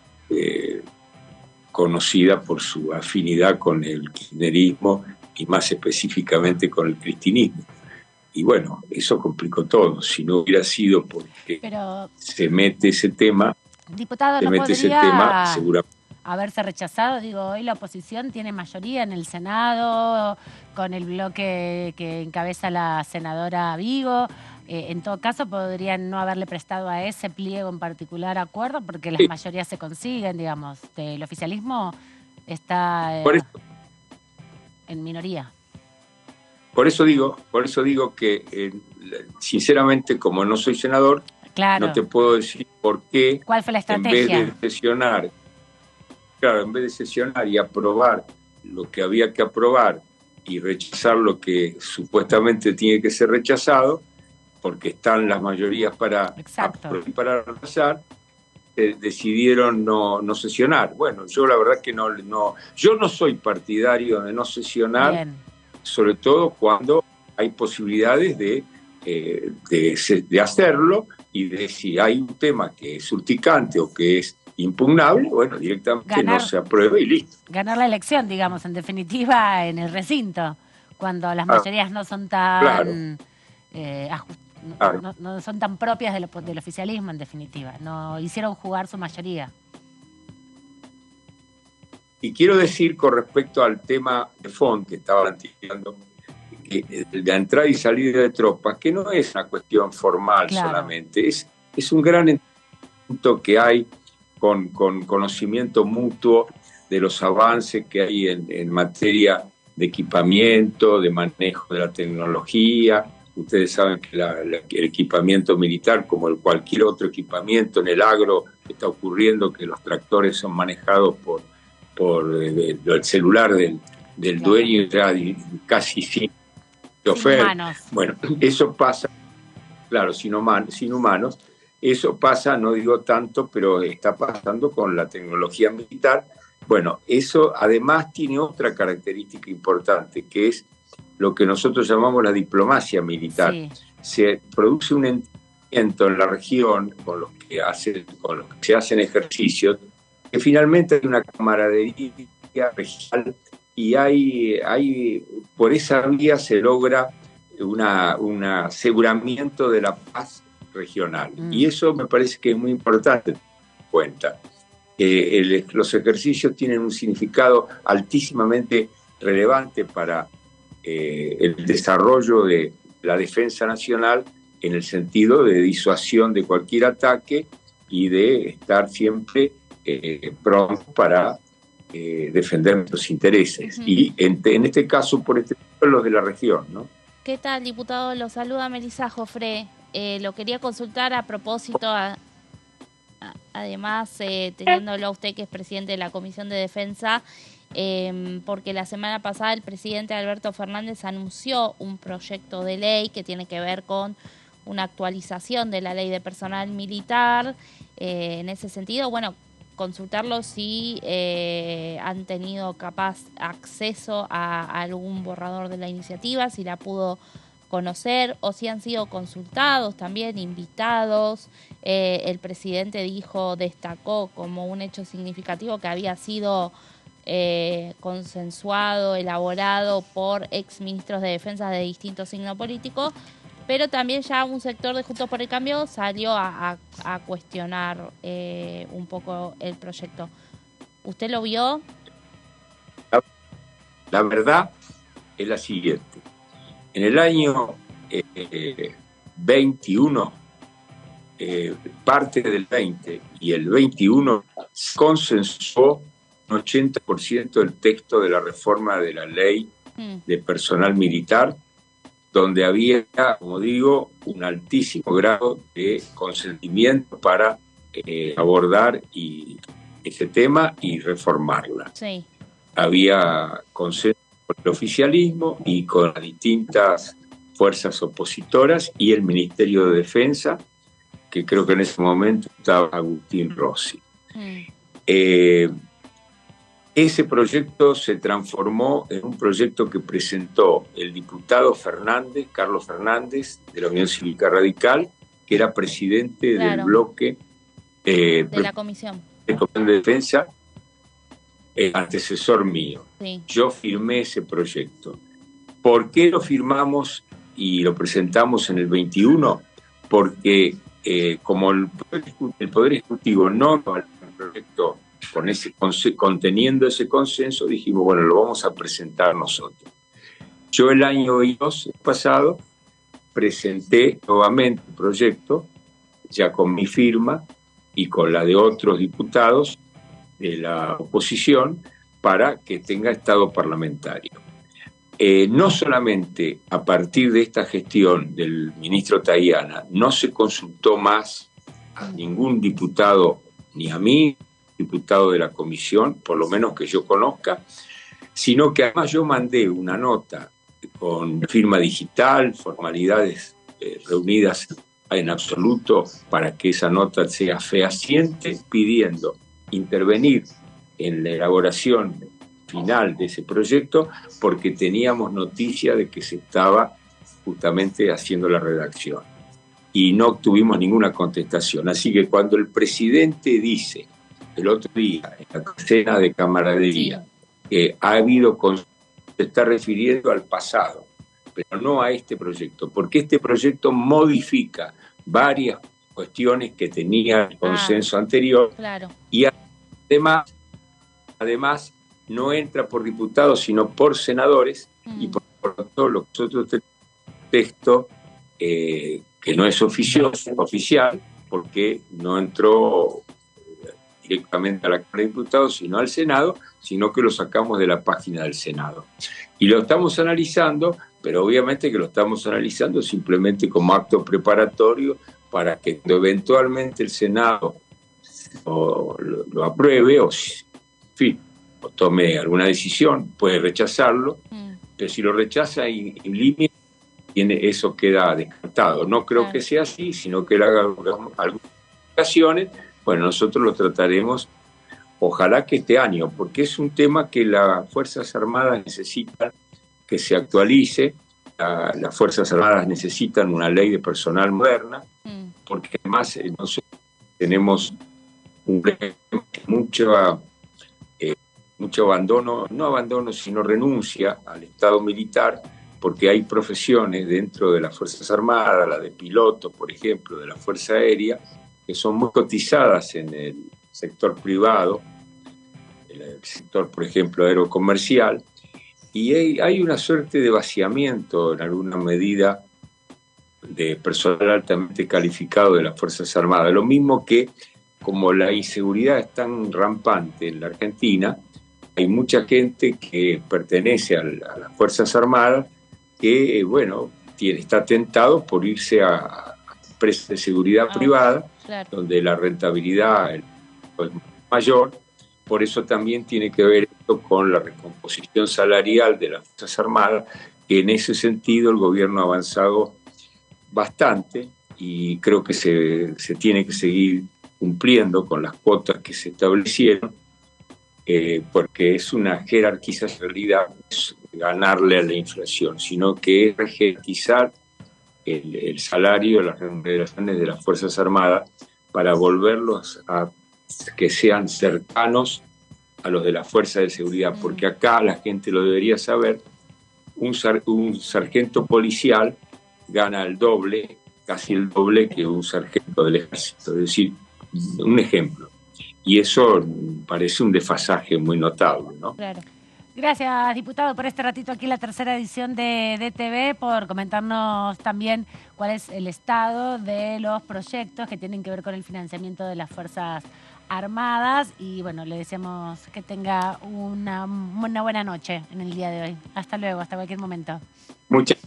P: conocida por su afinidad con el kirchnerismo y más específicamente con el cristinismo. Y bueno, eso complicó todo. Si no hubiera sido porque se mete ese tema,
C: diputado,
P: se
C: ¿no
P: mete ese
C: podría
P: tema, seguramente.
C: haberse rechazado? Digo, hoy la oposición tiene mayoría en el Senado, con el bloque que encabeza la senadora Vigo. En todo caso, podrían no haberle prestado a ese pliego en particular acuerdo, porque las mayorías se consiguen, digamos. El oficialismo está en minoría.
P: Por eso digo que, sinceramente, como no soy senador,
C: claro,
P: no te puedo decir por qué.
C: ¿Cuál fue la estrategia?
P: En vez de sesionar y aprobar lo que había que aprobar y rechazar lo que supuestamente tiene que ser rechazado, porque están las mayorías para rechazar, decidieron no sesionar. Bueno, yo la verdad que yo no soy partidario de no sesionar. Bien. Sobre todo cuando hay posibilidades de hacerlo y de si hay un tema que es urticante o que es impugnable, bueno, directamente no se aprueba y listo.
C: Ganar la elección, digamos, en definitiva, en el recinto, cuando las mayorías no son tan no son tan propias del oficialismo, en definitiva. No hicieron jugar su mayoría.
P: Y quiero decir con respecto al tema de fondo que estaba planteando, que la entrada y salida de tropas, que no es una cuestión formal solamente, es un gran entendimiento que hay con conocimiento mutuo de los avances que hay en materia de equipamiento, de manejo de la tecnología. Ustedes saben que el equipamiento militar, como cualquier otro equipamiento en el agro, está ocurriendo que los tractores son manejados por el celular del dueño y casi sin chofer. Bueno, eso pasa, claro, sin humanos. Eso pasa, no digo tanto, pero está pasando con la tecnología militar. Bueno, eso además tiene otra característica importante, que es lo que nosotros llamamos la diplomacia militar. Sí. Se produce un entendimiento en la región con los que se hacen ejercicios, que finalmente hay una camaradería regional y hay por esa vía se logra un aseguramiento de la paz regional. Y eso me parece que es muy importante tener en cuenta. Los ejercicios tienen un significado altísimamente relevante para el desarrollo de la defensa nacional en el sentido de disuasión de cualquier ataque y de estar siempre pronto para defender nuestros intereses. Y en este caso, por los de la región, ¿no?
D: ¿Qué tal, diputado? Lo saluda Melissa Jofré. Lo quería consultar a propósito, además, teniéndolo a usted que es presidente de la Comisión de Defensa, porque la semana pasada el presidente Alberto Fernández anunció un proyecto de ley que tiene que ver con una actualización de la ley de personal militar. En ese sentido, bueno, consultarlo si han tenido acceso a algún borrador de la iniciativa, si la pudo conocer o si han sido consultados también, invitados. El presidente destacó como un hecho significativo que había sido consensuado, elaborado por exministros de defensa de distinto signo político, pero también ya un sector de Juntos por el Cambio salió a cuestionar un poco el proyecto. ¿Usted lo vio?
P: La verdad es la siguiente. En el año 21, parte del 20 y el 21, se consensuó un 80% del texto de la reforma de la ley de personal militar, donde había, como digo, un altísimo grado de consentimiento para abordar ese tema y reformarla.
D: Sí.
P: Había consenso con el oficialismo y con las distintas fuerzas opositoras y el Ministerio de Defensa, que creo que en ese momento estaba Agustín Rossi. Ese proyecto se transformó en un proyecto que presentó el diputado Carlos Fernández, de la Unión Cívica Radical, que era presidente del bloque
D: de la Comisión
P: de Defensa, antecesor mío.
D: Sí.
P: Yo firmé ese proyecto. ¿Por qué lo firmamos y lo presentamos en el 21? Porque como el Poder Ejecutivo no valoró el proyecto conteniendo ese consenso, dijimos, bueno, lo vamos a presentar nosotros. Yo el año pasado presenté nuevamente el proyecto, ya con mi firma y con la de otros diputados de la oposición, para que tenga estado parlamentario. No solamente a partir de esta gestión del ministro Tayana, no se consultó más a ningún diputado, ni a mí, diputado de la comisión, por lo menos que yo conozca, sino que además yo mandé una nota con firma digital, formalidades reunidas en absoluto para que esa nota sea fehaciente, pidiendo intervenir en la elaboración final de ese proyecto, porque teníamos noticia de que se estaba justamente haciendo la redacción. Y no obtuvimos ninguna contestación. Así que cuando el presidente dice el otro día, en la cena de camaradería, que ha habido, se está refiriendo al pasado, pero no a este proyecto, porque este proyecto modifica varias cuestiones que tenía el consenso anterior,
D: claro.
P: Y además no entra por diputados, sino por senadores, y por todo lo que nosotros tenemos texto que no es oficial, porque no entró directamente a la Cámara de Diputados, sino al Senado, sino que lo sacamos de la página del Senado. Y lo estamos analizando, pero obviamente que lo estamos analizando simplemente como acto preparatorio para que eventualmente el Senado lo apruebe o, en fin, o tome alguna decisión, puede rechazarlo, pero si lo rechaza y límite, eso queda descartado. No creo que sea así, sino que él haga algunas ocasiones. Bueno, nosotros lo trataremos, ojalá que este año, porque es un tema que las Fuerzas Armadas necesitan que se actualice. Las Fuerzas Armadas necesitan una ley de personal moderna, porque además nosotros tenemos mucho abandono, no abandono, sino renuncia al Estado militar, porque hay profesiones dentro de las Fuerzas Armadas, la de piloto, por ejemplo, de la Fuerza Aérea, que son muy cotizadas en el sector privado, el sector, por ejemplo, aerocomercial, y hay una suerte de vaciamiento en alguna medida de personal altamente calificado de las Fuerzas Armadas. Lo mismo que, como la inseguridad es tan rampante en la Argentina, hay mucha gente que pertenece a las Fuerzas Armadas que, bueno, está tentado por irse a empresas de seguridad privada,
D: claro,
P: donde la rentabilidad es mayor. Por eso también tiene que ver esto con la recomposición salarial de las Fuerzas Armadas, que en ese sentido el gobierno ha avanzado bastante y creo que se tiene que seguir cumpliendo con las cuotas que se establecieron, porque es una jerarquización, en realidad no es ganarle a la inflación, sino que es jerarquizar el salario, las remuneraciones de las Fuerzas Armadas para volverlos a que sean cercanos a los de las Fuerzas de Seguridad, porque acá la gente lo debería saber, un sargento policial gana el doble, casi el doble que un sargento del ejército, es decir, un ejemplo. Y eso parece un desfasaje muy notable, ¿no?
C: Claro. Gracias, diputado, por este ratito aquí en la tercera edición de DTV, por comentarnos también cuál es el estado de los proyectos que tienen que ver con el financiamiento de las Fuerzas Armadas. Y bueno, le deseamos que tenga una buena noche en el día de hoy. Hasta luego, hasta cualquier momento.
P: Muchas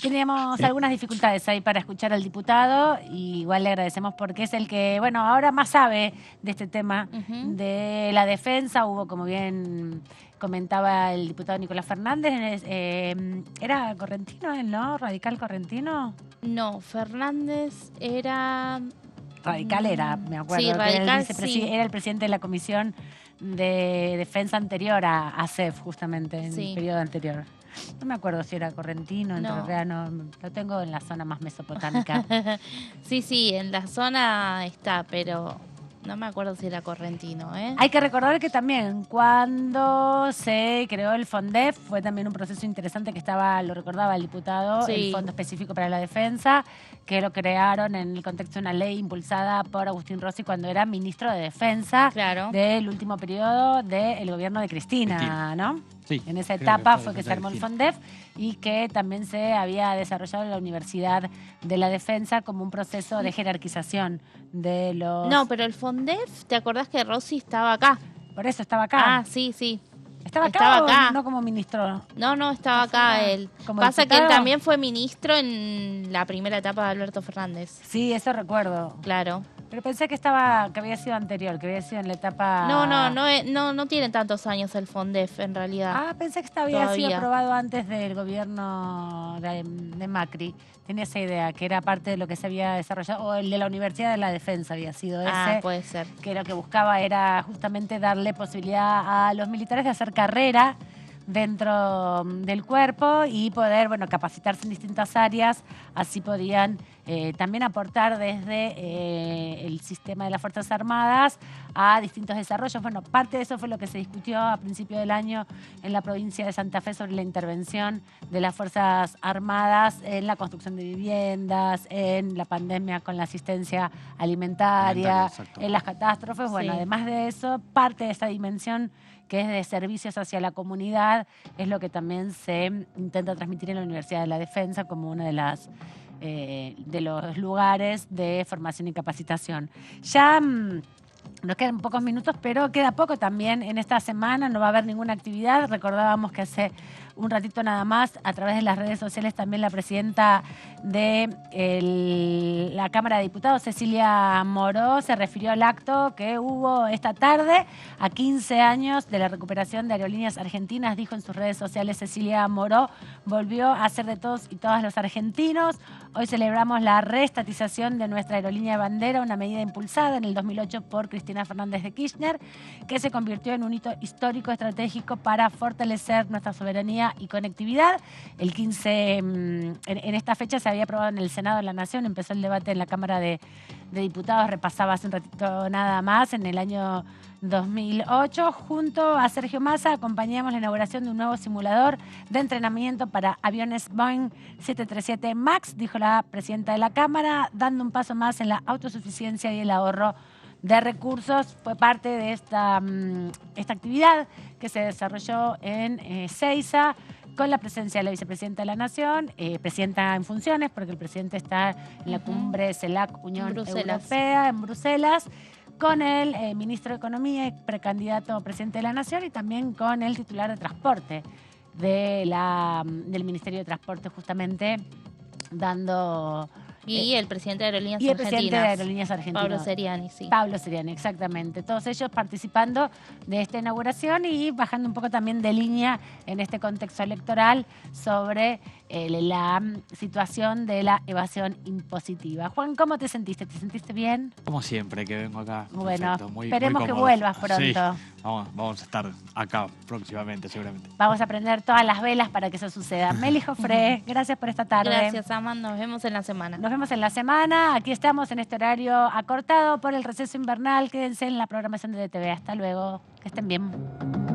C: Teníamos algunas dificultades ahí para escuchar al diputado, y igual le agradecemos porque es el que, bueno, ahora más sabe de este tema de la defensa. Hubo, como bien comentaba el diputado Nicolás Fernández, era correntino él, ¿no? ¿Radical correntino?
D: No, Fernández era...
C: Radical era, me acuerdo.
D: Sí, radical, sí.
C: Era el presidente de la Comisión de Defensa anterior a CEF, justamente, en el periodo anterior. No me acuerdo si era correntino, entrerriano, lo tengo en la zona más mesopotámica.
D: Sí, en la zona está, pero no me acuerdo si era correntino, ¿eh?
C: Hay que recordar que también cuando se creó el FONDEF fue también un proceso interesante que estaba, lo recordaba el diputado, el Fondo Específico para la Defensa, que lo crearon en el contexto de una ley impulsada por Agustín Rossi cuando era ministro de Defensa del último periodo del gobierno de Cristina, ¿no?
E: Sí,
C: en esa etapa fue que se armó el FONDEF, y que también se había desarrollado en la Universidad de la Defensa como un proceso de jerarquización de los...
D: No, pero el FONDEF, ¿te acordás que Rossi estaba acá?
C: Por eso estaba acá.
D: Ah, sí.
C: ¿Estaba acá o no como ministro?
D: No, estaba acá él. Pasa que él también fue ministro en la primera etapa de Alberto Fernández.
C: Sí, eso recuerdo.
D: Claro.
C: Pero pensé que había sido anterior, que había sido en la etapa...
D: No tiene tantos años el FONDEF, en realidad.
C: Ah, pensé que había sido aprobado antes del gobierno de Macri. Tenía esa idea, que era parte de lo que se había desarrollado, o el de la Universidad de la Defensa había sido ese.
D: Ah, puede ser.
C: Que lo que buscaba era justamente darle posibilidad a los militares de hacer carrera dentro del cuerpo y poder, capacitarse en distintas áreas. Así podían también aportar desde el sistema de las Fuerzas Armadas a distintos desarrollos. Bueno, parte de eso fue lo que se discutió a principio del año en la provincia de Santa Fe sobre la intervención de las Fuerzas Armadas en la construcción de viviendas, en la pandemia con la asistencia alimentaria, en las catástrofes. Bueno, además de eso, parte de esa dimensión que es de servicios hacia la comunidad, es lo que también se intenta transmitir en la Universidad de la Defensa como una de las de los lugares de formación y capacitación. Ya nos quedan pocos minutos, pero queda poco también en esta semana, no va a haber ninguna actividad. Recordábamos que hace un ratito nada más, a través de las redes sociales, también la presidenta de la Cámara de Diputados, Cecilia Moró, se refirió al acto que hubo esta tarde a 15 años de la recuperación de Aerolíneas Argentinas. Dijo en sus redes sociales Cecilia Moró: volvió a ser de todos y todas los argentinos. Hoy celebramos la reestatización de nuestra aerolínea de bandera, una medida impulsada en el 2008 por Cristina Fernández de Kirchner, que se convirtió en un hito histórico estratégico para fortalecer nuestra soberanía y conectividad. El 15, en esta fecha se había aprobado en el Senado de la Nación, empezó el debate en la Cámara de Diputados, repasaba hace un ratito nada más, en el año 2008. Junto a Sergio Massa acompañamos la inauguración de un nuevo simulador de entrenamiento para aviones Boeing 737 MAX, dijo la presidenta de la Cámara, dando un paso más en la autosuficiencia y el ahorro de recursos. Fue parte de esta actividad que se desarrolló en Seiza, con la presencia de la vicepresidenta de la Nación, presidenta en funciones, porque el presidente está en la cumbre CELAC Unión Europea en Bruselas, con el ministro de Economía y precandidato a presidente de la Nación, y también con el titular de Transporte del Ministerio de Transporte, justamente dando...
D: Y el presidente de Aerolíneas
C: y el
D: Argentinas.
C: presidente de Aerolíneas Argentinas.
D: Pablo Seriani, sí.
C: Pablo Seriani, exactamente. Todos ellos participando de esta inauguración y bajando un poco también de línea en este contexto electoral sobre la situación de la evasión impositiva. Juan, ¿cómo te sentiste? ¿Te sentiste bien?
E: Como siempre que vengo acá.
C: Bueno,
E: perfecto,
C: esperemos
E: muy
C: que
E: cómodo.
C: vuelvas pronto.
E: Sí, vamos a estar acá próximamente, seguramente.
C: Vamos a prender todas las velas para que eso suceda. Meli Jofré, gracias por esta tarde.
D: Gracias, Amanda. Nos vemos en la semana.
C: Nos vemos en la semana. Aquí estamos en este horario acortado por el receso invernal. Quédense en la programación de DTV. Hasta luego. Que estén bien.